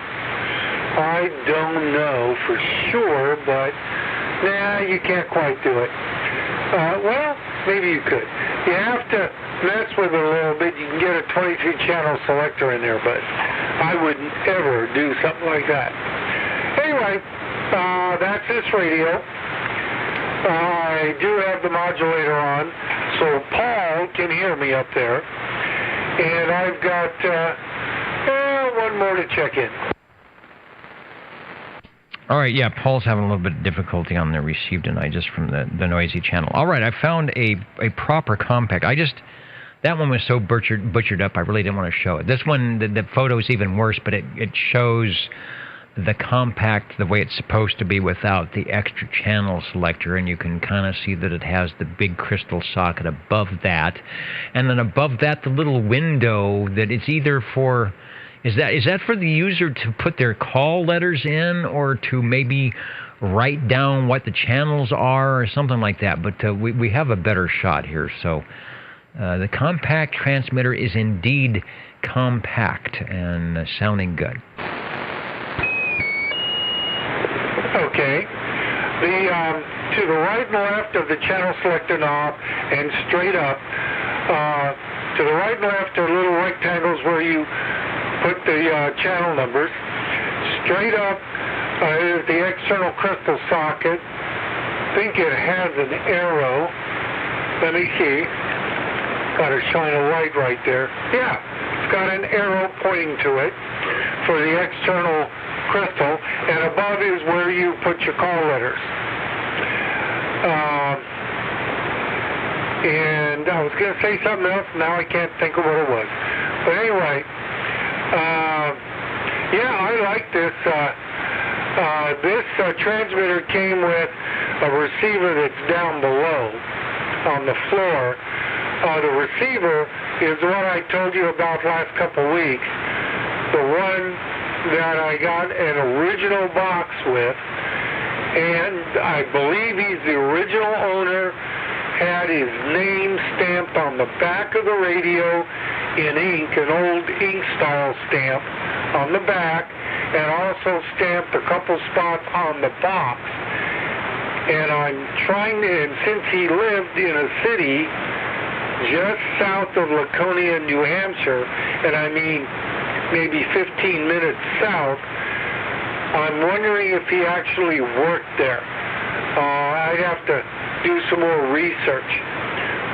I don't know for sure, but nah, you can't quite do it. Well, maybe you could. You have to mess with it a little bit. You can get a 23-channel selector in there, but I wouldn't ever do something like that. Anyway, that's this radio. I do have the modulator on, so Paul can hear me up there. And I've got one more to check in. All right, yeah, Paul's having a little bit of difficulty on the receive tonight just from the noisy channel. All right, I found a proper compact. That one was so butchered up, I really didn't want to show it. This one, the photo's even worse, but it shows the compact the way it's supposed to be without the extra channel selector, and you can kind of see that it has the big crystal socket above that. And then above that, the little window that it's either for... Is that for the user to put their call letters in or to maybe write down what the channels are or something like that? But we have a better shot here. So the compact transmitter is indeed compact and sounding good. Okay. To the right and left of the channel selector knob and straight up, to the right and left are little rectangles where you put the channel numbers. Straight up is the external crystal socket. I think it has an arrow. Let me see. Got to shine a light right there. Yeah, it's got an arrow pointing to it for the external crystal, and above is where you put your call letters. And I was going to say something else, now I can't think of what it was. But anyway, yeah, I like this. This transmitter came with a receiver that's down below on the floor. The receiver is what I told you about last couple weeks. The one that I got an original box with, and I believe he's the original owner, had his name stamped on the back of the radio in ink, an old ink style stamp on the back, and also stamped a couple spots on the box. And I'm trying to, and since he lived in a city just south of Laconia, New Hampshire, and I mean maybe 15 minutes south, I'm wondering if he actually worked there. I'd have to do some more research,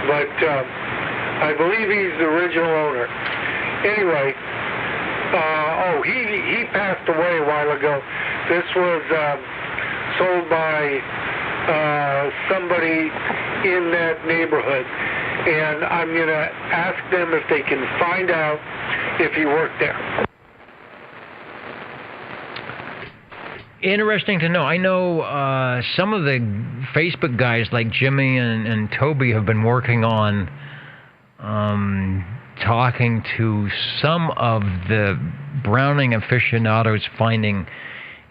but I believe he's the original owner. Anyway, he passed away a while ago. This was sold by somebody in that neighborhood, and I'm going to ask them if they can find out if he worked there. Interesting to know. I know some of the Facebook guys like Jimmy and Toby have been working on talking to some of the Browning aficionados, finding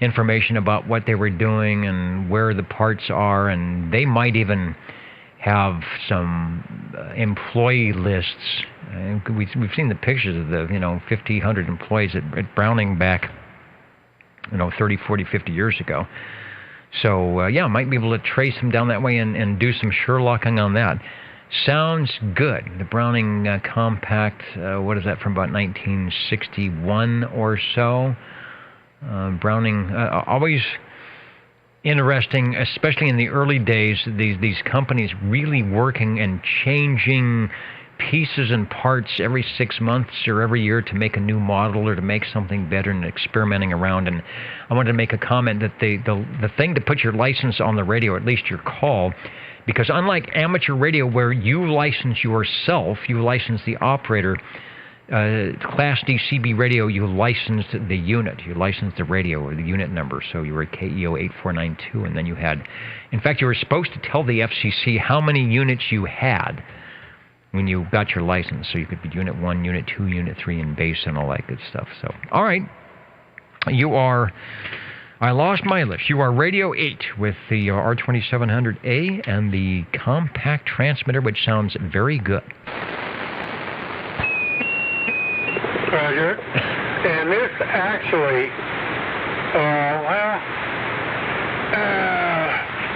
information about what they were doing and where the parts are, and they might have some employee lists. We've seen the pictures of the 50, 100 employees at Browning back 30, 40, 50 years ago. So, yeah, might be able to trace them down that way and do some Sherlocking on that. Sounds good. The Browning Compact, what is that, from about 1961 or so? Browning, always interesting, especially in the early days, these companies really working and changing pieces and parts every 6 months or every year to make a new model or to make something better and experimenting around. And I wanted to make a comment that the thing to put your license on the radio, at least your call, because unlike amateur radio where you license yourself, you license the operator, Class D CB radio, you licensed the unit. You licensed the radio or the unit number. So you were KEO 8492, and then you had, in fact, you were supposed to tell the FCC how many units you had when you got your license. So you could be Unit 1, Unit 2, Unit 3, and base and all that good stuff. So, all right. You are, I lost my list. You are Radio 8 with the R2700A and the compact transmitter, which sounds very good. Roger. And this actually,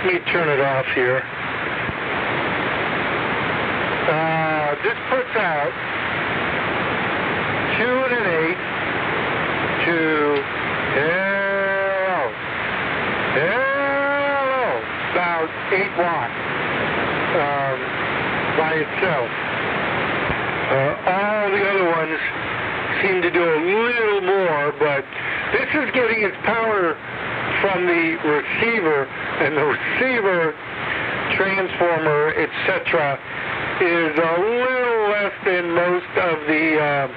let me turn it off here. This puts out 2 1/8 to hello, about 8 watts by itself. All the other ones seem to do a little more, but this is getting its power from the receiver, and the receiver transformer, etc., is a little less than most of the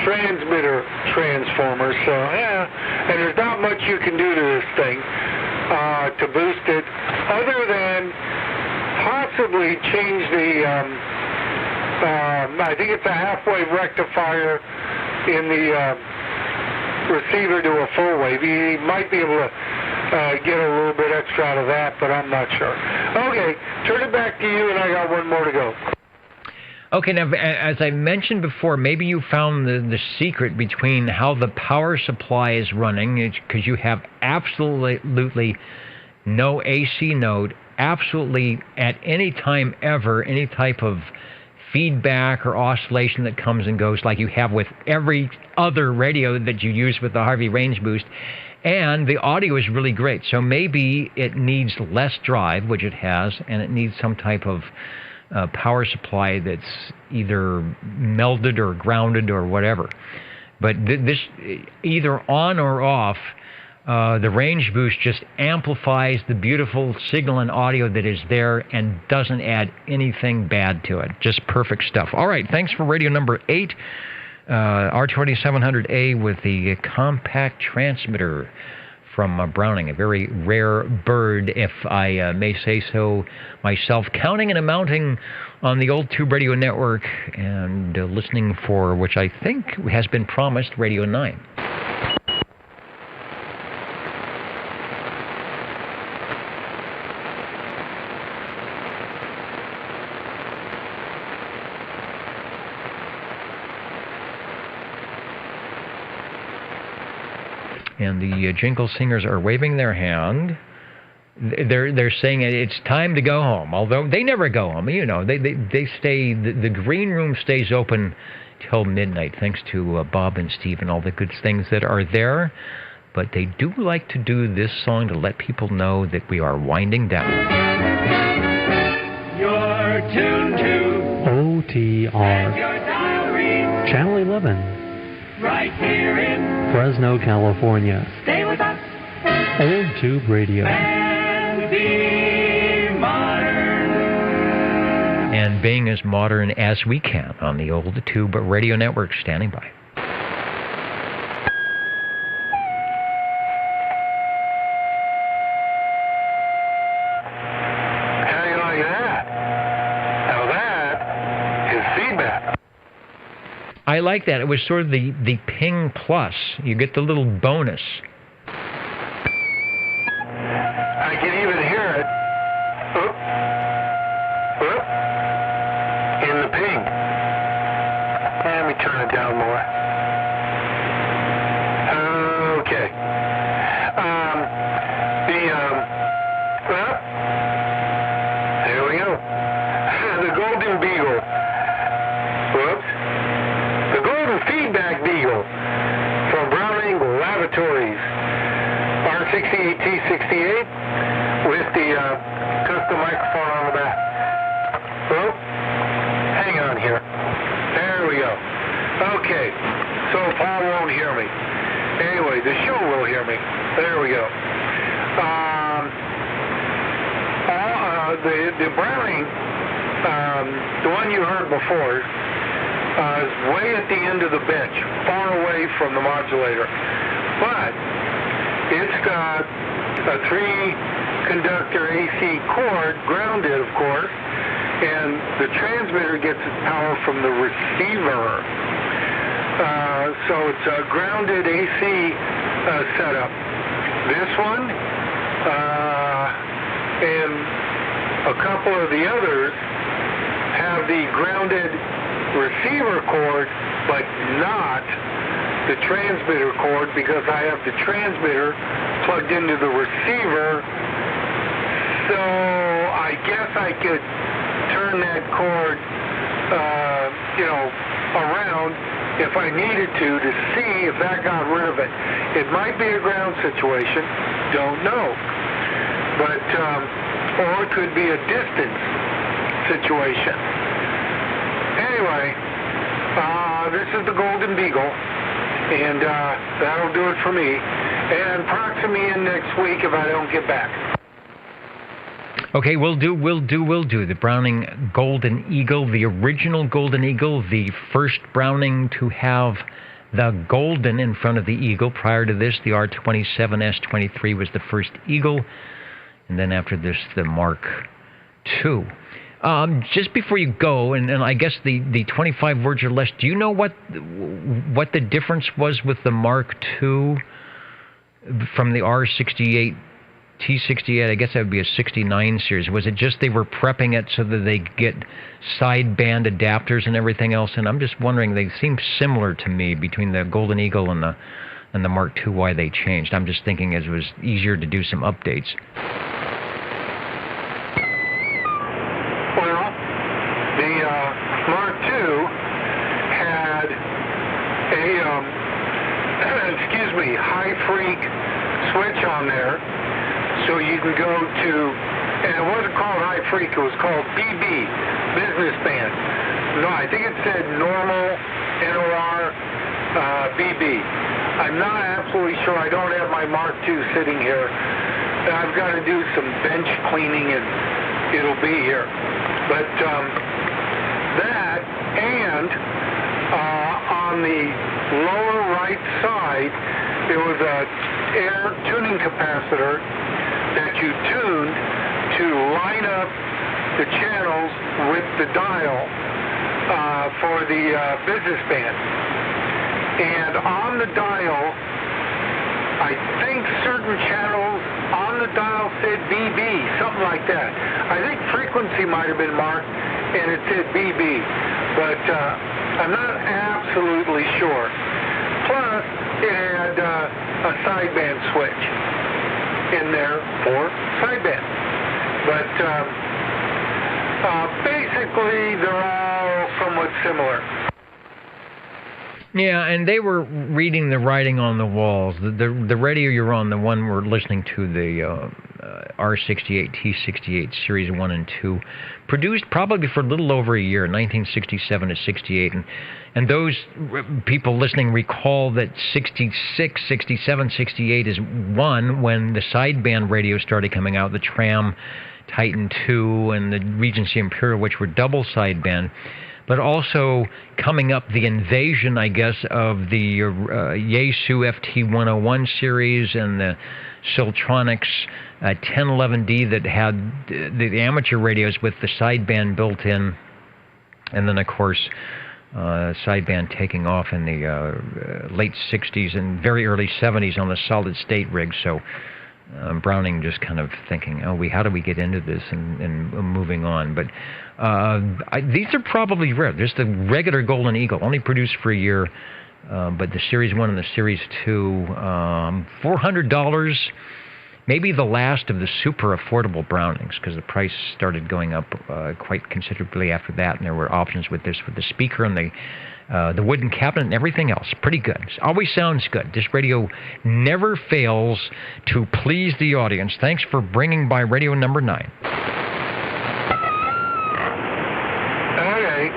transmitter transformers. So, and there's not much you can do to this thing to boost it, other than possibly change the, I think it's a half-wave rectifier in the receiver to a full wave. You might be able to get a little bit extra out of that, but I'm not sure. Okay, turn it back to you, and I got one more to go. Okay, now, as I mentioned before, maybe you found the secret between how the power supply is running, because you have absolutely no AC node, absolutely at any time ever, any type of feedback or oscillation that comes and goes like you have with every other radio that you use with the Harvey Range Boost. And the audio is really great. So maybe it needs less drive, which it has, and it needs some type of power supply that's either melded or grounded or whatever. But this, either on or off, the Range Boost just amplifies the beautiful signal and audio that is there and doesn't add anything bad to it. Just perfect stuff. All right, thanks for radio number 8. R2700A with the compact transmitter from Browning, a very rare bird, if I may say so myself, counting and amounting on the old Tube Radio Network and listening for, which I think has been promised, Radio 9. And the jingle singers are waving their hand. They're saying it's time to go home. Although they never go home, you know. They stay. The green room stays open till midnight, thanks to Bob and Steve and all the good things that are there. But they do like to do this song to let people know that we are winding down. You're tuned to OTR Channel 11. Right here in Fresno, California. Stay with us. Old Tube Radio. And be modern. And being as modern as we can on the Old Tube Radio Network. Standing by. How do you like that? Now that is feedback. I like that. It was sort of the ping plus. You get the little bonus. I can even hear it in the ping. Let me turn it down more. Okay. There we go. The Golden Beagle. Whoops. The Golden Feedback Beagle from Brown Angle Laboratories, R68T68, with the custom microphone on the back. Oh, hang on here. There we go. Okay, so Paul won't hear me. Anyway, the show will hear me. There we go. The Browning, the one you heard before, is way at the end of the bench, far away from the modulator. But it's got a 3-conductor AC cord, grounded, of course, and the transmitter gets its power from the receiver. So it's a grounded AC setup. This one and a couple of the others have the grounded receiver cord, but not the transmitter cord because I have the transmitter plugged into the receiver. So I guess I could turn that cord, around if I needed to see if that got rid of it. It might be a ground situation, don't know. But, or it could be a distance situation. Anyway, this is the Golden Beagle, and that'll do it for me. And proxy me in next week if I don't get back. Okay, we'll do. The Browning Golden Eagle, the original Golden Eagle, the first Browning to have the Golden in front of the Eagle. Prior to this, the R27S23 was the first Eagle, and then after this, the Mark II. Just before you go, and I guess the 25 words or less, do you know what the difference was with the Mark II from the R68? T68, I guess that would be a 69 series. Was it just they were prepping it so that they get sideband adapters and everything else? And I'm just wondering, they seem similar to me between the Golden Eagle and the Mark II, why they changed. I'm just thinking as it was easier to do some updates. Well, the Mark II had a high freak switch on there. So you can go to, and it wasn't called high freak, it was called BB, business band. No, I think it said normal, NOR, BB. I'm not absolutely sure. I don't have my Mark II sitting here. I've got to do some bench cleaning and it'll be here. But that, and on the lower right side, there was a air tuning capacitor that you tuned to line up the channels with the dial for the business band. And on the dial, I think certain channels on the dial said BB, something like that. I think frequency might have been marked and it said BB, but I'm not absolutely sure. Plus, it had a sideband switch in there for sideband. But basically, they're all somewhat similar. Yeah, and they were reading the writing on the walls. The radio you're on, the one we're listening to, the R68, T68, Series 1 and 2, produced probably for a little over a year, 1967 to 68. And those people listening recall that 66, 67, 68 is one when the sideband radio started coming out, the Tram Titan II and the Regency Imperial, which were double sideband. But also coming up the invasion, I guess, of the Yaesu FT101 series and the Siltronics 1011D that had the amateur radios with the sideband built in. And then, of course, sideband taking off in the late 60s and very early 70s on the solid-state rig. So Browning just kind of thinking, how do we get into this and moving on? But these are probably rare. There's the regular Golden Eagle, only produced for a year, but the Series 1 and the Series 2, $400, maybe the last of the super affordable Brownings, because the price started going up quite considerably after that, and there were options with this, with the speaker and the wooden cabinet and everything else. Pretty good. It always sounds good. This radio never fails to please the audience. Thanks for bringing by radio number 9. Okay.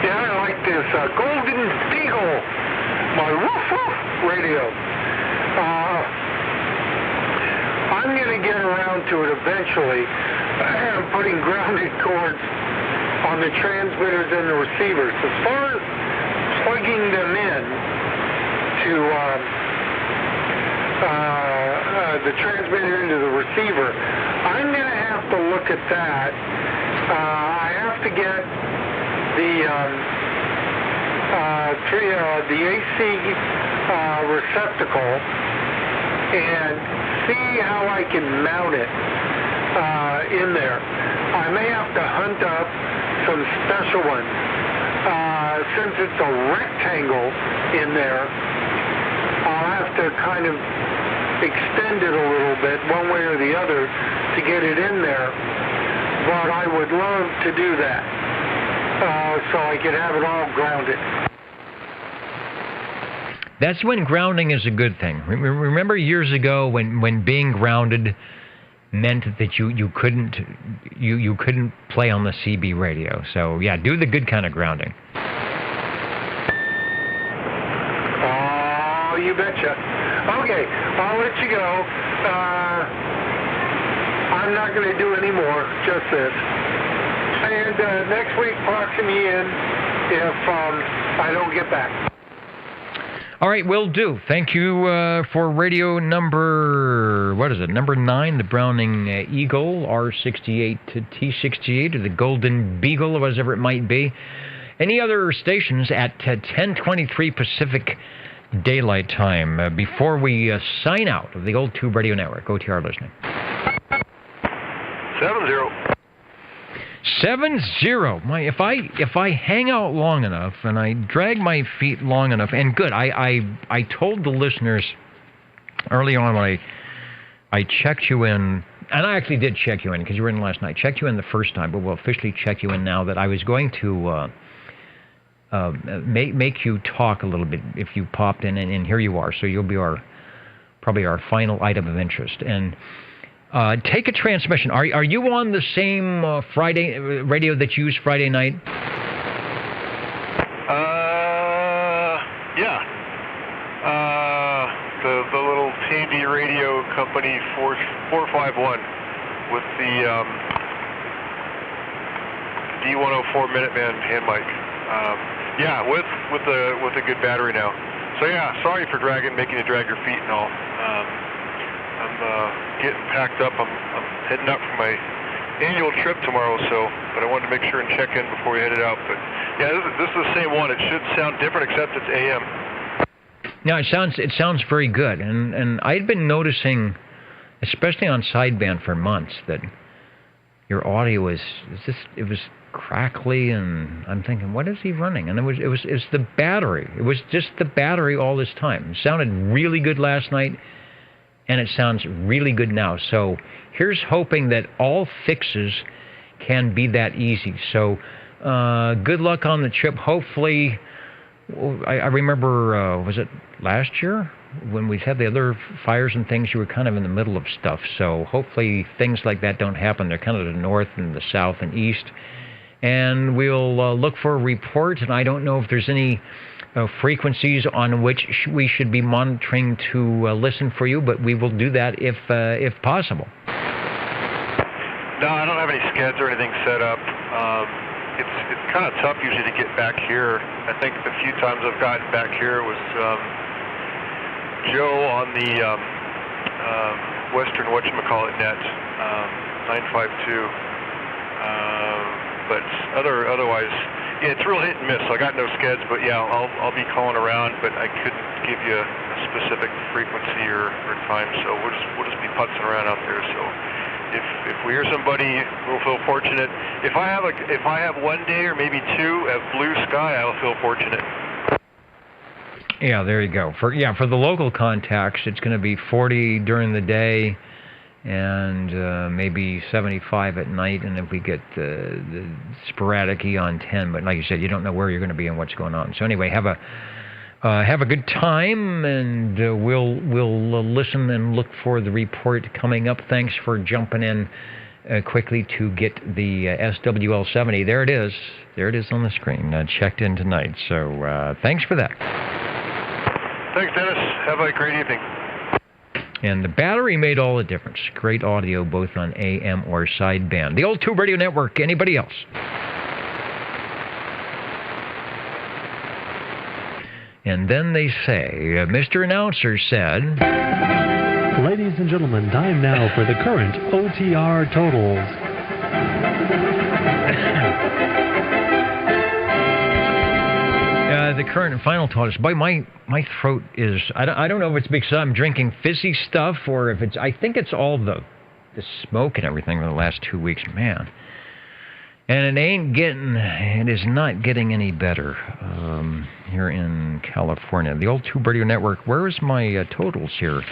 Yeah, I like this Golden Beagle, my woof-woof radio. I'm going to get around to it eventually. I'm putting grounded cords on the transmitters and the receivers. As far as plugging them in to the transmitter into the receiver, I'm going to have to look at that. I have to get the AC receptacle and see how I can mount it in there. I may have to hunt up some special ones. since it's a rectangle in there, I'll have to kind of extend it a little bit, one way or the other, to get it in there. But I would love to do that, so I could have it all grounded. That's when grounding is a good thing. Remember years ago when being grounded meant that you couldn't play on the CB radio. So yeah, do the good kind of grounding. Oh, you betcha. Okay, I'll let you go. I'm not going to do any more, just this. And next week, proxy me in if I don't get back. All right, will do. Thank you for radio number, number 9, the Browning Eagle, R68 to T68, or the Golden Beagle, or whatever it might be. Any other stations at 10:23 Pacific Daylight Time before we sign out of the Old Tube Radio Network? OTR listening. 70. 70. If I hang out long enough and I drag my feet long enough, and good, I told the listeners early on when I checked you in, and I actually did check you in because you were in last night. Checked you in the first time, but we'll officially check you in now that I was going to make you talk a little bit if you popped in, and here you are. So you'll be probably our final item of interest. And take a transmission. Are you on the same Friday radio that you use Friday night? Yeah. The little TV radio company 451 with the D104 Minuteman hand mic. Yeah, with a good battery now. So yeah, sorry for making you drag your feet and all. I'm getting packed up. I'm heading out for my annual trip tomorrow, but I wanted to make sure and check in before we headed out. But yeah, this is the same one. It should sound different, except it's AM. No, it sounds very good, and I'd been noticing, especially on sideband for months, that your audio was crackly, and I'm thinking, what is he running? And it was the battery. It was just the battery all this time. It sounded really good last night, and it sounds really good now. So here's hoping that all fixes can be that easy. So good luck on the trip. Hopefully, I remember, was it last year when we had the other fires and things, you were kind of in the middle of stuff. So hopefully things like that don't happen. They're kind of the north and the south and east. And we'll look for a report, and I don't know if there's any frequencies on which we should be monitoring to listen for you, but we will do that if possible. No, I don't have any skeds or anything set up. It's kind of tough usually to get back here. I think the few times I've gotten back here was Joe on the Western whatchamacallit net, 952. But otherwise, yeah, it's real hit and miss. So I got no skeds, but yeah, I'll be calling around, but I couldn't give you a specific frequency or time. So we'll just be putzing around out there. So if we hear somebody, we'll feel fortunate. If I have one day or maybe two of blue sky, I'll feel fortunate. Yeah, there you go. For the local contacts, it's going to be 40 during the day, and maybe 75 at night, and if we get the sporadic on 10, but like you said, you don't know where you're going to be and what's going on. So anyway, have a good time, and we'll listen and look for the report coming up. Thanks for jumping in quickly to get the SWL-70. There it is on the screen, checked in tonight. So thanks for that. Thanks, Dennis. Have a great evening. And the battery made all the difference. Great audio both on AM or sideband. The Old Tube Radio Network. Anybody else? And then they say, Mr. Announcer said... Ladies and gentlemen, time now for the current OTR totals. The current and final totals. Boy, my throat is... I don't know if it's because I'm drinking fizzy stuff or if it's... I think it's all the smoke and everything for the last 2 weeks. Man, And it is not getting any better here in California. The old Tube Radio Network, where is my totals here?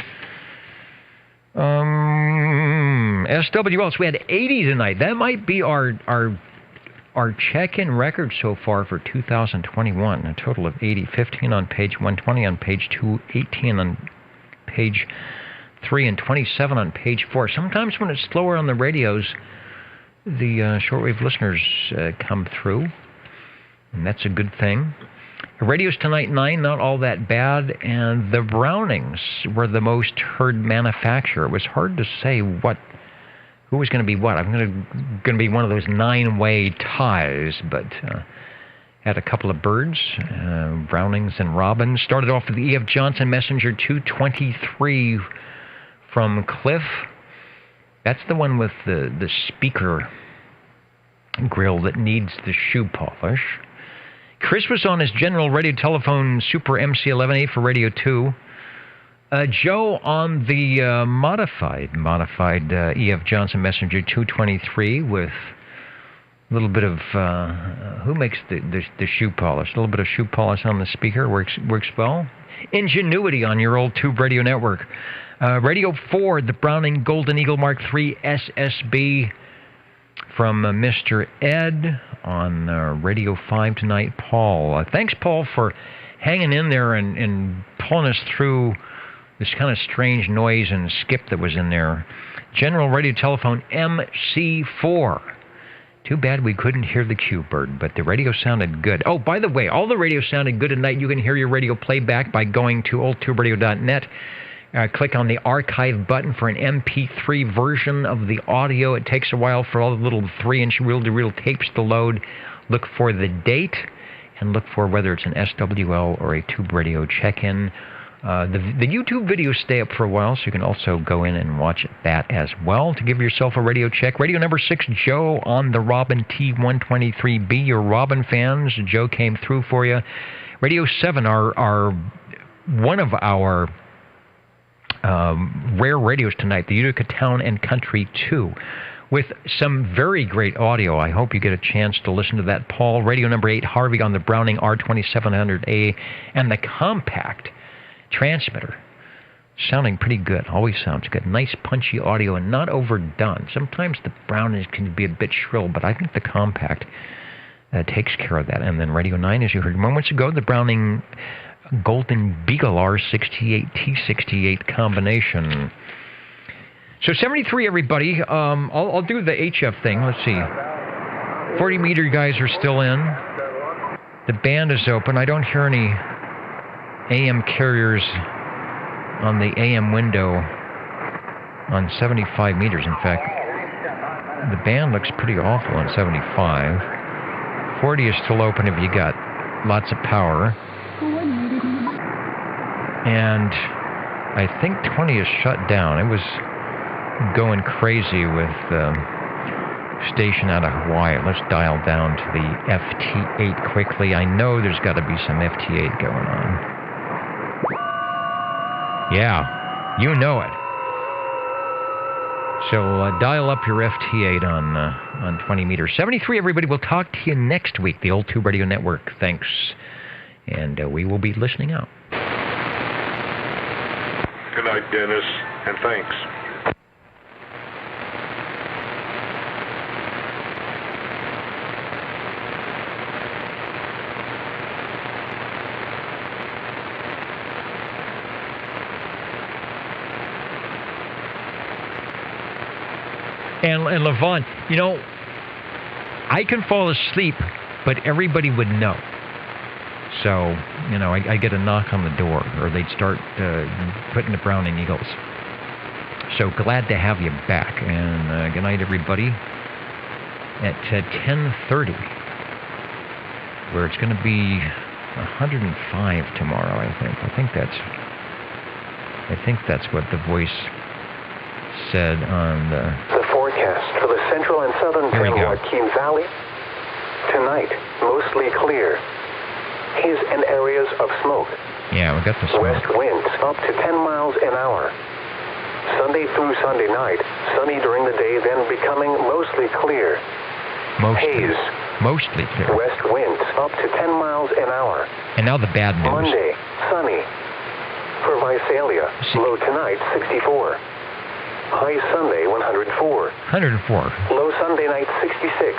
SWLs, we had 80 tonight. That might be our check-in record so far for 2021. A total of 80. 15 on page 120 on page 2, 18 on page 3, and 27 on page 4. Sometimes when it's slower on the radios, the shortwave listeners come through, and that's a good thing. The radios tonight, 9, not all that bad, and the Brownings were the most heard manufacturer. It was hard to say who was going to be what. I'm going to be one of those 9-way ties, but had a couple of birds, Brownings and Robins. Started off with the E.F. Johnson Messenger 223 from Cliff. That's the one with the speaker grill that needs the shoe polish. Chris was on his General Radio Telephone Super MC11A for Radio 2. Joe on the modified E.F. Johnson Messenger 223 with a little bit of, who makes the shoe polish? A little bit of shoe polish on the speaker works well. Ingenuity on your old Tube Radio Network. Radio 4, the Browning Golden Eagle Mark III SSB from Mr. Ed. On Radio 5 tonight, Paul. Thanks, Paul, for hanging in there and pulling us through this kind of strange noise and skip that was in there. General Radio Telephone MC4. Too bad we couldn't hear the Q-Bird, but the radio sounded good. Oh, by the way, all the radio sounded good tonight. You can hear your radio playback by going to oldtuberadio.net. Click on the archive button for an MP3 version of the audio. It takes a while for all the little 3-inch reel-to-reel tapes to load. Look for the date and look for whether it's an SWL or a Tube Radio check-in. The YouTube videos stay up for a while, so you can also go in and watch that as well to give yourself a radio check. Radio number 6, Joe on the Robin T123B. Your Robin fans, Joe came through for you. Radio 7 are one of our rare radios tonight, the Utica Town and Country 2, with some very great audio. I hope you get a chance to listen to that, Paul. Radio number 8, Harvey on the Browning R2700A, and the compact transmitter, sounding pretty good. Always sounds good. Nice punchy audio and not overdone. Sometimes the Browning can be a bit shrill, but I think the compact takes care of that. And then Radio 9, as you heard moments ago, the Browning Golden Beagle R68 T68 combination. So 73, everybody. I'll do the HF thing. Let's see. 40 meter guys are still in. The band is open. I don't hear any AM carriers on the AM window on 75 meters. In fact, the band looks pretty awful on 75. 40 is still open if you got lots of power. And I think 20 is shut down. It was going crazy with station out of Hawaii. Let's dial down to the FT8 quickly. I know there's got to be some FT8 going on. Yeah, you know it. So dial up your FT8 on 20 meters. 73, everybody. We'll talk to you next week. The old Tube Radio Network. Thanks. And we will be listening out. Good night, Dennis, and thanks. And Levon, you know, I can fall asleep, but everybody would know. So, you know, I get a knock on the door, or they'd start putting the Browning Eagles. So glad to have you back. And good night, everybody. At 10:30, where it's going to be 105 tomorrow, I think. I think that's what the voice said on the forecast for the central and southern San Joaquin Valley. Tonight, mostly clear. Haze and areas of smoke. Yeah, we got the smoke. West winds up to 10 miles an hour. Sunday through Sunday night, sunny during the day, then becoming mostly clear. Haze. Mostly clear. West winds up to 10 miles an hour. And now the bad news. Monday, sunny. For Visalia, low tonight 64. High Sunday 104. 104. Low Sunday night 66.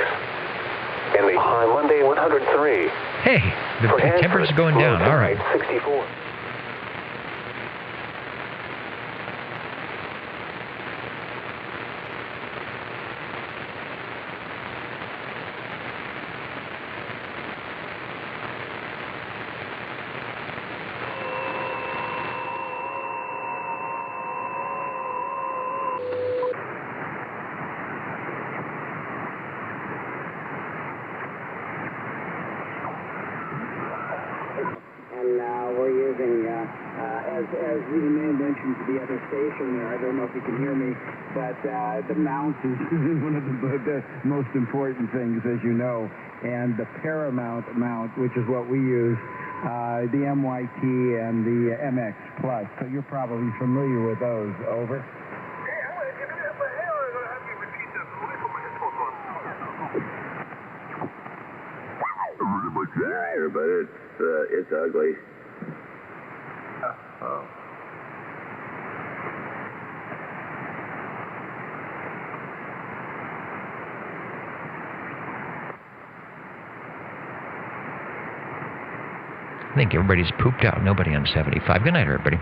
And the high Monday 103. Hey, the temperature's going down. All right. 64. As we mentioned to the other station there, I don't know if you can hear me, but the mount is one of the most important things, as you know, and the Paramount mount, which is what we use, the MYT and the MX Plus. So you're probably familiar with those. Over. But it's ugly. Oh. I think everybody's pooped out. Nobody on 75. Good night, everybody.